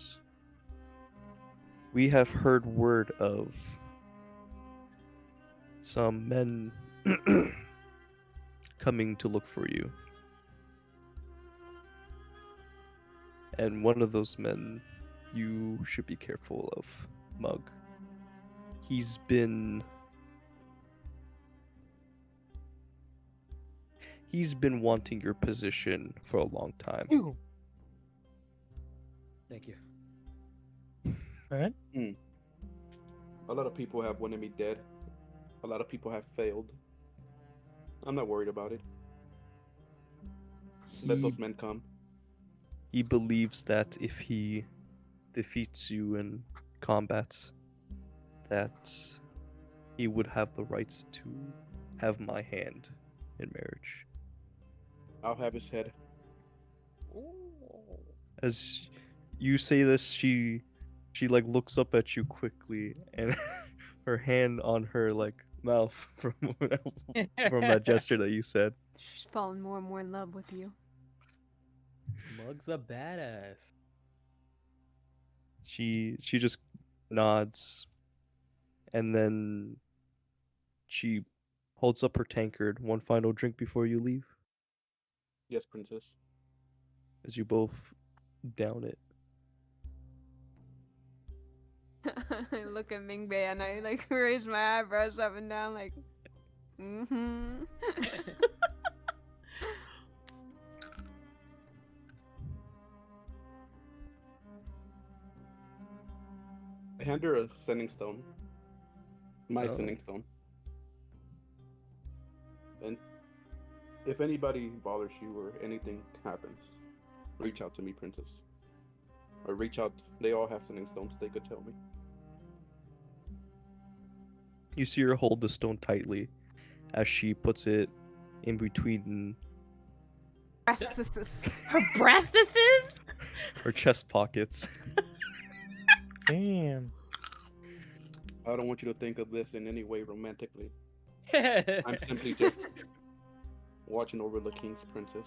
we have heard word of some men coming to look for you. And one of those men you should be careful of, Mug. He's been wanting your position for a long time. Ooh. Thank you. All right. A lot of people have wanted me dead. A lot of people have failed. I'm not worried about it. Let those men come. He believes that if he defeats you in combat, that he would have the right to have my hand in marriage. I'll have his head. As you say this, she like looks up at you quickly, and her hand on her like mouth from that gesture that you said. She's falling more and more in love with you. Mug's a badass. She just nods, and then she holds up her tankard. One final drink before you leave, Yes, princess. as you both down it. I look at Mingbei and I like raise my eyebrows up and down like, mm-hmm. I hand her a sending stone. My Oh. sending stone. And if anybody bothers you or anything happens, reach out to me, princess. Or reach out. They all have sending stones. They could tell me. You see her hold the stone tightly as she puts it in between Breathlessness. Her breath this is? her chest pockets. Damn. I don't want you to think of this in any way romantically. I'm simply just watching over the king's princess.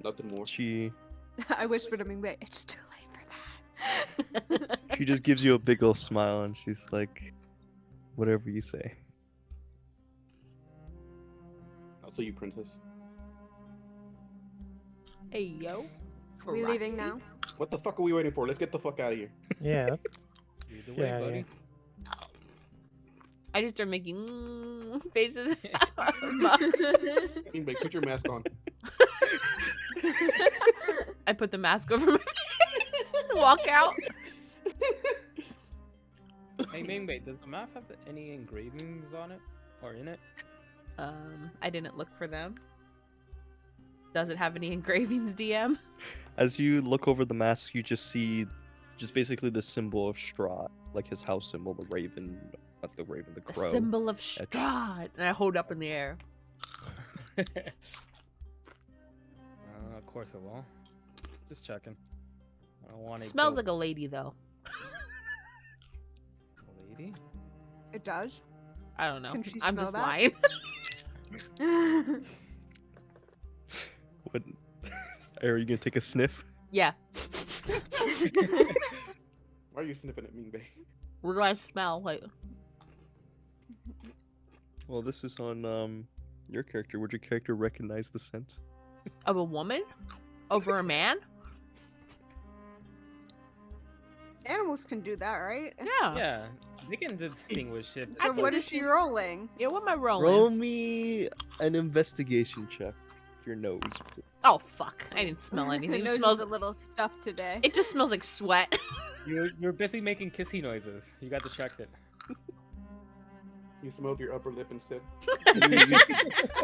Nothing more. She I whispered to Mingbei, it's too late for that. she just gives you a big ol' smile, and she's like, "Whatever you say." I'll see you, princess. Hey, yo. We leaving now? What the fuck are we waiting for? Let's get the fuck out of here. Yeah. Lead the way, Yeah, buddy. yeah. I just start making faces. Anyway, put your mask on. I put the mask over my face and walk out. Hey, Mingwei, does the map have any engravings on it? Or in it? I didn't look for them. Does it have any engravings, DM? As you look over the mask, you just see just basically the symbol of Strahd, like his house symbol, the raven, not the raven, the A crow. symbol of Strahd. And I hold up in the air. Of course it will. Just checking. I don't want it. Smells like a lady, though. a lady. It does. I don't know. Can she I'm smell just that? lying. What? Are you gonna take a sniff? Yeah. Why are you sniffing at me, babe? What do I smell? Like, Well, this is on your character. Would your character recognize the scent? of a woman? Over a man? Animals can do that, right? Yeah. Yeah, they can distinguish it. So what is she rolling? Yeah, what am I rolling? Roll me an investigation check. Your nose. Oh, fuck. I didn't smell anything. Her It nose just is smells... a little stuffed today. It just smells like sweat. You're busy making kissy noises. You got distracted. You smelled your upper lip instead.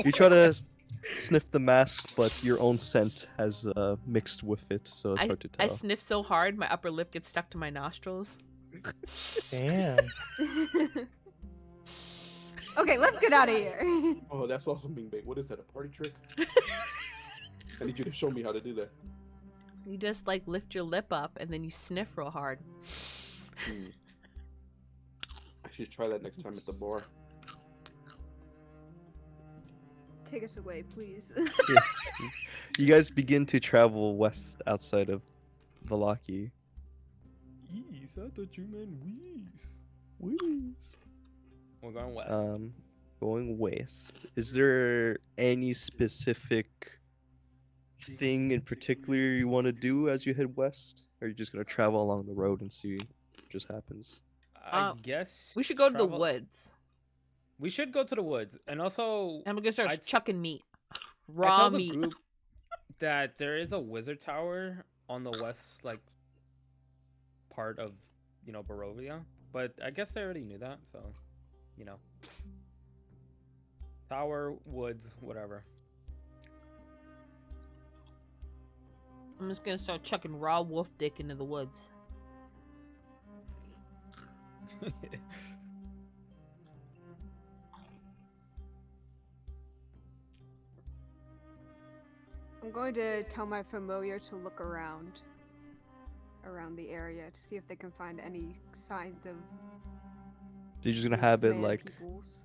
You try to sniff the mask, but your own scent has mixed with it, so it's hard to I tell. sniff so hard, my upper lip gets stuck to my nostrils. Damn. Okay, let's get out of here. Oh, that's awesome, Bing Bang. What is that, a party trick? I need you to show me how to do that. You just, like, lift your lip up, and then you sniff real hard. I should try that next time at the bar. Take us away, please. Yes. You guys begin to travel west outside of Vallaki. Ease, I thought you meant wheeze. Wheeze. We're going west. Going west. Is there any specific thing in particular you want to do as you head west? Or are you just gonna travel along the road and see what just happens? I guess We should go to the travel- woods. We should go to the woods, and also And we're gonna start I'd- chucking meat. I Raw tell the meat. group that there is a wizard tower on the west, like part of Barovia, but I guess I already knew that, so tower, woods, whatever. I'm just gonna start chucking raw wolf dick into the woods. I'm going to tell my familiar to look around the area to see if they can find any signs of You're just gonna have it man like peoples.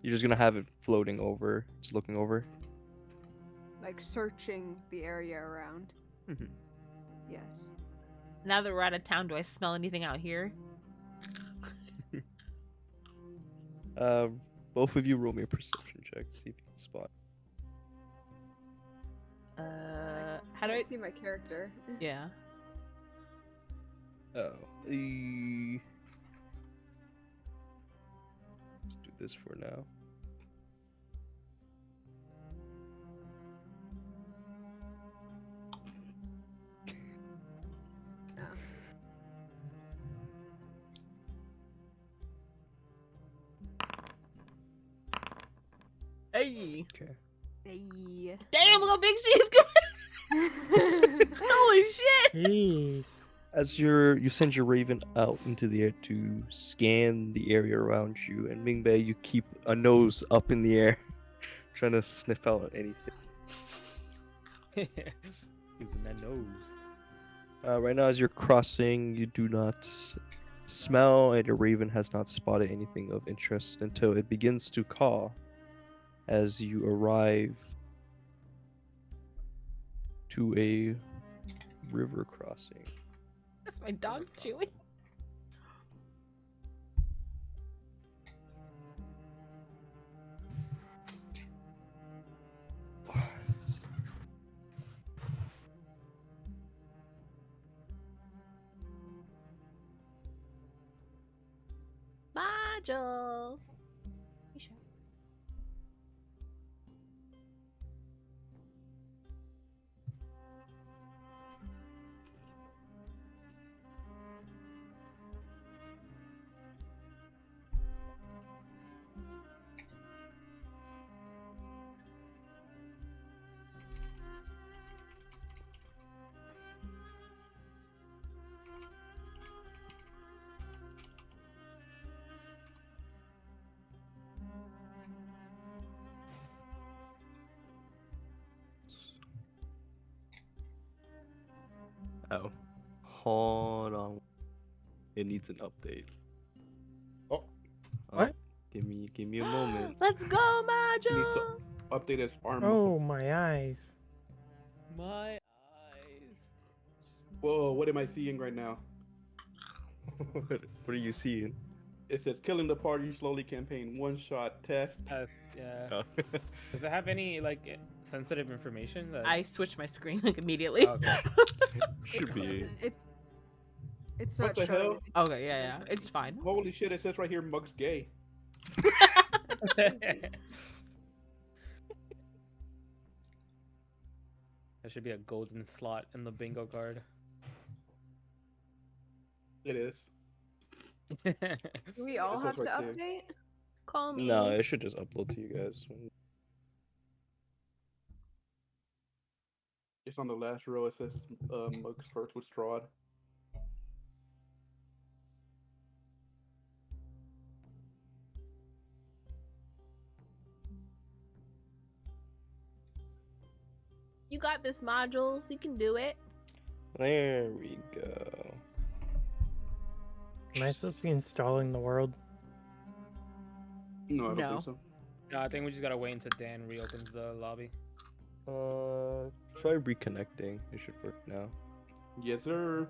you're just gonna have it floating over, just looking over. Like searching the area around. Mhm. Yes. Now that we're out of town, do I smell anything out here? Both of you roll me a perception check, see if you can spot. How do I? see my character? Yeah. Oh. Let's do this for now. Hey. Okay. Hey. Damn, look how big she is. Holy shit. Jeez. As you send your raven out into the air to scan the area around you, and Mingbei, you keep a nose up in the air, trying to sniff out anything. Using that nose. Right now, as you're crossing, you do not smell, and your raven has not spotted anything of interest until it begins to caw as you arrive to a river crossing. That's my dog chewing. Bye, Jules. You sure? Oh, hold on. It needs an update. Oh, What? Give me a moment. Let's go, he needs to modules. update his arm Oh, muscle. my eyes. My eyes. Whoa, what am I seeing right now? What are you seeing? It says killing the party slowly campaign one shot test. Yeah. Oh. Does it have any like sensitive information? That... I switched my screen like immediately. Oh, okay. Should be. It's What not the showing hell? anything. Okay, yeah, it's fine. Holy shit! It says right here, Mug's gay. There should be a golden slot in the bingo card. It is. Do we all It have says to right there. update? Call me. No, it should just upload to you guys. It's on the last row. It says Mug's first with Strahd. You got this, modules. You can do it. There we go. Am I supposed to be installing the world? No, I don't No. think so. No, I think we just gotta wait until Dan reopens the lobby. Try reconnecting. It should work now. Yes, sir.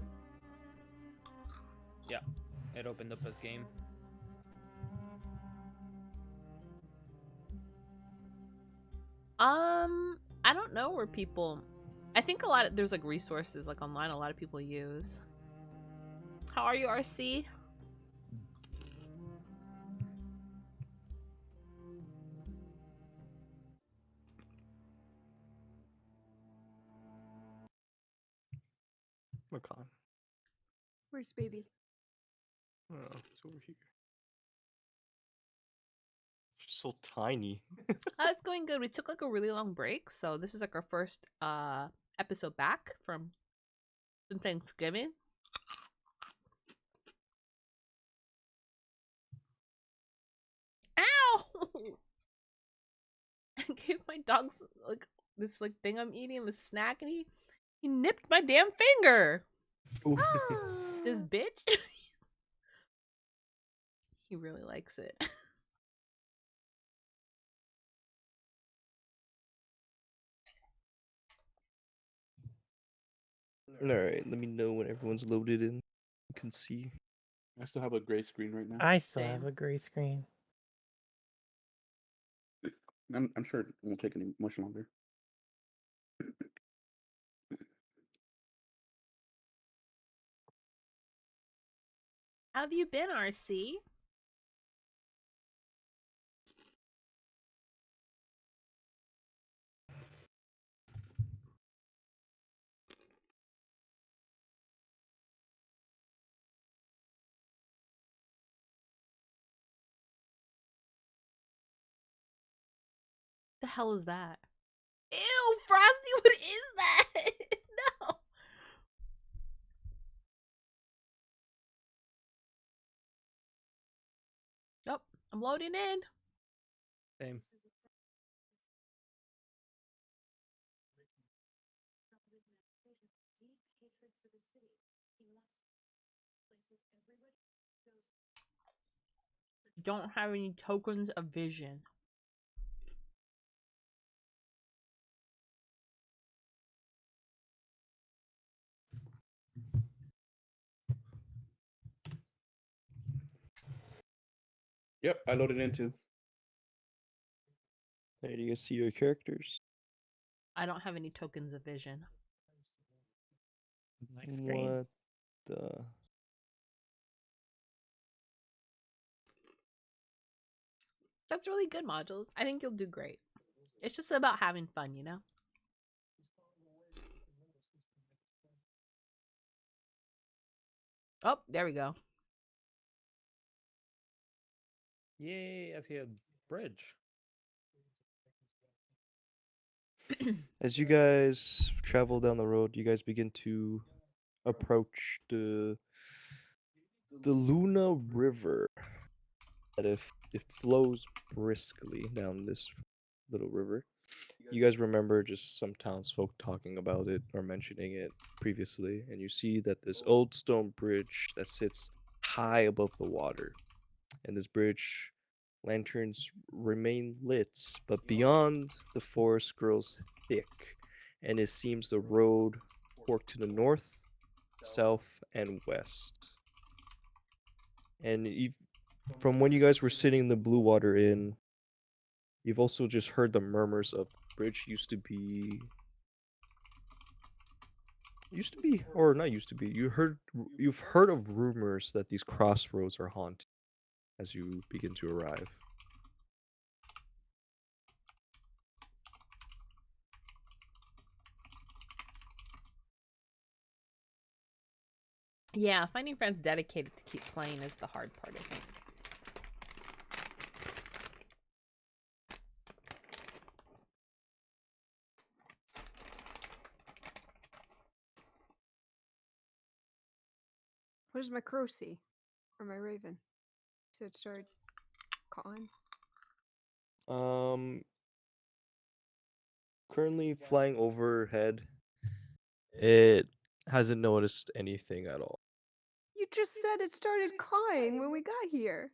Yeah, it opened up this game. I don't know where people. I think there's like resources like online. A lot of people use. How are you, RC? Macan. Where's baby? Oh, it's over here. She's so tiny. It's going good. We took like a really long break, so this is like our first episode back from Thanksgiving. Ow! I gave my dog like this like thing I'm eating, this snack, and he nipped my damn finger. This bitch. He really likes it. Alright, let me know when everyone's loaded in. You can see. I still have a gray screen right now. I still Same. have a gray screen. I'm sure it won't take any much longer. How have you been, RC? The hell is that? Ew, Frosty, what is that? No. Oh, I'm loading in. Same. Don't have any tokens of vision. Yep, I loaded in too. There you guys see your characters. I don't have any tokens of vision. My screen. What the? That's really good, modules. I think you'll do great. It's just about having fun, you know? Oh, there we go. Yay, I see a bridge. As you guys travel down the road, you guys begin to approach the Luna River. That if it flows briskly down this little river. You guys remember just some townsfolk talking about it or mentioning it previously, and you see that this old stone bridge that sits high above the water. And this bridge, lanterns remain lit, but beyond the forest grows thick, and it seems the road forked to the north, south, and west. And from when you guys were sitting in the Blue Water Inn, you've also just heard the murmurs of bridge or not used to be. You've heard of rumors that these crossroads are haunted as you begin to arrive. Yeah, finding friends dedicated to keep playing is the hard part, I think. What does my crow see? Or my raven? So it started cawing. Currently flying overhead, it hasn't noticed anything at all. You just said it started cawing when we got here.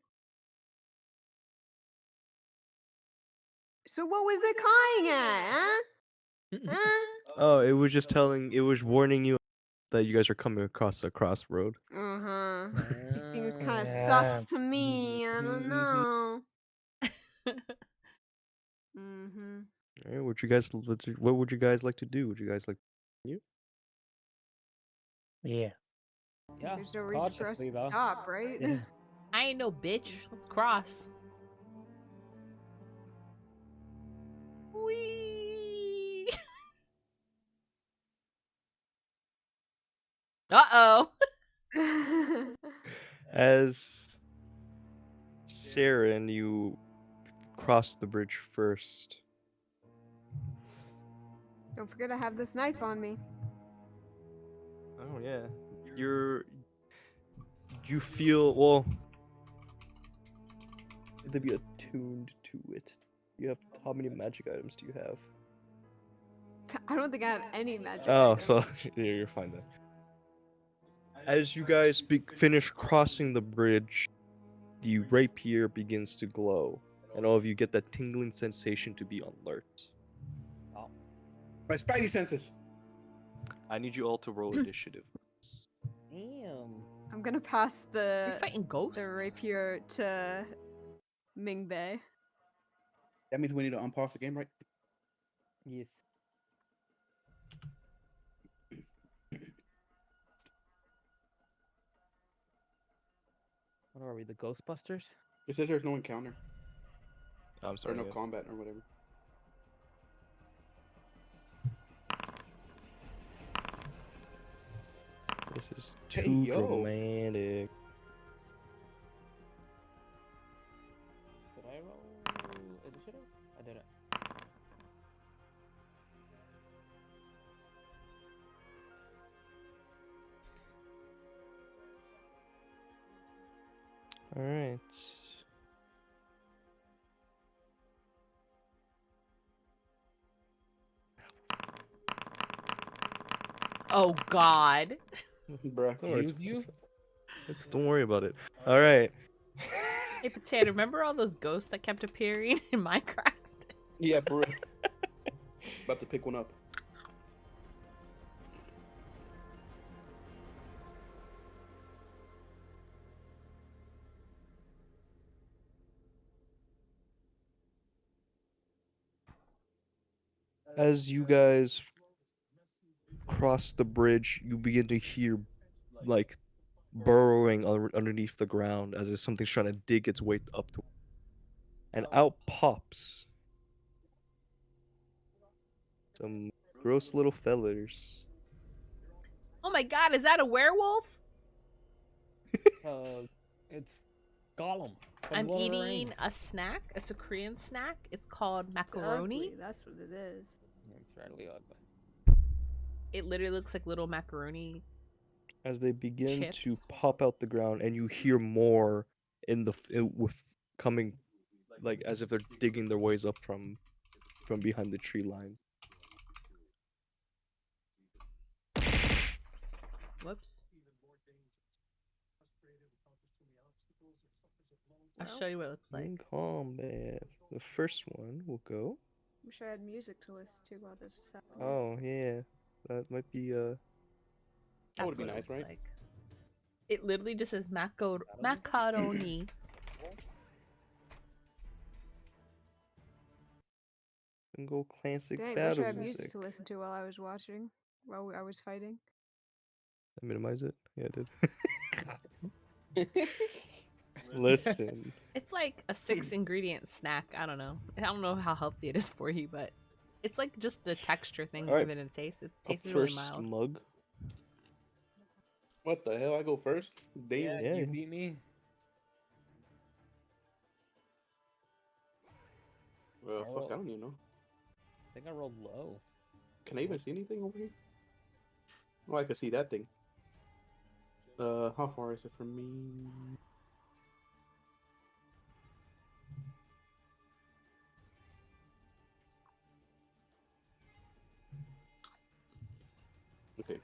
So what was it cawing at, huh? Huh? Oh, it was warning you that you guys are coming across a crossroad. Uh-huh. Seems kind of Yeah. sus to me. I don't know. Mm-hmm. All right, what would you guys like to do? Would you guys like you? Yeah. Yeah. There's no reason for us cautiously, to though. stop, right? Yeah. I ain't no bitch. Let's cross. Whee! Uh-oh. As Saren, you cross the bridge first. Don't forget I have this knife on me. Oh yeah. You feel well to be attuned to it. How many magic items do you have? I don't think I have any magic. Oh, items. so yeah, you're fine then. As you guys finish crossing the bridge, the rapier begins to glow, and all of you get that tingling sensation to be alert. My spidey senses. I need you all to roll initiative. Damn. I'm gonna pass You're fighting ghosts? the rapier to Mingbei. That means we need to unpause the game, right? Yes. What are we, the Ghostbusters? It says there's no encounter I'm or sorry. no yeah. combat or whatever. This is Hey, too yo. dramatic. Did I roll initiative? I didn't. All right. Oh, God. Bruh. Don't worry, Use you? don't worry about it. All right. Hey, Potato, remember all those ghosts that kept appearing in Minecraft? Yeah, for real. About to pick one up. As you guys cross the bridge, you begin to hear like burrowing underneath the ground as if something's trying to dig its way up to. And out pops some gross little fellers. Oh my God, is that a werewolf? It's Gollum. from I'm Lord of the eating Rings. a snack. It's a Korean snack. It's called macaroni. Ugly, that's what it is. It's fairly ugly. It literally looks like little macaroni. As they begin to Chips. pop out the ground, and you hear more with coming, like as if they're digging their ways up from from behind the tree line. Whoops. I'll show you what it looks like. In combat. The first one will go. Wish I had music to listen to while this is happening. Oh yeah, that might be That That's would be what it nice, looks right? like. It literally just says macaroni. single classic Dang, wish battle I had music. music to listen to while I was watching, while I was fighting. I minimize it. Yeah, I did. Listen. It's like a 6-ingredient snack. I don't know how healthy it is for you, but it's like just a texture thing All right. given a taste. It Up tastes really first, mild. mug. What the hell? I go first? Damn. Yeah. You beat me. Well, fuck, I don't even know. I think I rolled low. Can I even see anything over here? Oh, I can see that thing. How far is it from me? Okay.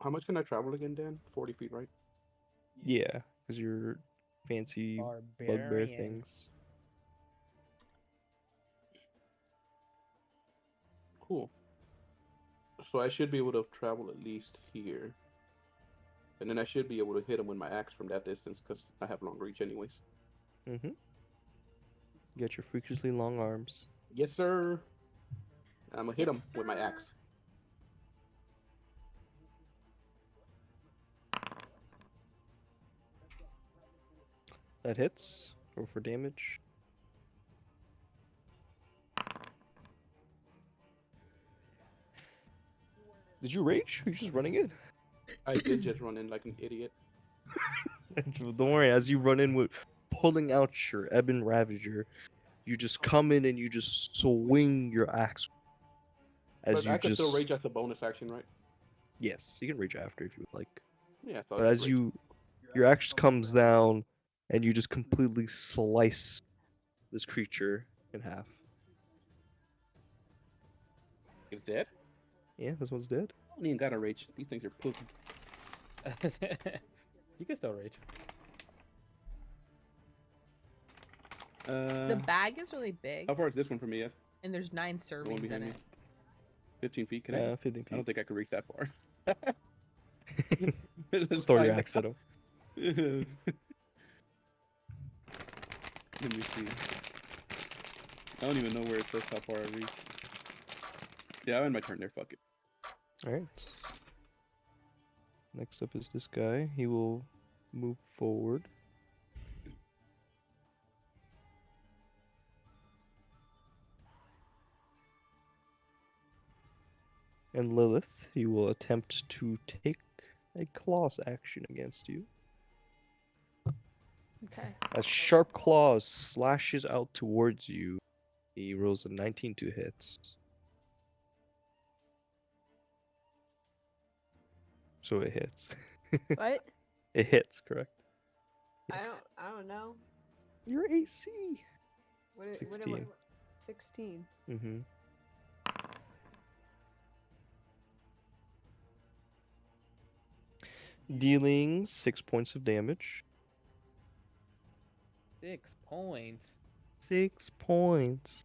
How much can I travel again, Dan? 40 feet, right? Yeah, because you're fancy bugbear Barbarian. things. Cool. So I should be able to travel at least here. And then I should be able to hit him with my axe from that distance because I have long reach anyways. Mm-hmm. You got your freakishly long arms. Yes, sir. I'm gonna hit him with my axe. That hits. Roll for damage. Did you rage? Are you just running in? I did just run in like an idiot. Don't worry, as you run in with pulling out your Ebon Ravager, you just come in and you just swing your axe. As But you I could just still rage as a bonus action, right? Yes, you can rage after if you would like. Yeah, I thought But I could as rage. your axe comes down and you just completely slice this creature in half. It's dead? Yeah, this one's dead. I don't even gotta rage. These things are pussy. You can still rage. The bag is really big, How far is this one from me? Yes. and there's 9 The one servings in behind me. it. 15 feet? Can I? 15 I don't feet. think I could reach that far. Just throw your axe at him. Let me see. I don't even know where it says how far I reach. Yeah, I'm in my turn there. Fuck it. Alright. Next up is this guy. He will move forward. And Lilith, he will attempt to take a claws action against you. Okay. As sharp claws slashes out towards you, he rolls a 19 to hit. So it hits. What? It hits, correct? I don't know. Your AC. What? 16. 16. Mm-hmm. Dealing 6 points of damage. 6 points. 6 points.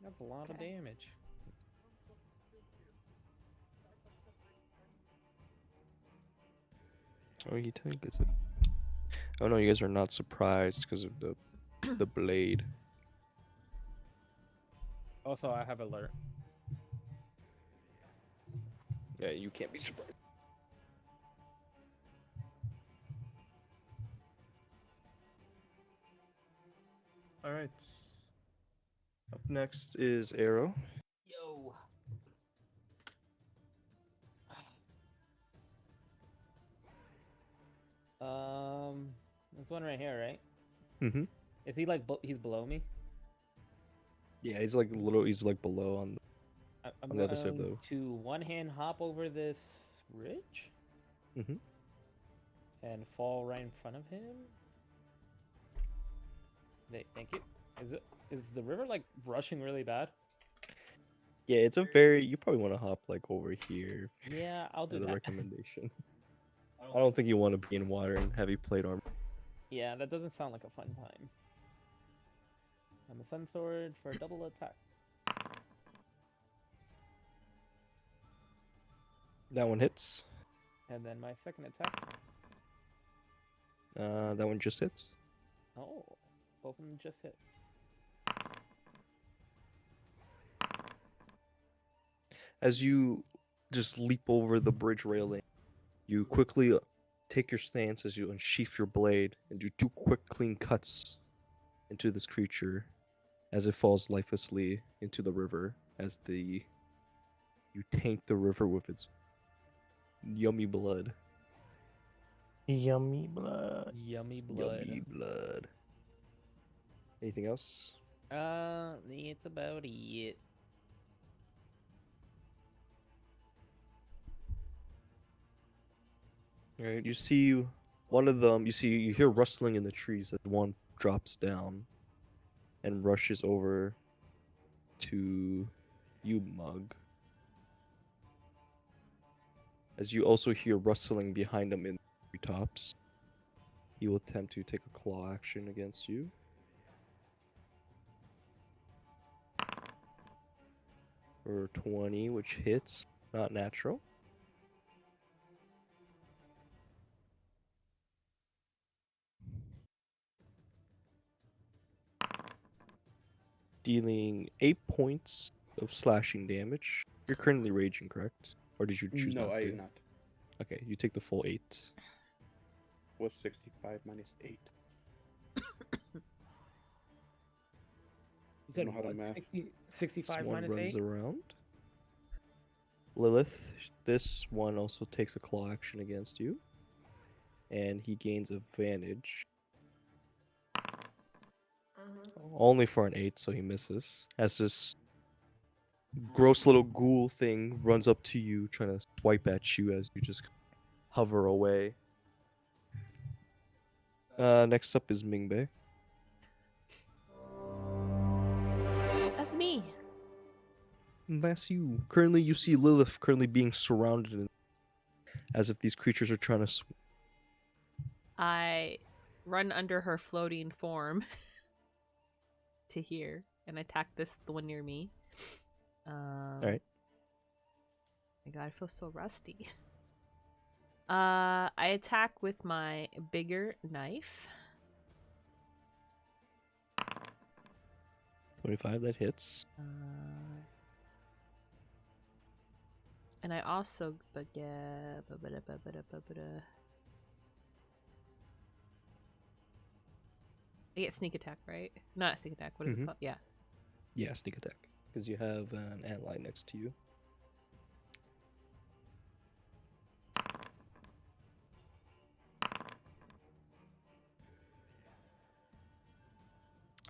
That's a lot of Okay. damage. Oh, he gets it. Oh no, you guys are not surprised because of the blade. Also, I have alert. Yeah, you can't be surprised. All right. Up next is Arrow. Yo. This one right here, right? Mm-hmm. Is he like he's below me? Yeah, he's like below on. I'm On the other side, going though. to one hand hop over this ridge. Mhm. and fall right in front of him. Thank you. Is the river like rushing really bad? Yeah, it's a very. You probably want to hop like over here. Yeah, I'll do As a that. recommendation. I don't think you want to be in water and heavy plate armor. Yeah, that doesn't sound like a fun time. I'm a sun sword for a double attack. That one hits. And then my second attack. That one just hits. Oh, both of them just hit. As you just leap over the bridge railing, you quickly take your stance as you unsheath your blade and do 2 quick, clean cuts into this creature as it falls lifelessly into the river. You taint the river with its yummy blood. Yummy blood. Yummy blood. Yummy blood. Anything else? It's about it. All right, you see one of them. You hear rustling in the trees as one drops down and rushes over to you, Mug. As you also hear rustling behind him in the treetops, he will attempt to take a claw action against you. For 20, which hits, not natural. Dealing 8 points of slashing damage. You're currently raging, correct? Or did you choose No, not I to? am not. Okay, you take the full 8. What's 65 minus 8? You said know how to what? math. 65 This one minus runs 8? around. Lilith, this one also takes a claw action against you. And he gains advantage. Only for an 8, so he misses. As this gross little ghoul thing runs up to you, trying to swipe at you as you just hover away. Next up is Mingbei. That's me. That's you. Currently, you see Lilith currently being surrounded as if these creatures are trying to I run under her floating form to here and attack the one near me. Alright. My god, I feel so rusty. I attack with my bigger knife. 25, that hits. And I also I get sneak attack, right? Not sneak attack. What is it called? Yeah. Yeah, sneak attack. Because you have an ally next to you.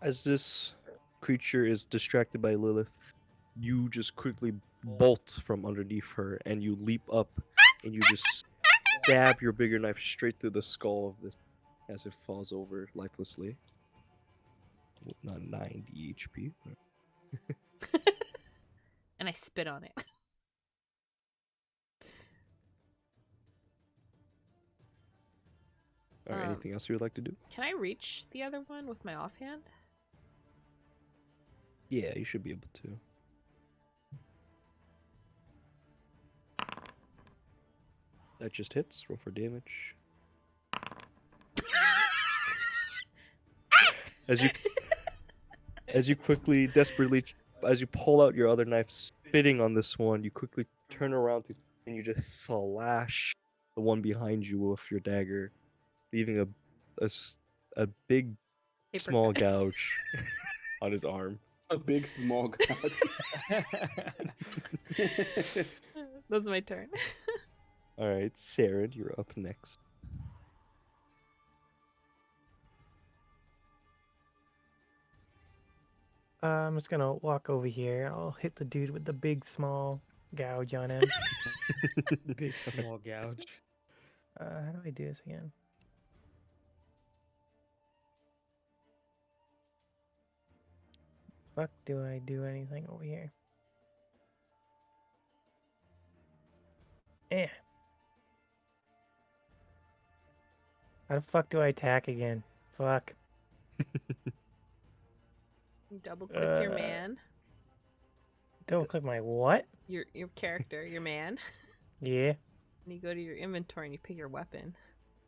As this creature is distracted by Lilith, you just quickly bolt from underneath her and you leap up and you just stab your bigger knife straight through the skull of this as it falls over lifelessly. Not 90 HP. And I spit on it. Alright, anything else you would like to do? Can I reach the other one with my offhand? Yeah, you should be able to. That just hits. Roll for damage. As you quickly, desperately, as you pull out your other knife, spitting on this one, you quickly turn around and you just slash the one behind you with your dagger, leaving a big, Paper small cut. gouge on his arm. A big small god. That's my turn. All right, Saren, you're up next. I'm just gonna walk over here. I'll hit the dude with the big small gouge on him. Big small gouge. How do I do this again? fuck do I do anything over here? Eh. How the fuck do I attack again? Fuck. Double click your Uh, man, Double click my what? your character, your man. Yeah. And you go to your inventory and you pick your weapon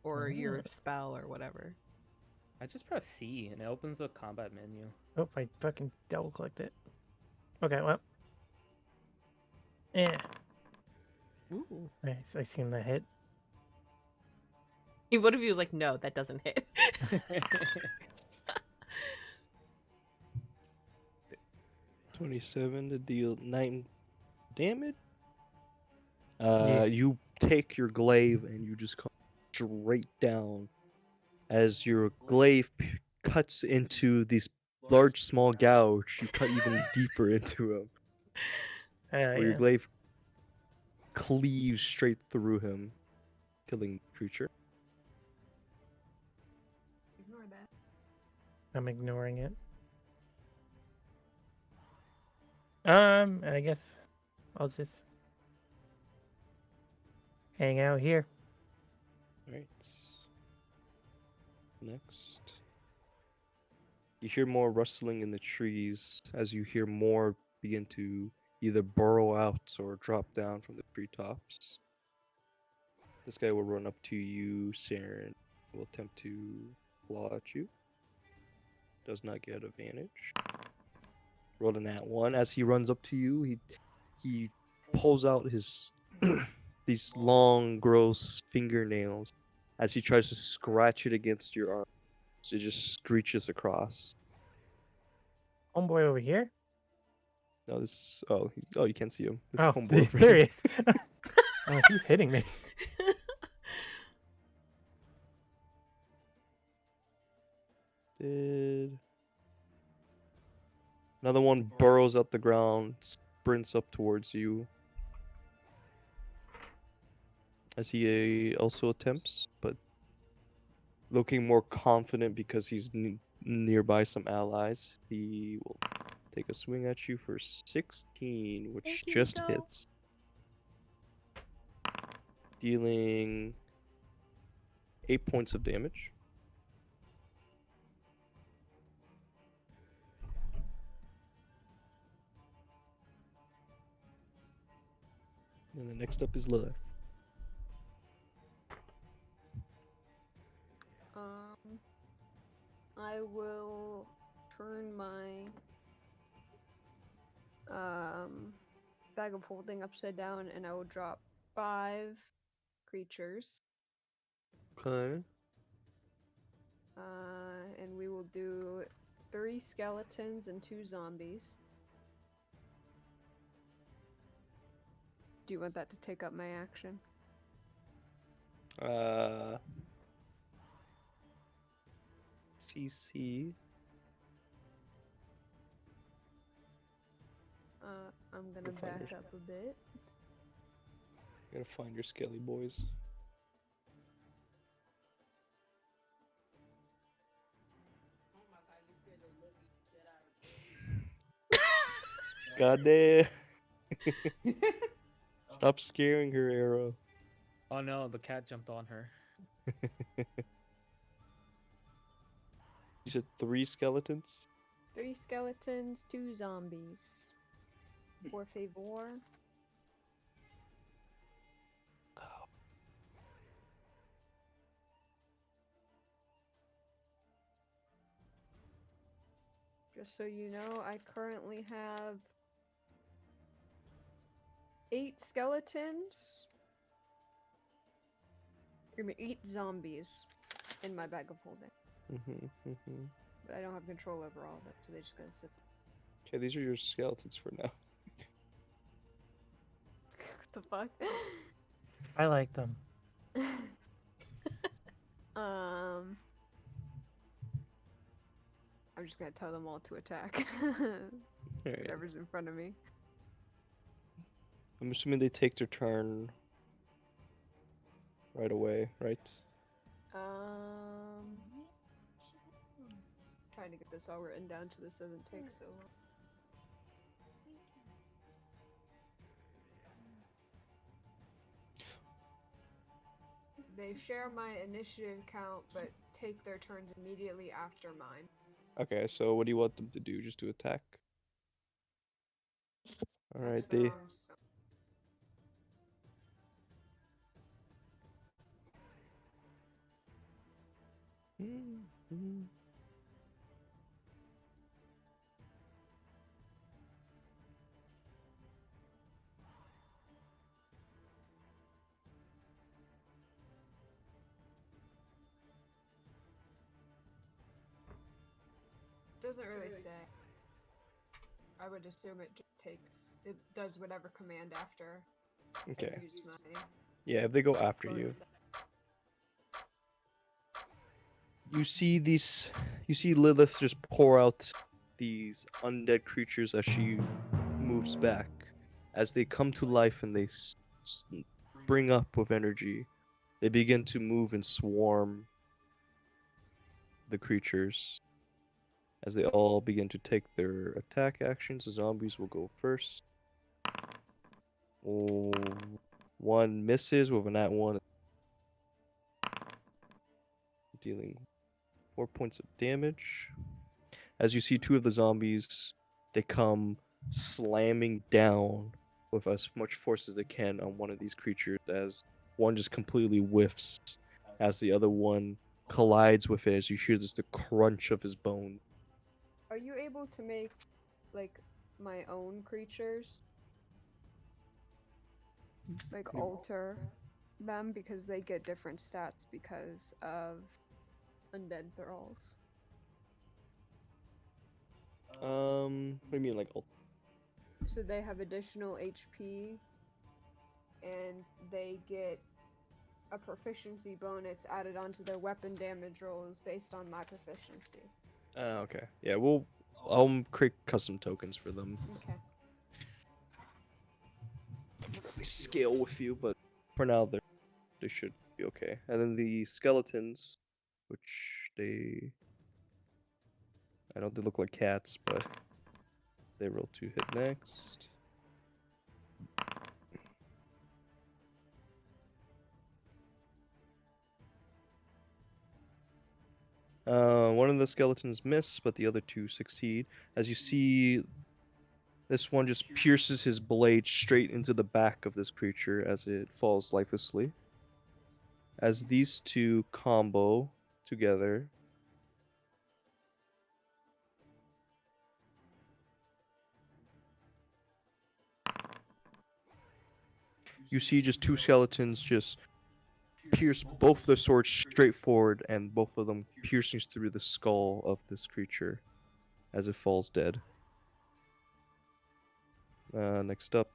or your spell or whatever. I just press C and it opens the combat menu. Oh, I fucking double clicked it. Okay, well. Yeah. Ooh. Nice. I seen that hit. What if he was like, no, that doesn't hit? 27 to deal 9 damage. Yeah. You take your glaive and you just come straight down as your glaive cuts into these large, small gouge. You cut even deeper into him, where your Yeah. glaive cleaves straight through him, killing the creature. Ignore that. I'm ignoring it. I guess I'll just hang out here. Right. Next. You hear more rustling in the trees as you hear more begin to either burrow out or drop down from the treetops. This guy will run up to you, Saren. Will attempt to claw at you. Does not get advantage. Roll a nat 1. As he runs up to you, he pulls out his these long, gross fingernails as he tries to scratch it against your arm. So it just screeches across. Homeboy over here? No, this. Oh, you can't see him. This Oh, homeboy over there here. he is. Oh, he's hitting me. Another one burrows up the ground, sprints up towards you. As he also attempts, but looking more confident because he's nearby some allies. He will take a swing at you for 16, which Thank you, just Nico. hits. Dealing 8 points of damage. And the next up is Lilith. I will turn my bag of holding upside down and I will drop 5 creatures. Okay. And we will do 3 skeletons and 2 zombies. Do you want that to take up my action? CC. I'm gonna back up a bit. Gotta find your skelly boys. God damn. Stop scaring her, Arrow. Oh no, the cat jumped on her. You said 3 skeletons? 3 skeletons, 2 zombies. Por favor. Just so you know, I currently have 8 skeletons. 8 zombies in my bag of holding. But I don't have control over all of them, so they're just gonna sit there. Okay, these are your skeletons for now. What the fuck? I like them. I'm just gonna tell them all to attack. Alright. Whatever's in front of me. I'm assuming they take their turn right away, right? Trying to get this all written down so this doesn't take so long. They share my initiative count, but take their turns immediately after mine. Okay, so what do you want them to do? Just to attack? All right, That's they. wrong, so- Doesn't really say. I would assume it just takes. It does whatever command after. Okay. I use my Yeah, if they go after you, bonus. you see these. You see Lilith just pour out these undead creatures as she moves back, as they come to life and they spring up with energy. They begin to move and swarm the creatures. As they all begin to take their attack actions, the zombies will go first. Oh, one misses with an at one, dealing 4 points of damage. As you see two of the zombies, they come slamming down with as much force as they can on one of these creatures, as one just completely whiffs, as the other one collides with it, as you hear just the crunch of his bone. Are you able to make, like, my own creatures? Like, alter them because they get different stats because of undead thralls. What do you mean, like, So they have additional HP, and they get a proficiency bonus added onto their weapon damage rolls based on my proficiency. okay. Yeah, I'll create custom tokens for them. Okay. They scale with you, but for now they should be okay. And then the skeletons, which I know they look like cats, but they roll to hit next. One of the skeletons miss, but the other two succeed. As you see, this one just pierces his blade straight into the back of this creature as it falls lifelessly. As these two combo together, you see just two skeletons just pierce both their swords straight forward, and both of them piercing through the skull of this creature as it falls dead. Next up,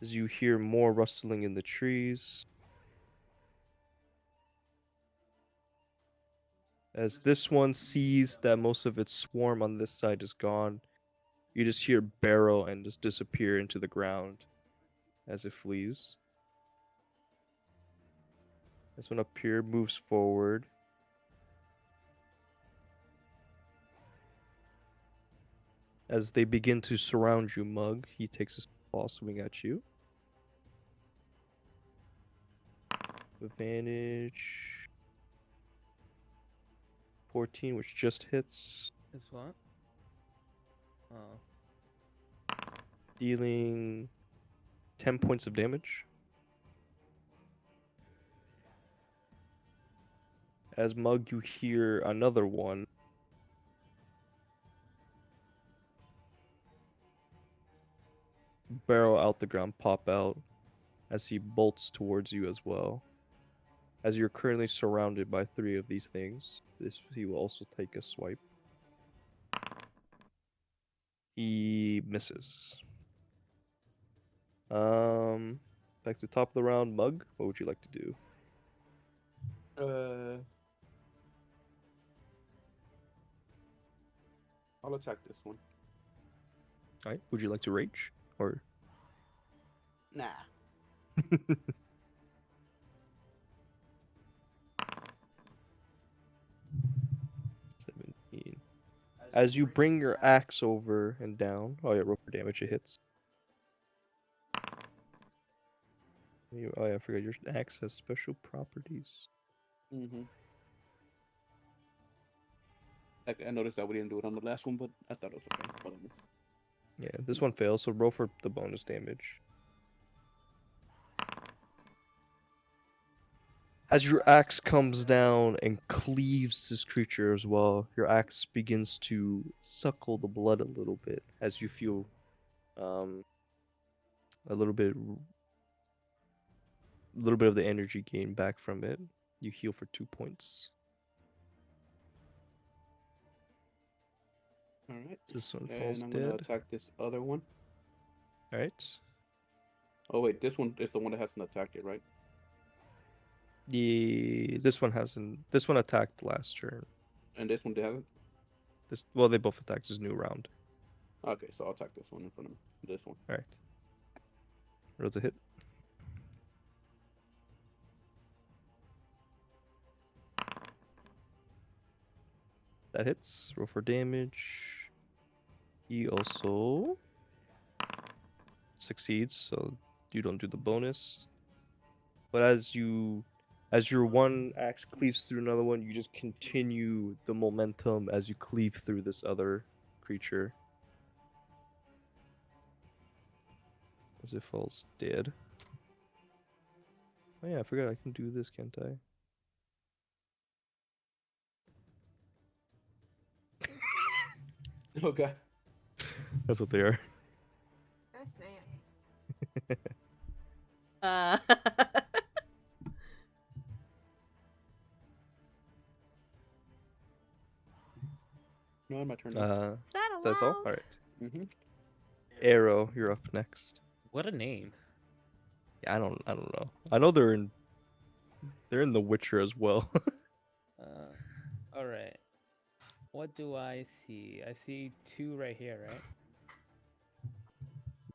as you hear more rustling in the trees, as this one sees that most of its swarm on this side is gone, you just hear barrow and just disappear into the ground as it flees. This one up here moves forward. As they begin to surround you, Mug, he takes a claw swing at you. Advantage 14, which just hits. Is what? Oh. Dealing 10 points of damage. As Mug, you hear another one. Barrel out the ground, pop out as he bolts towards you as well. As you're currently surrounded by three of these things, he will also take a swipe. He misses. Back to top of the round, Mug. What would you like to do? I'll attack this one. All right. Would you like to rage or? Nah. 17. As you bring your axe over and down, oh yeah, roll for damage. It hits. Oh yeah, I forgot your axe has special properties. Mm-hmm. I noticed that we didn't do it on the last one, but I thought it was okay. Whatever. Yeah, this one fails, so roll for the bonus damage. As your axe comes down and cleaves this creature as well, your axe begins to suckle the blood a little bit as you feel a little bit of the energy gain back from it. You heal for 2 points. All right. This one And falls I'm gonna dead. attack this other one. All right. Oh wait, this one is the one that hasn't attacked yet, right? This one hasn't. This one attacked last turn. And this one hasn't. Well, they both attacked this new round. Okay, so I'll attack this one in front of me. This one. All right. Roll to hit. That hits. Roll for damage. He also succeeds, so you don't do the bonus. But as your one axe cleaves through another one, you just continue the momentum as you cleave through this other creature. As it falls dead. Oh yeah, I forgot I can do this, can't I? Okay. That's what they are. That's nice. Uh, No, my turn. Is that That's all? allowed? Alright. Mm-hmm. Arrow, you're up next. What a name. Yeah, I don't know. I know they're in The Witcher as well. All right. What do I see? I see 2 right here, right?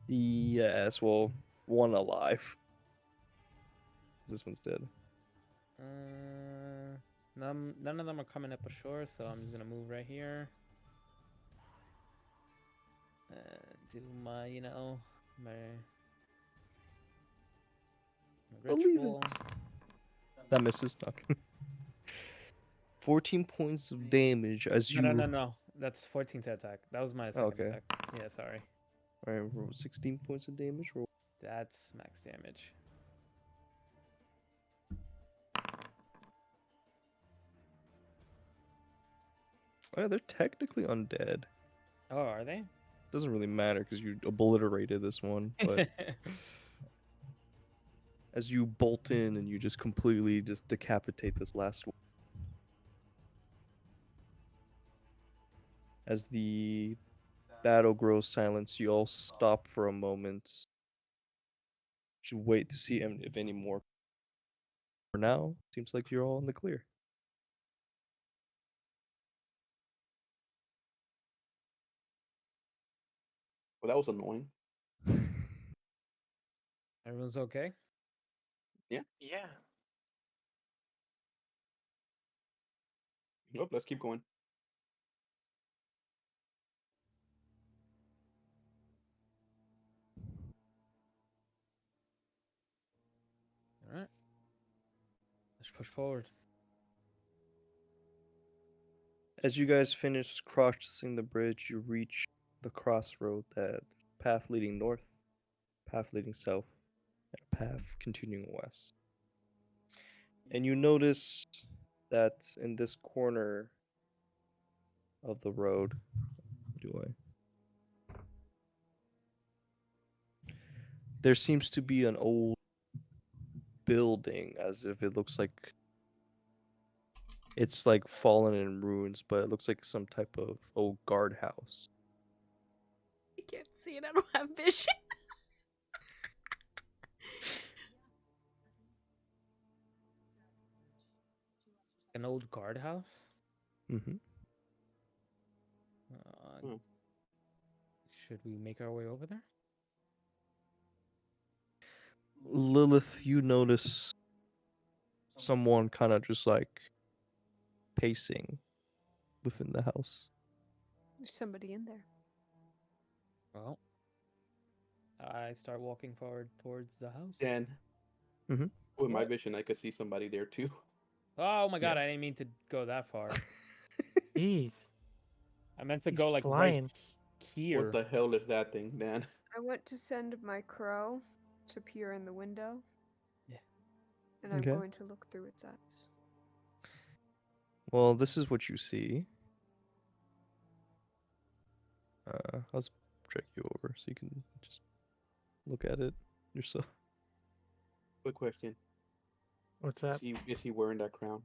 Yes, well, one alive. This one's dead. None of them are coming up ashore, so I'm just gonna move right here. Do my, my Believe ritual. That misses. Knock. 14 points of damage as you. No. That's 14 to attack. That was my second okay. attack. Yeah, sorry. Alright, roll 16 points of damage. Roll. That's max damage. Oh yeah, they're technically undead. Oh, are they? Doesn't really matter because you obliterated this one, but as you bolt in and you just completely just decapitate this last one. As the battle grows silence, you all stop for a moment. You wait to see if any more. For now, seems like you're all in the clear. Well, that was annoying. Everyone's okay? Yeah. Yeah. Nope. Let's keep going. All right. Let's push forward. As you guys finish crossing the bridge, you reach the crossroad, that path leading north, path leading south, and a path continuing west. And you notice that in this corner of the road, there seems to be an old building, as if it looks like it's like fallen in ruins, but it looks like some type of old guardhouse. I can't see it. I don't have vision. An old guardhouse? Mm-hmm. Uh, Should we make our way over there? Lilith, you notice someone kind of just like pacing within the house. There's somebody in there. Well, I start walking forward towards the house. Dan, With my vision, I could see somebody there too. Oh my god, Yeah. I didn't mean to go that far. Jeez. I meant to He's go like flying. right here. What the hell is that thing, Dan? I want to send my crow to peer in the window. Yeah. And I'm Okay. going to look through its eyes. Well, this is what you see. I'll drag you over so you can just look at it yourself. Quick question: What's up? Is he wearing that crown?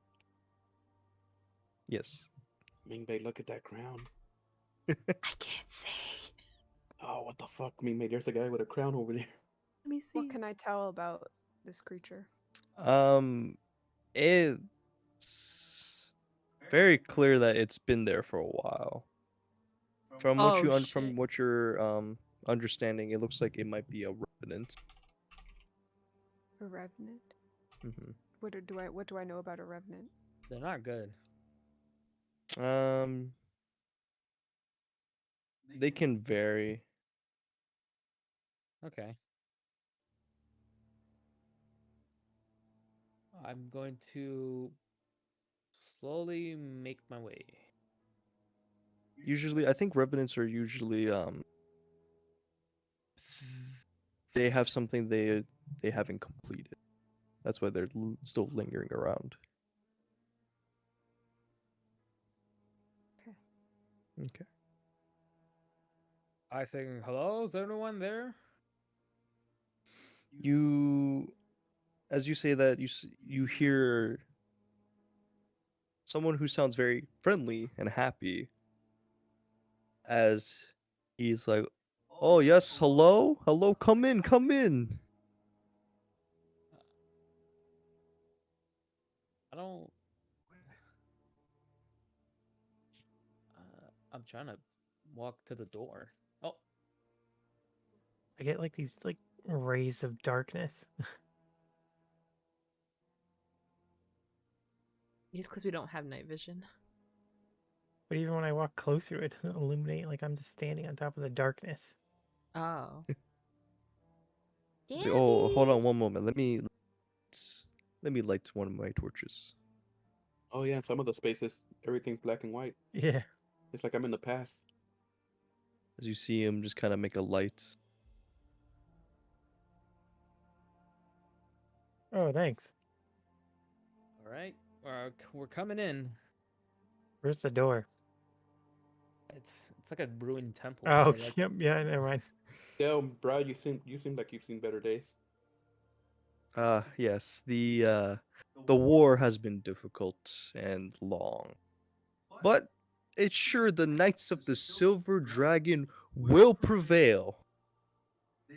Yes. Mingbei, look at that crown. I can't see. Oh, what the fuck, Mingbei? There's a guy with a crown over there. Let me see. What can I tell about this creature? It's very clear that it's been there for a while. From what Oh, from shit. what you're understanding, it looks like it might be a revenant. A revenant? Mm-hmm. What do I know about a revenant? They're not good. They can vary. Okay. I'm going to slowly make my way. Usually, I think revenants are usually they have something they haven't completed. That's why they're still lingering around. Okay. Okay. I say, hello, is anyone there? You, as you say that, you hear someone who sounds very friendly and happy as he's like, "Oh yes, hello, hello, come in, come in." I don't. I'm trying to walk to the door. Oh, I get like these like rays of darkness. It's because we don't have night vision. But even when I walk closer, it doesn't illuminate like I'm just standing on top of the darkness. Oh. Say, "Oh, hold on one moment. Let me light one of my torches." Oh yeah, some of the spaces, everything's black and white. Yeah. It's like I'm in the past. As you see him just kind of make a light. Oh, thanks. all right. We're coming in. Where's the door? It's like a ruined temple. Oh, or like yep, yeah, never mind. Yeah, bro, you seem like you've seen better days. Yes, the war has been difficult and long. But it's sure the Knights of the Silver Dragon will prevail.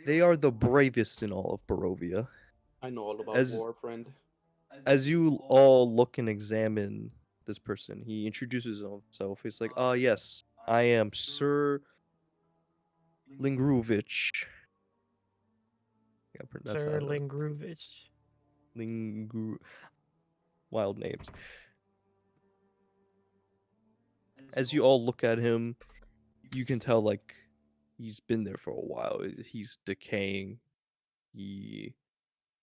They are the bravest in all of Barovia. I know all about As war, friend. as you all look and examine this person, he introduces himself. He's like, "Ah, yes, I am Sir Lingrovich." Yeah, that's Sir Lingrovich. Lingru. Wild names. As you all look at him, you can tell like he's been there for a while. He's decaying. He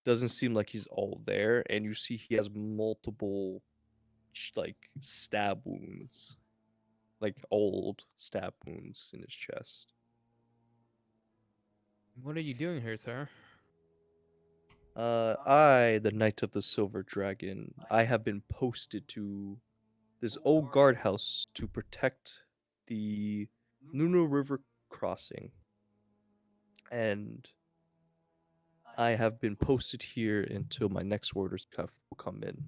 doesn't seem like he's all there, and you see he has multiple like stab wounds, like old stab wounds in his chest. what are you doing here, sir? I, the Knight of the Silver Dragon, I have been posted to this old guardhouse to protect the Nuno River crossing, and I have been posted here until my next orders will come in.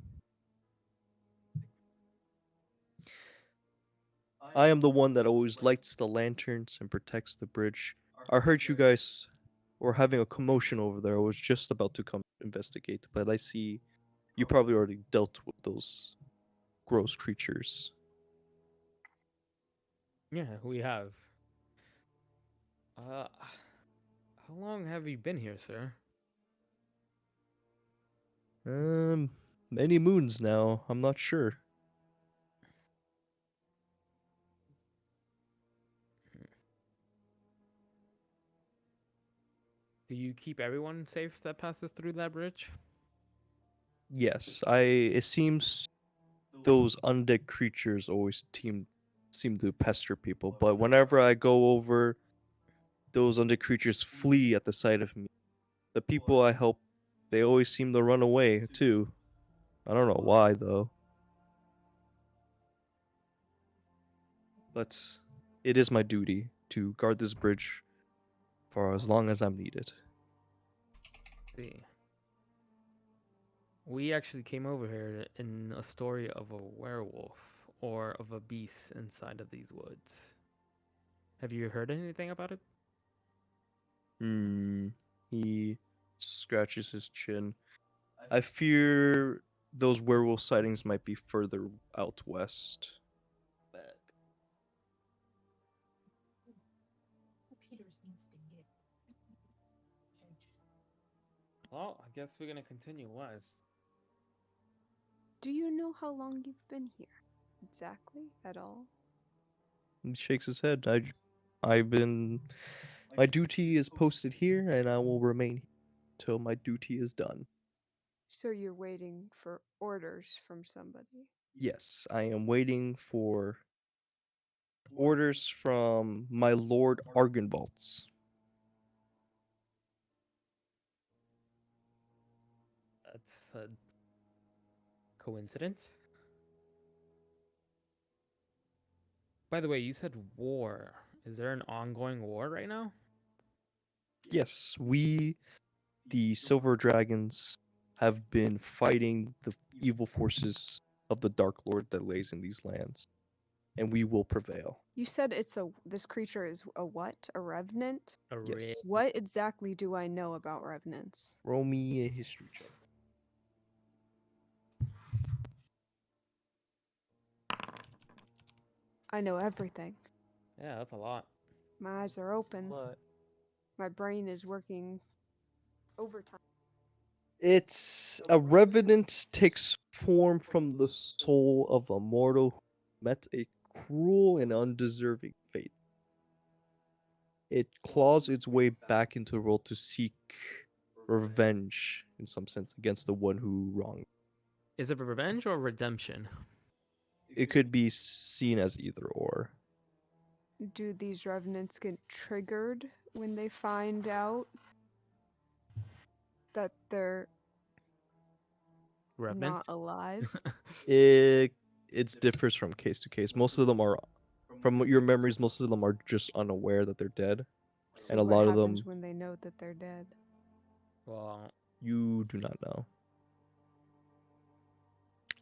I am the one that always lights the lanterns and protects the bridge. I heard you guys were having a commotion over there. I was just about to come investigate, but I see you probably already dealt with those gross creatures. Yeah, we have. How long have you been here, sir? Many moons now. I'm not sure. Do you keep everyone safe that passes through that bridge? Yes, it seems those undead creatures always seem to pester people, but whenever I go over, those undead creatures flee at the sight of me. The people I help, they always seem to run away too. I don't know why though, but it is my duty to guard this bridge for as long as I'm needed. See. We actually came over here in a story of a werewolf or of a beast inside of these woods. Have you heard anything about it? He scratches his chin. I fear those werewolf sightings might be further out west. Well, I guess we're gonna continue west. Do you know how long you've been here? Exactly at all? He shakes his head. I've been. My duty is posted here, and I will remain here till my duty is done. So you're waiting for orders from somebody? Yes, I am waiting for orders from my Lord Argenvalds. That's a coincidence. By the way, you said war. Is there an ongoing war right now? Yes, we, the Silver Dragons, have been fighting the evil forces of the Dark Lord that lays in these lands, and we will prevail. You said this creature is a what? A revenant? A Yes. What exactly do I know about revenants? Roll me a history check. I know everything. Yeah, that's a lot. My eyes are open. But My brain is working overtime. it's a revenant takes form from the soul of a mortal who met a cruel and undeserving fate. It claws its way back into the world to seek revenge, in some sense, against the one who wronged. Is it revenge or redemption? It could be seen as either or. Do these revenants get triggered when they find out that they're Revenant? not alive? It differs from case to case. Most of them are, from your memories, most of them are just unaware that they're dead, So and a what lot of happens them when they know that they're dead? Well, you do not know.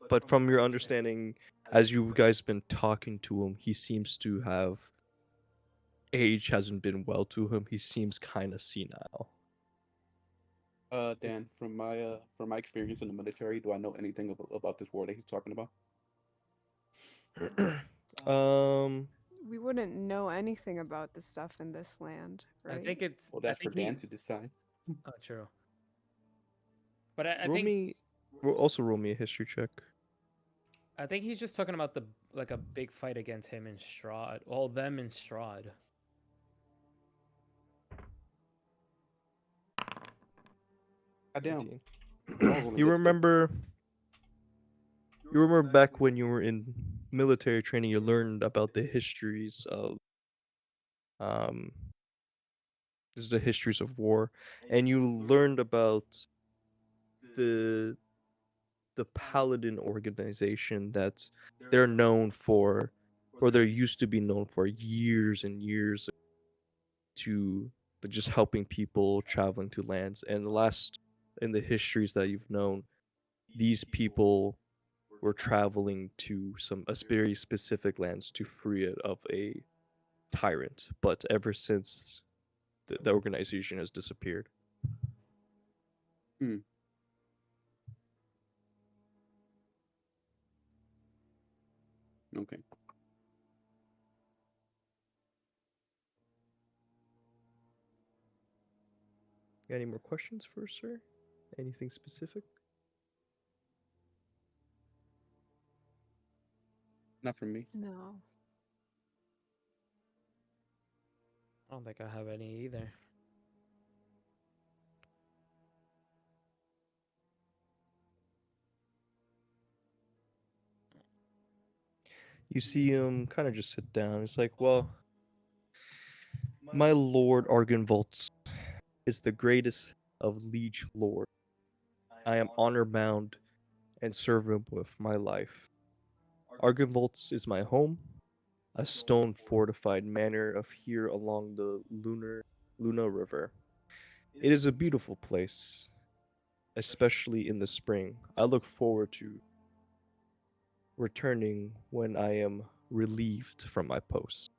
But from your understanding, as you guys been talking to him, he seems to have age hasn't been well to him. He seems kind of senile. Dan, from my experience in the military, do I know anything about this war that he's talking about? um, We wouldn't know anything about the stuff in this land, right? I think it's. Well, I that's for think he. Dan to decide. Oh, true. But I roll think me, also roll me a history check. I think he's just talking about the like a big fight against him and Strahd. Well, them and Strahd. Goddamn. 18. You remember back when you were in military training, you learned about the histories of um this is the histories of war, and you learned about the paladin organization that they're known for, or they're used to be known for years and years to just helping people traveling to lands. And in the histories that you've known, these people were traveling to some very specific lands to free it of a tyrant. But ever since the organization has disappeared. Hmm. Okay. Got any more questions for us, sir? Anything specific? Not from me. No. I don't think I have any either. You see him kind of just sit down. It's like, well, my lord Argenvolts is the greatest of liege lord. I am honor bound and serve him with my life. Argenvolts is my home, a stone fortified manor of here along the Luna River. It is a beautiful place, especially in the spring. I look forward to returning when I am relieved from my post.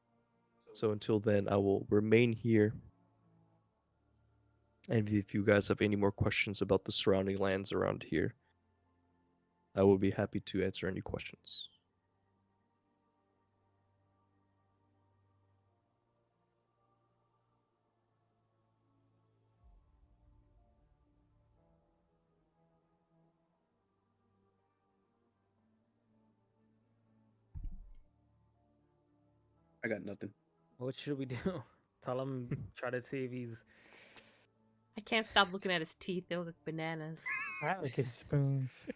So until then, I will remain here. And if you guys have any more questions about the surrounding lands around here, I will be happy to answer any questions. I got nothing. What should we do? Tell him, try to see if he's. I can't stop looking at his teeth. They look like bananas. I like his spoons.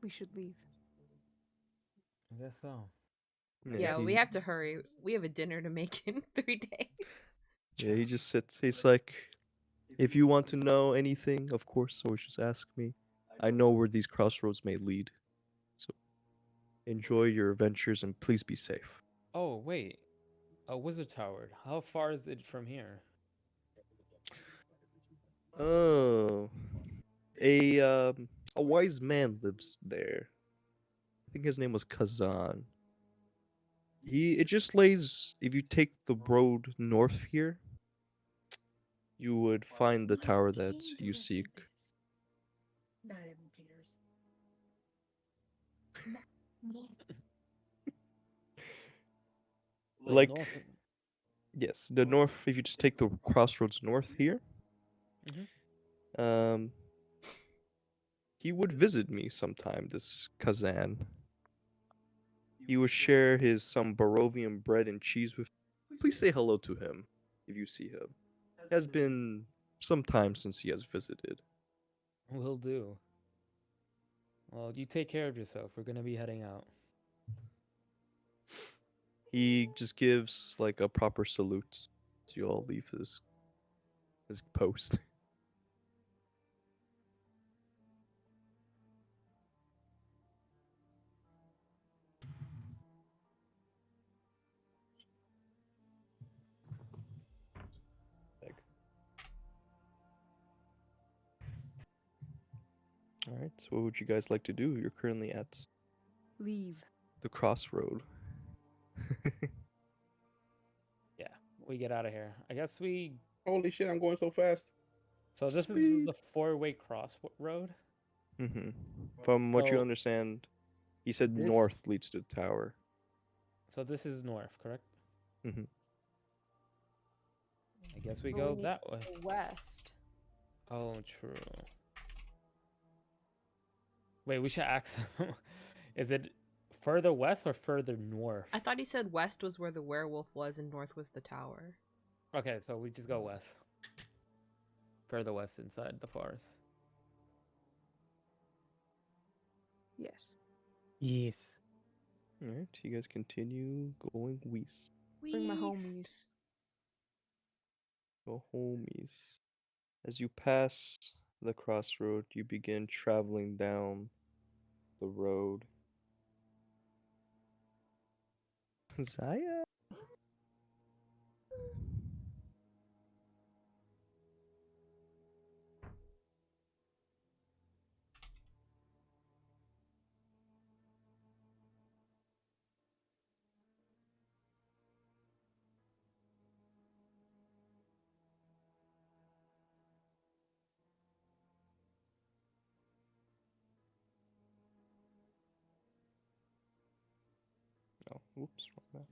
We should leave. I guess so. Yeah, we have to hurry. We have a dinner to make in 3 days. Yeah, he just sits. He's like, if you want to know anything, of course, always just ask me. I know where these crossroads may lead. So enjoy your adventures and please be safe. Oh wait, a wizard tower. How far is it from here? Oh, a wise man lives there. I think his name was Kazan. It just lays, if you take the road north here, you would find the tower that you seek. Like, North. yes, the north, if you just take the crossroads north here, um, he would visit me sometime, this Kazan. He would share his some Barovian bread and cheese with. Please say hello to him if you see him. It has been some time since he has visited. Will do. Well, you take care of yourself. We're gonna be heading out. He just gives like a proper salute as you all leave his post. All right, so what would you guys like to do? You're currently at Leave. the crossroad. Yeah, we get out of here. I guess we. Holy shit! I'm going so fast. So this is Speed. the four-way crossroad. Mm-hmm. From what you So understand, he said this- north leads to the tower. So this is north, correct? Mm-hmm. I guess we But go need that to way. go west. Oh, true. Wait, we should ask him. Is it further west or further north? I thought he said west was where the werewolf was and north was the tower. Okay, so we just go west. Further west inside the forest. Yes. Yes. All right, you guys continue going west. Bring my Weast. homies. Go homies. As you pass the crossroad, you begin traveling down the road. Zaya? Oh, whoops, wrong map.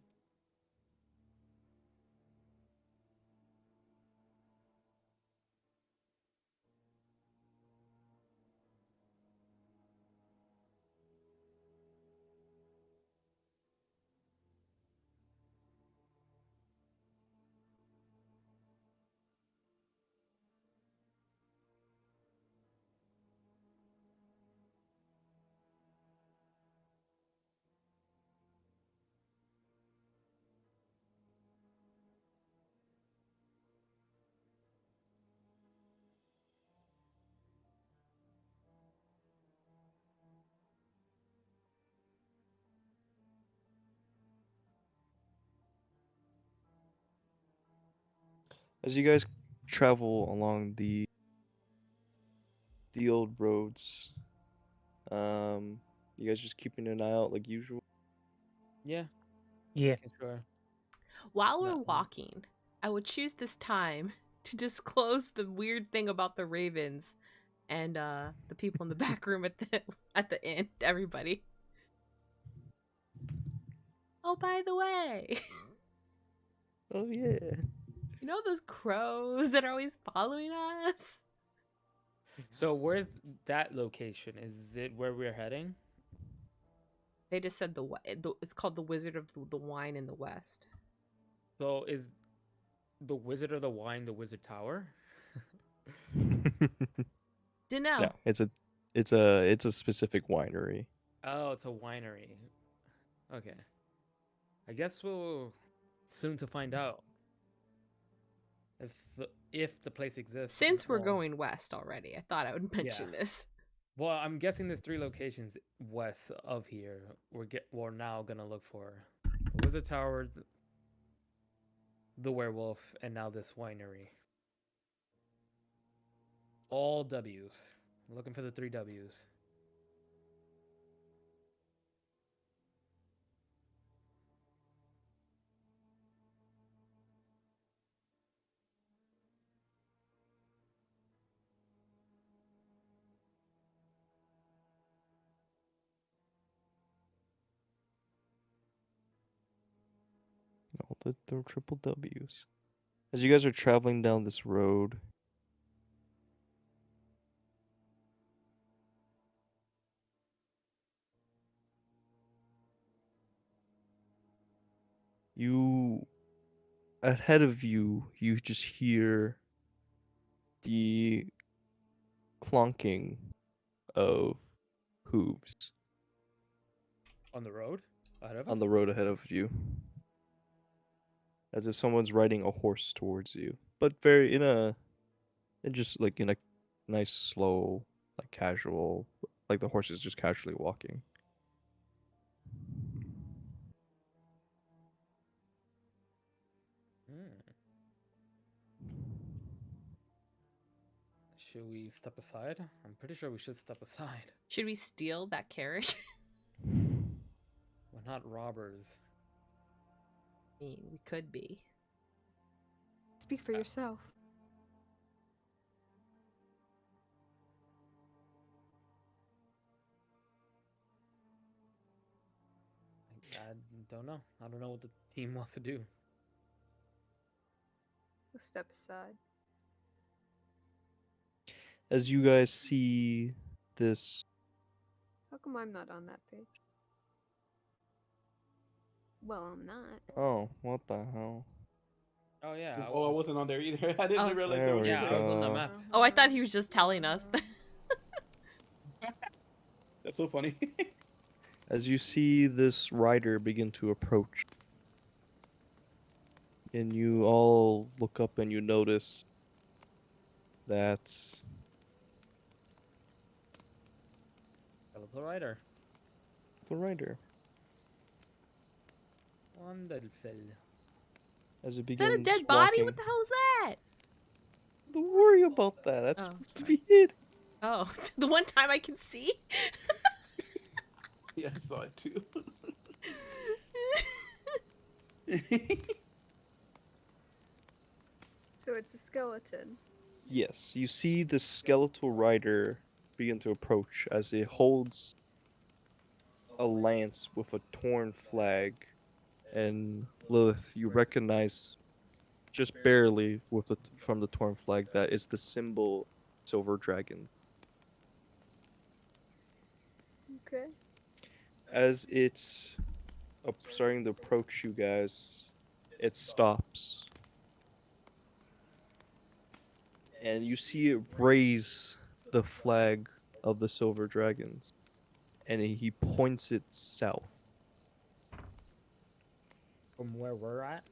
As you guys travel along the old roads, you guys just keeping an eye out like usual. Yeah. Yeah. Making sure. While we're Not- walking, I would choose this time to disclose the weird thing about the ravens and the people in the back room at the inn to everybody. Oh, by the way, Oh yeah. you know those crows that are always following us? So where's that location? Is it where we're heading? They just said it's called the Wizard of the Wine in the West. So is the Wizard of the Wine the Wizard Tower? Dunno. No, it's a specific winery. Oh, it's a winery. Okay. I guess we'll soon to find out if the place exists. Since we're Well, going west already, I thought I would mention this. Well, I'm guessing there's 3 locations west of here. We're now gonna look for the Wizard Tower, the werewolf, and now this winery. All W's. Looking for the 3 W's. All the triple W's. As you guys are traveling down this road, you ahead of you just hear the clonking of hooves On the road ahead of us? on the road ahead of you. As if someone's riding a horse towards you. But very in a nice slow, like casual, like the horse is just casually walking. Hmm. Should we step aside? I'm pretty sure we should step aside. Should we steal that carriage? We're not robbers. I mean, we could be. Speak for yourself. I don't know. I don't know what the team wants to do. We'll step aside. As you guys see this, How come I'm not on that page? Well, I'm not. oh, what the hell? Oh yeah. Oh, I wasn't on there either. I didn't Oh. realize There there was we Yeah, I was on the go. map. Oh, I thought he was just telling us. That's so funny. As you see this rider begin to approach, and you all look up and you notice that Hello, rider. the rider, Wonderful. as it Is that begins a dead body? walking, What the hell is that? don't worry about that. That's Oh, supposed to sorry. be hid. Oh, the one time I can see? Yeah, I saw it too. So it's a skeleton. Yes, you see the skeletal rider begin to approach as it holds a lance with a torn flag, and Lilith, you recognize just barely from the torn flag that is the symbol silver dragon. Okay. As it's starting to approach you guys, it stops. And you see it raise the flag of the silver dragons. And he points it south. From where we're at?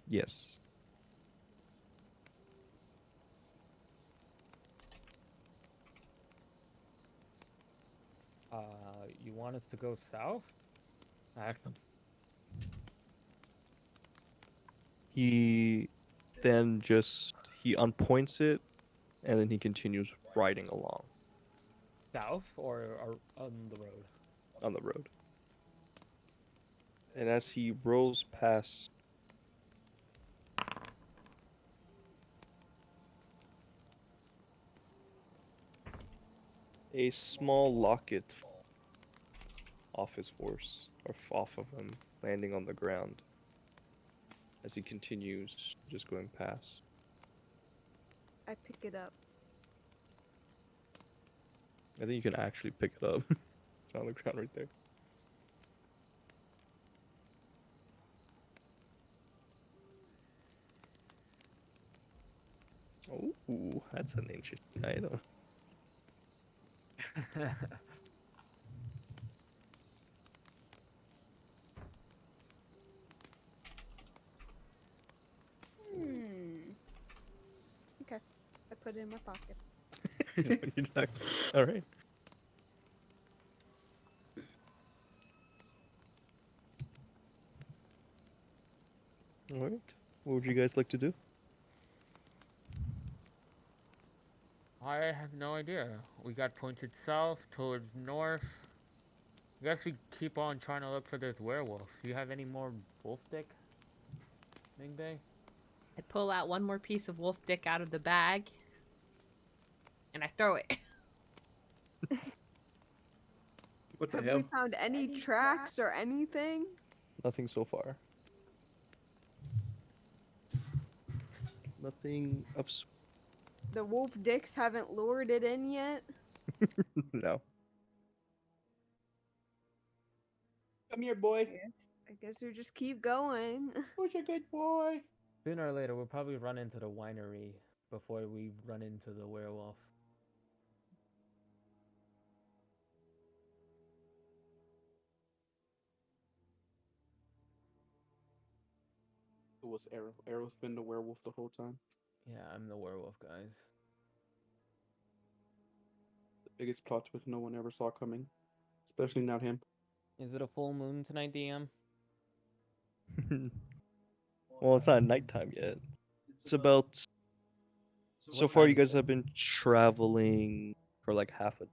Yes. You want us to go south? Ask him. He then just he unpoints it, and then he continues riding along South or on the road? on the road. And as he rolls past a small locket off his horse, or off of him, landing on the ground as he continues just going past. I pick it up. I think you can actually pick it up. It's on the ground right there. Oh, that's an interesting item. Okay. I put it in my pocket. All right. All right. What would you guys like to do? I have no idea. We got pointed south towards north. I guess we keep on trying to look for this werewolf. Do you have any more wolf dick, Mingday? I pull out one more piece of wolf dick out of the bag, and I throw it. What the Have hell? we found any tracks or anything? Nothing so far. Nothing of. The wolf dicks haven't lured it in yet? No. Come here, boy. I guess we just keep going. Who's a good boy? Sooner or later, we'll probably run into the winery before we run into the werewolf. It was Arrow. Arrow's been the werewolf the whole time. Yeah, I'm the werewolf, guys. The biggest plot twist no one ever saw coming. Especially not him. Is it a full moon tonight, DM? Well, it's not nighttime yet. It's about. So What far, time you is guys it? have been traveling for like half a.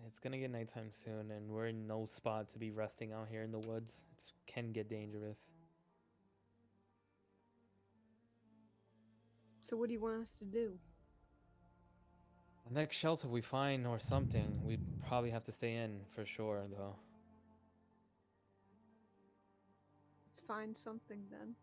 It's gonna get nighttime soon, and we're in no spot to be resting out here in the woods. It can get dangerous. So what do you want us to do? The next shelter we find or something, we'd probably have to stay in for sure, though. Let's find something then.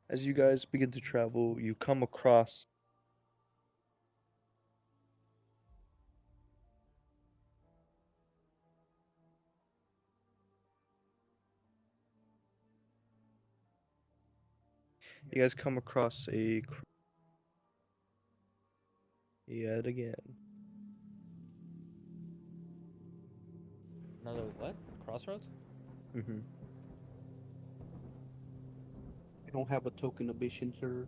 As you guys begin to travel, you come across. You guys come across a. Yet again. Another what? Crossroads? Mm-hmm. I don't have a token of vision, sir.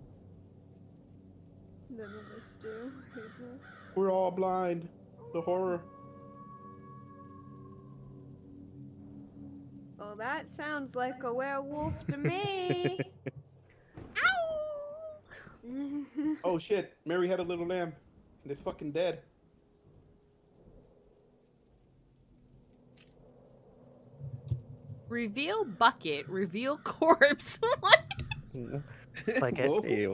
None of us do. We're all blind. The horror. Well, that sounds like a werewolf to me. Ow! Oh shit, Mary had a little lamb. And it's fucking dead. Reveal bucket, reveal corpse. What? Like it. Whoa. Hey,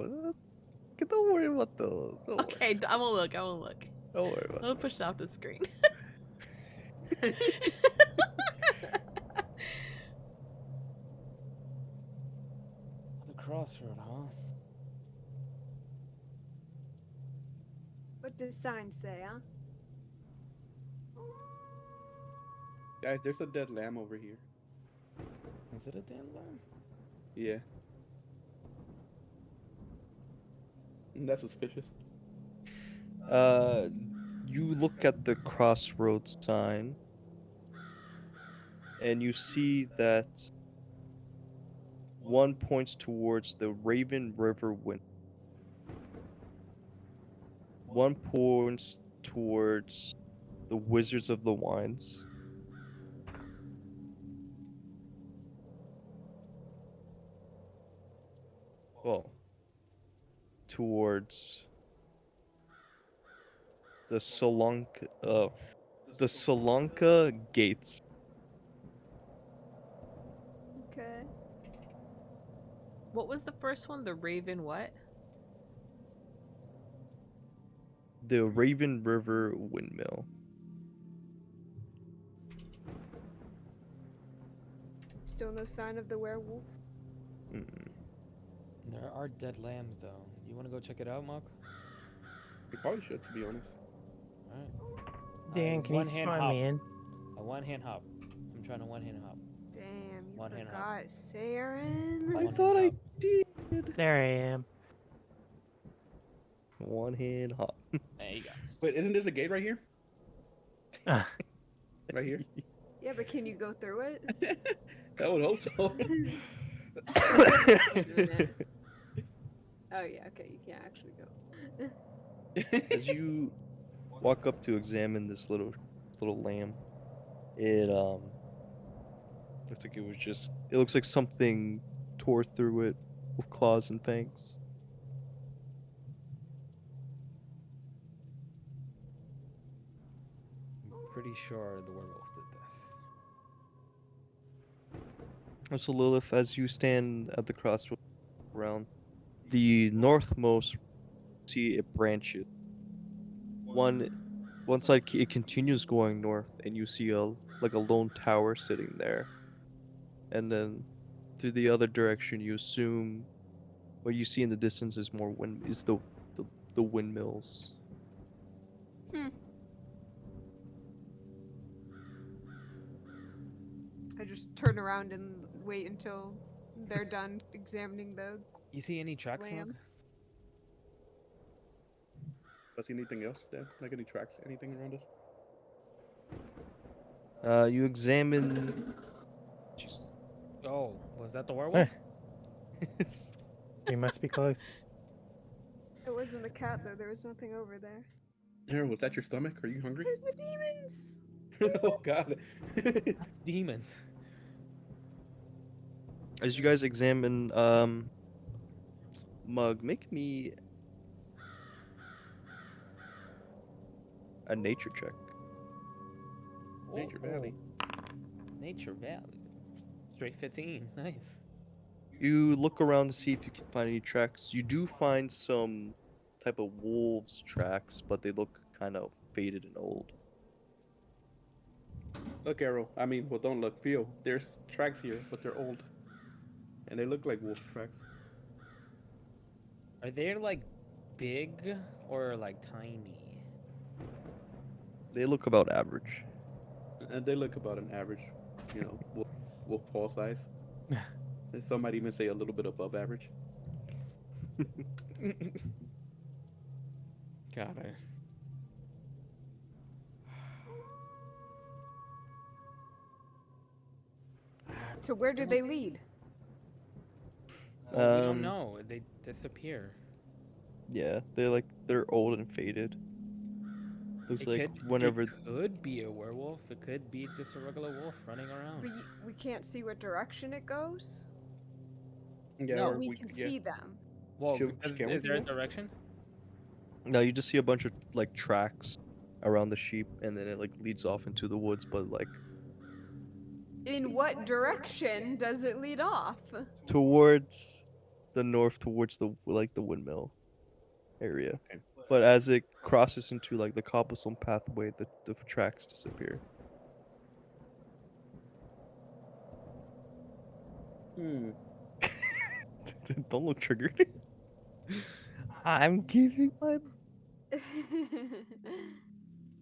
don't worry about those. Don't worry. Okay, I'm gonna look. I'm gonna look. Don't worry I'm about gonna push it off the screen. The crossroad, huh? What does sign say, huh? Guys, there's a dead lamb over here. Is it a damn lamb? Yeah. That's suspicious. You look at the crossroads sign, and you see that One points towards the Raven River wind. One points towards the Wizards of the Wines. Well, towards the Solanka Gates. Okay. What was the first one? The Raven what? The Raven River Windmill. Still no sign of the werewolf. Mm. There are dead lambs though. You want to go check it out, Mark? We probably should, to be honest. All right. Dan, can you one-hand spawn hop. me in? A one-hand hop. I'm trying to one-hand hop. Damn, you One hand hop. forgot, Saren. I One thought hand I hop. did. There I am. One hand hop. There you go. Wait, isn't this a gate right here? Ah, Right here? Yeah, but can you go through it? I would hope so. Oh yeah, okay, you can't actually go. As you walk up to examine this little lamb, it looks like it looks like something tore through it with claws and fangs. I'm pretty sure the werewolf did this. So Lilith, as you stand at the crossroads around the northmost, see it branches. One side it continues going north, and you see a lone tower sitting there. And then through the other direction, you assume what you see in the distance is the windmills. I just turn around and wait until they're done examining the You see any tracks, Mark? lamb. Does anything else, Dan? Like any tracks, anything around us? You examine. Jeez. Oh, was that the werewolf? we must be close. It wasn't the cat though. There was nothing over there. Aaron, was that your stomach? Are you hungry? There's the demons. Oh God. Demons. As you guys examine, Mug, make me a nature check. Nature Valley. Nature Valley. Straight 15. Nice. You look around to see if you can find any tracks. You do find some type of wolves tracks, but they look kind of faded and old. Look, Arrow. I mean, well, don't look. Feel. There's tracks here, but they're old, and they look like wolf tracks. Are they like big or like tiny? They look about average. And they look about an average, wolf paw size. And some might even say a little bit above average. Got it. So where do they lead? Well, we don't know. They disappear. Yeah, they're old and faded. Looks like whenever It could be a werewolf. It could be just a regular wolf running around. We can't see what direction it goes. Yeah, No, or We can see them. Well, Should- can we is there a do that? direction? no, you just see a bunch of tracks around the sheep, and then it leads off into the woods, but In what direction does it lead off? towards the north, towards the windmill area. Okay. But as it crosses into the cobblestone pathway, the tracks disappear. Don't look triggered. I'm giving my.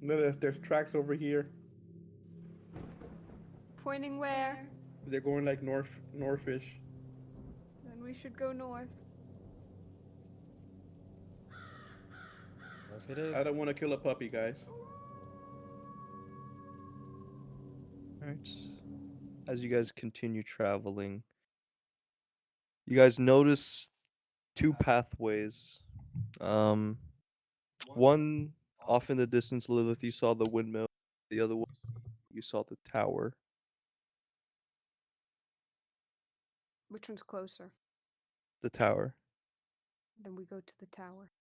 No, there's tracks over here. Pointing where? They're going like northish. Then we should go north. Or if it is. I don't want to kill a puppy, guys. Alright. As you guys continue traveling, You guys notice two pathways. One off in the distance, Lilith, you saw the windmill. The other one, you saw the tower. Which one's closer? The tower. Then we go to the tower.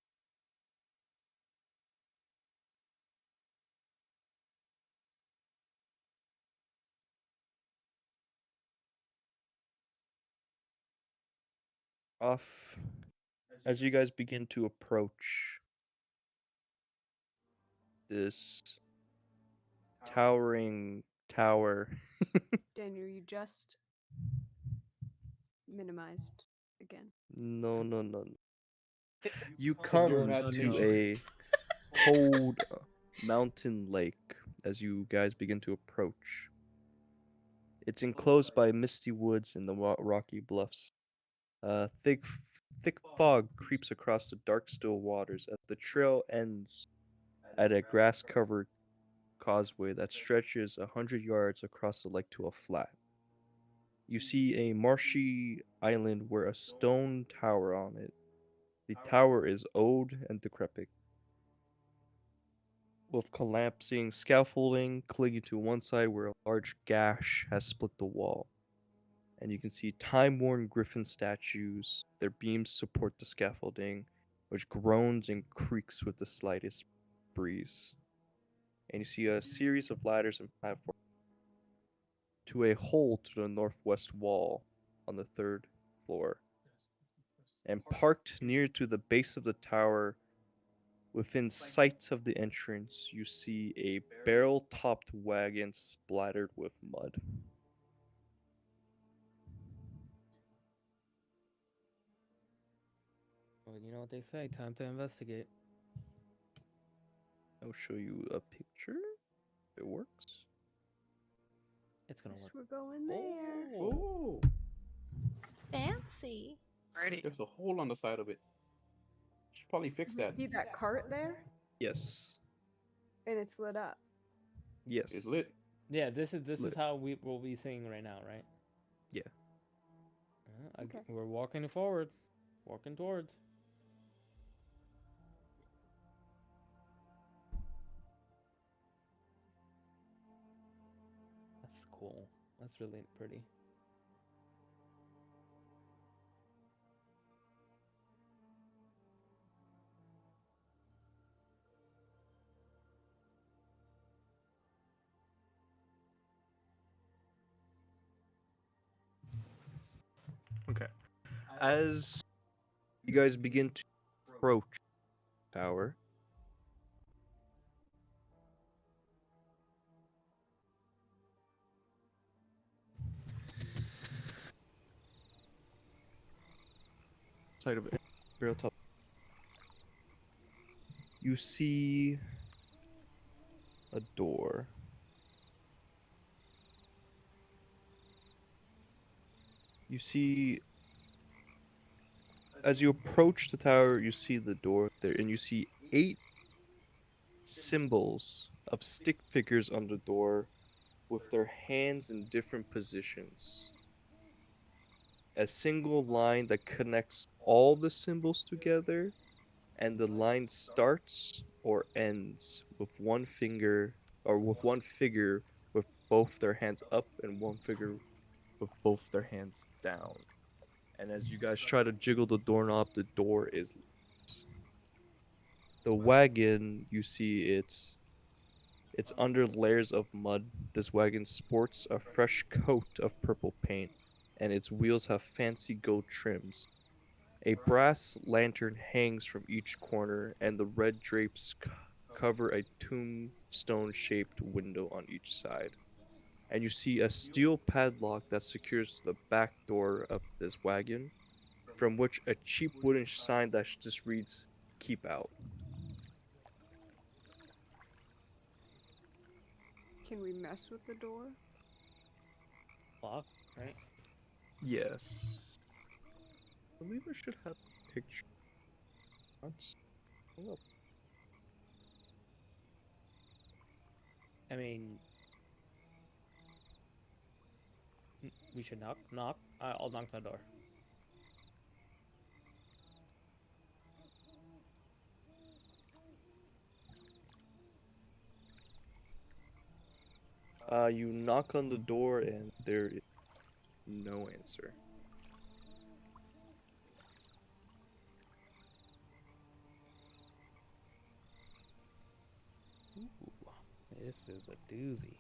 Off as you guys begin to approach this towering tower. Daniel, you just minimized again. No, no, no. no. You You're come not to Nation. a cold mountain lake as you guys begin to approach. It's enclosed by misty woods and the rocky bluffs. Thick fog creeps across the dark, still waters as the trail ends at a grass-covered causeway that stretches 100 yards across the lake to a flat. You see a marshy island where a stone tower on it. The tower is old and decrepit, with collapsing scaffolding clinging to one side where a large gash has split the wall. And you can see time-worn griffin statues. Their beams support the scaffolding, which groans and creaks with the slightest breeze. And you see a series of ladders and platforms to a hole to the northwest wall on the third floor. And parked near to the base of the tower, within sight of the entrance, you see a barrel-topped wagon splattered with mud. Well, you know what they say. Time to investigate. I'll show you a picture. If it works. It's gonna Guess work. we're going there. Oh, Fancy. there's a hole on the side of it. Should probably fix You that. see that cart there? Yes. And it's lit up. Yes. It's lit. Yeah, this is Lit. how we'll be seeing right now, right? Yeah. Okay. We're walking forward, walking towards. That's cool. That's really pretty. Okay. As you guys begin to approach the tower, side of it, barrel top, you see a door. You see, as you approach the tower, you see the door there, and you see 8 symbols of stick figures on the door with their hands in different positions. A single line that connects all the symbols together, and the line starts or ends with one finger or with one figure with both their hands up and one figure with both their hands down. And as you guys try to jiggle the doorknob, the door is loose. The wagon, you see it's under layers of mud. This wagon sports a fresh coat of purple paint, and its wheels have fancy gold trims. A brass lantern hangs from each corner, and the red drapes cover a tombstone-shaped window on each side. And you see a steel padlock that secures the back door of this wagon, from which a cheap wooden sign that just reads, "Keep out." Can we mess with the door? Lock, right? Yes. I believe I should have a picture. Let's pull up. I mean, we should knock. I'll knock the door. You knock on the door and there is no answer. Ooh, this is a doozy.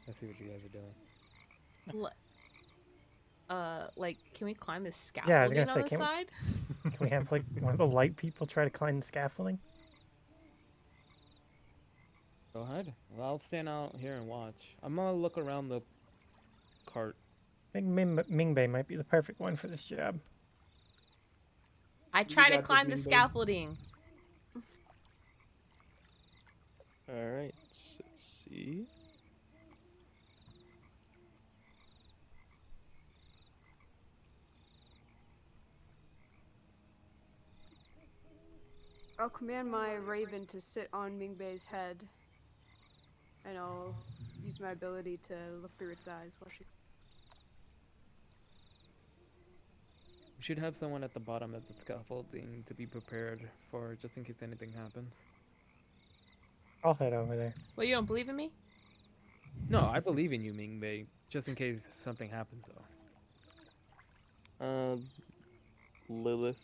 I see what you guys are doing. Like, can we climb the Yeah, I was scaffolding gonna say, on the side? can we have like one of the light people try to climb the scaffolding? Go ahead. Well, I'll stand out here and watch. I'm gonna look around the cart. I think Mingbei might be the perfect one for this job. I You try to got this, climb the Ming Bae. scaffolding. Alright, let's see. I'll command my raven to sit on Mingbei's head, and I'll use my ability to look through its eyes while she. We should have someone at the bottom of the scaffolding to be prepared for just in case anything happens. I'll head over there. Well, you don't believe in me? No, I believe in you, Mingbei. Just in case something happens, though. Lilith,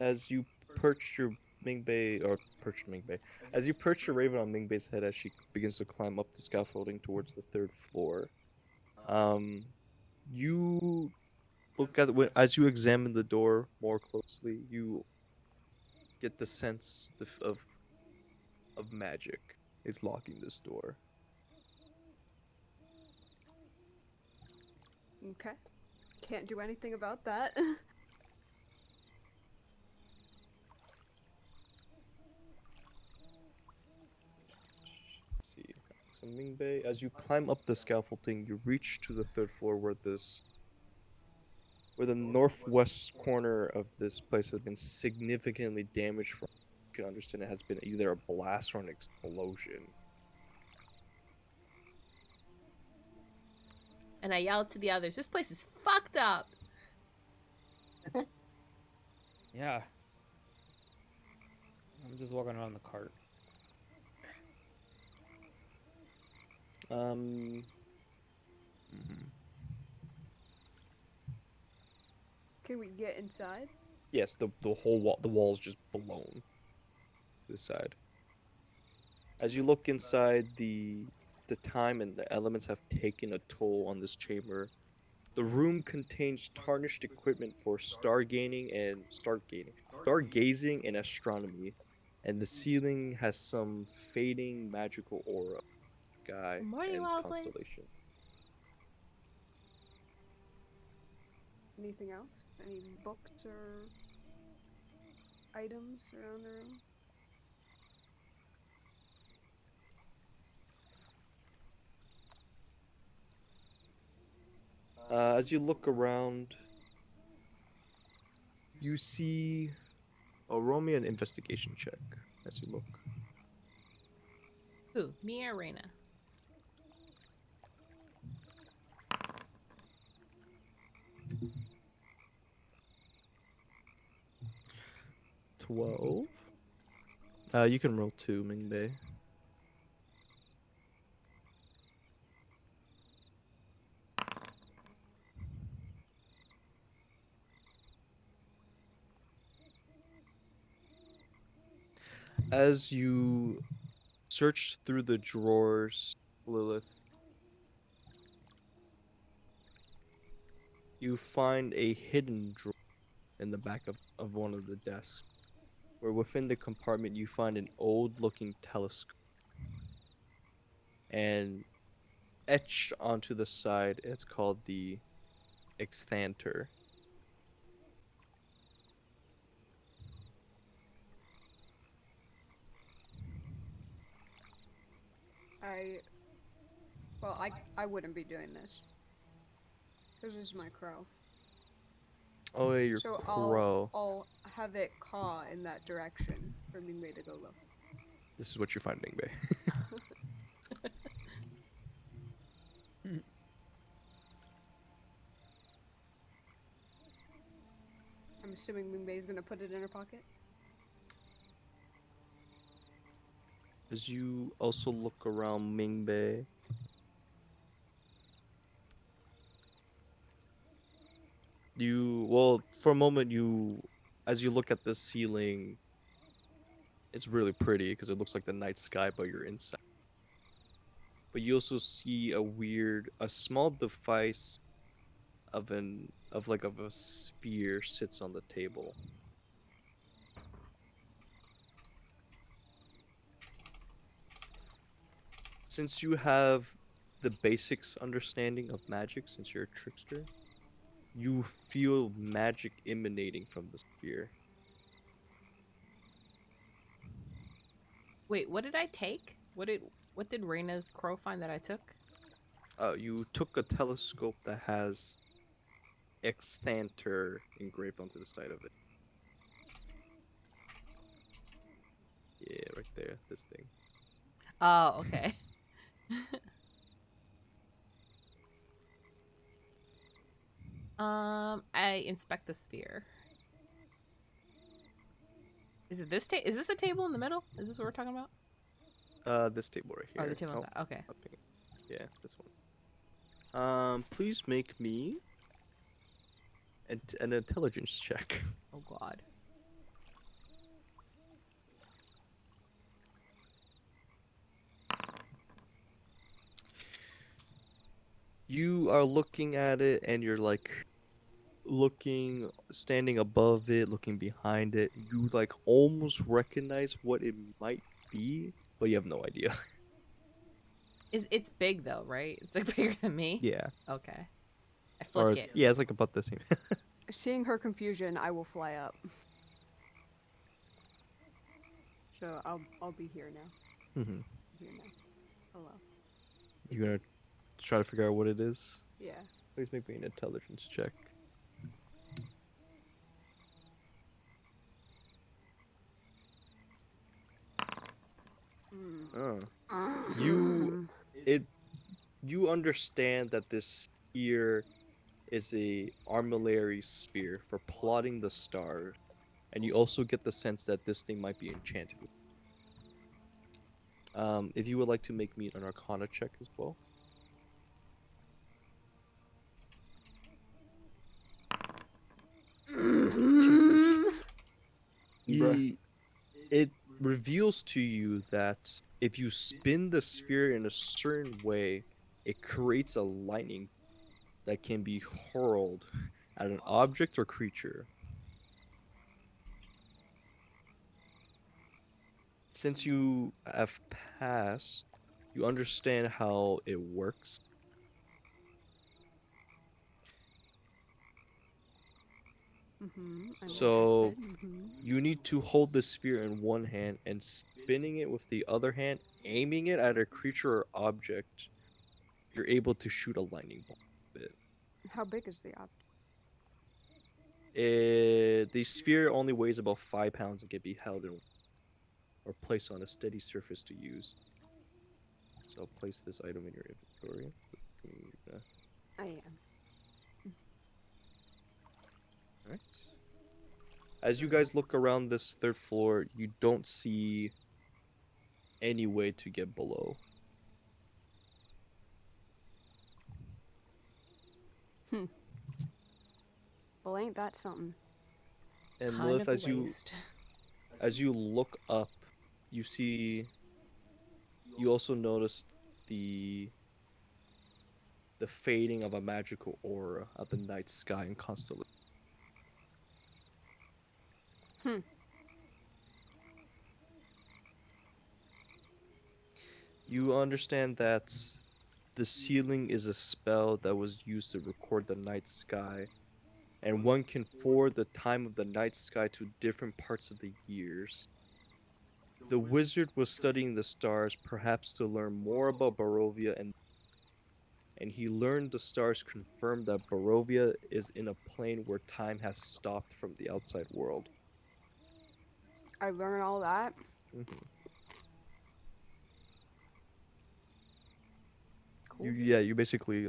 as you perch your as you perch your raven on Mingbei's head as she begins to climb up the scaffolding towards the 3rd floor, you look at as you examine the door more closely, you get the sense of magic is locking this door. Okay. Can't do anything about that. Let's see. So Mingbei, as you climb up the scaffolding, you reach to the 3rd floor where the northwest corner of this place has been significantly damaged from. You can understand it has been either a blast or an explosion. And I yelled to the others, this place is fucked up. Yeah. I'm just walking around the cart. Mhm. Can we get inside? Yes, the whole the wall's just blown to the side. As you look inside, the time and the elements have taken a toll on this chamber. The room contains tarnished equipment for stargazing and astronomy, and the ceiling has some fading magical aura, sky Good morning, and Wildlings. constellation. Anything else? Any books or items around the room? As you look around, you see. Roll me an investigation check as you look. Who, me or Raina? $12. You can roll 2, Mingbei. As you search through the drawers, Lilith, you find a hidden drawer in the back of one of the desks, where within the compartment you find an old-looking telescope. And etched onto the side, it's called the Exthanter. I wouldn't be doing this. This is my crow. Oh, yeah, your So crow. I'll have it caw in that direction for Mingwei to go look. This is what you find, Mingwei. I'm assuming Mingwei's gonna put it in her pocket. As you also look around Mingwei, for a moment, as you look at the ceiling, it's really pretty because it looks like the night sky, but you're inside. But you also see a small device of a sphere sits on the table. Since you have the basics understanding of magic, since you're a trickster, you feel magic emanating from the sphere. Wait, what did I take? What did Reina's crow find that I took? You took a telescope that has Extanter engraved onto the side of it. Yeah, right there, this thing. Oh, okay. I inspect the sphere. Is it this Is this a table in the middle? Is this what we're talking about? This table right here. Oh, the table on the side. Okay. Yeah, this one. Please make me an intelligence check. Oh God. You are looking at it and you're like standing above it, looking behind it. You like almost recognize what it might be, but you have no idea. It's big though, right? It's like bigger than me. Yeah. Okay. I flick it. Yeah, it's like about the same. Seeing her confusion, I will fly up. So I'll be here now. Mm-hmm. Here now. Hello. You're gonna try to figure out what it is? Yeah. Please make me an intelligence check. Mm. You understand that this sphere is a armillary sphere for plotting the stars, and you also get the sense that this thing might be enchanted. If you would like to make me an Arcana check as well. Jesus. It reveals to you that if you spin the sphere in a certain way, it creates a lightning that can be hurled at an object or creature. Since you have passed, you understand how it works. So you need to hold the sphere in one hand and spinning it with the other hand, aiming it at a creature or object. You're able to shoot a lightning bolt with it. How big is the object? The sphere only weighs about 5 pounds and can be held in or placed on a steady surface to use. So place this item in your inventory. I am. Alright. As you guys look around this third floor, you don't see any way to get below. Well, ain't that something? And Kind Lilith, of a waste. as you look up, you also notice the fading of a magical aura of the night sky and constellation. You understand that the ceiling is a spell that was used to record the night sky, and one can forward the time of the night sky to different parts of the years. The wizard was studying the stars, perhaps to learn more about Barovia, and and he learned the stars confirmed that Barovia is in a plane where time has stopped from the outside world. I learned all that. Mhm. Cool. You basically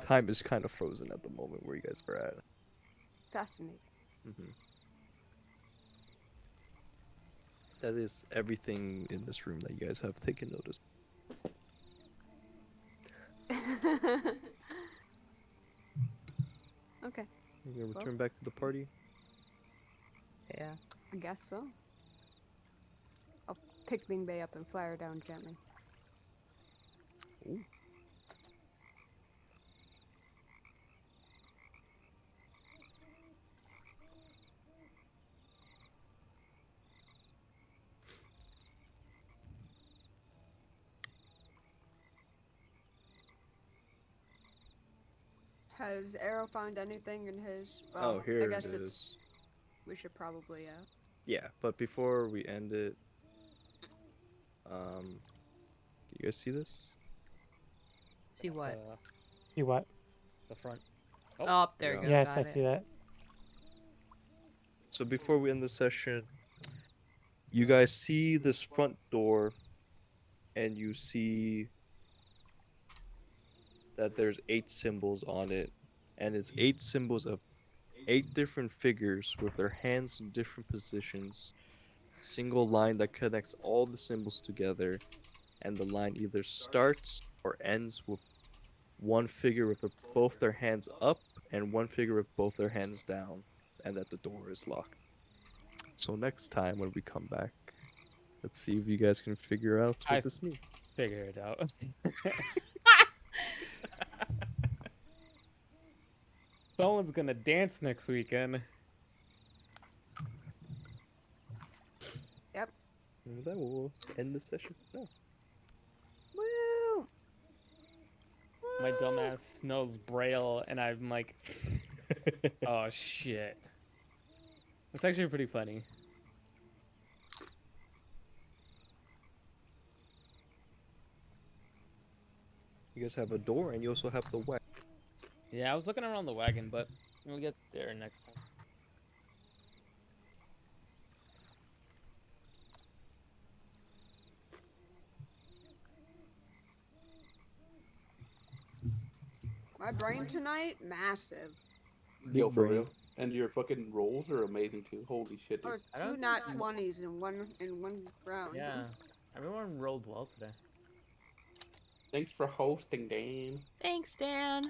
time is kind of frozen at the moment where you guys are at. Fascinating. hmm That is everything in this room that you guys have taken notice. Okay, You're gonna Well. return back to the party. Yeah. I guess so. I'll pick Bing Bay up and fly her down gently. Ooh. Has Arrow found anything in his? Oh, Well, here I it guess is. it's. We should probably Yeah, but before we end it, can you guys see this? See what? See what? The front. Oh, there Yeah. you go. Yes, Got I it. see that. So before we end the session, you guys see this front door, and you see that there's 8 symbols on it, and it's 8 symbols of 8 different figures with their hands in different positions. Single line that connects all the symbols together, and the line either starts or ends with one figure with both their hands up and one figure with both their hands down, and that the door is locked. So next time when we come back, let's see if you guys can figure out what I this means. figure it out. Someone's gonna dance next weekend. Yep. And with that, we'll end the session now. Woo! My dumbass knows Braille, and I'm like, oh shit. It's actually pretty funny. You guys have a door, and you also have the wax. Yeah, I was looking around the wagon, but we'll get there next time. My brain tonight, massive. Yo, Big for brain. real. And your fucking rolls are amazing too. Holy shit, Oh, dude. it's I two don't nat think- 20s in one round. Yeah, everyone rolled well today. Thanks for hosting, Dan. Thanks, Dan.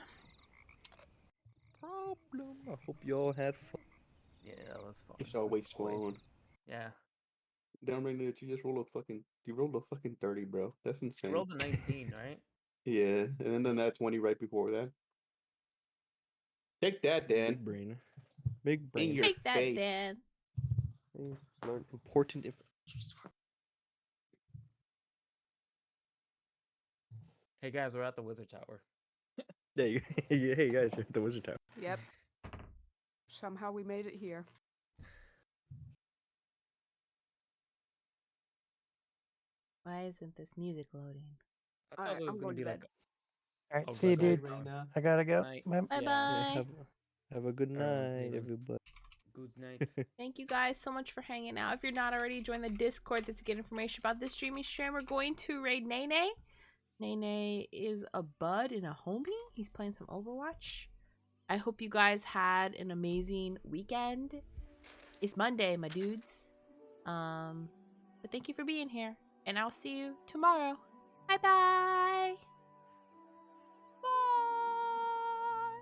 Problem. I hope you all had fun. Yeah, that was fun. It's always Boy. fun. Yeah, Damn right that you just rolled a fucking 30, bro. That's you insane. rolled a 19, right? Yeah, and then that 20 right before that. Take that, Dan. Big brain. Big In brain. your Take that, face. Dan. Learn important information. Hey guys, we're at the Wizard Tower. Yeah, hey guys, you're at the Wizard Tower. Yep. Somehow we made it here. Why isn't this music loading? I thought Alright, there was I'm gonna going be to like bed. All right, a see you, regular dudes. tower. I gotta go. Night. Bye. Bye Yeah. bye. Yeah, have a good Everyone's night, leaving. everybody. Good night. Thank you guys so much for hanging out. If you're not already, join the Discord to get information about this streaming stream. We're going to raid Nene. Nene is a bud and a homie. He's playing some Overwatch. I hope you guys had an amazing weekend. It's Monday, my dudes. But thank you for being here, and I'll see you tomorrow. Bye bye. Bye.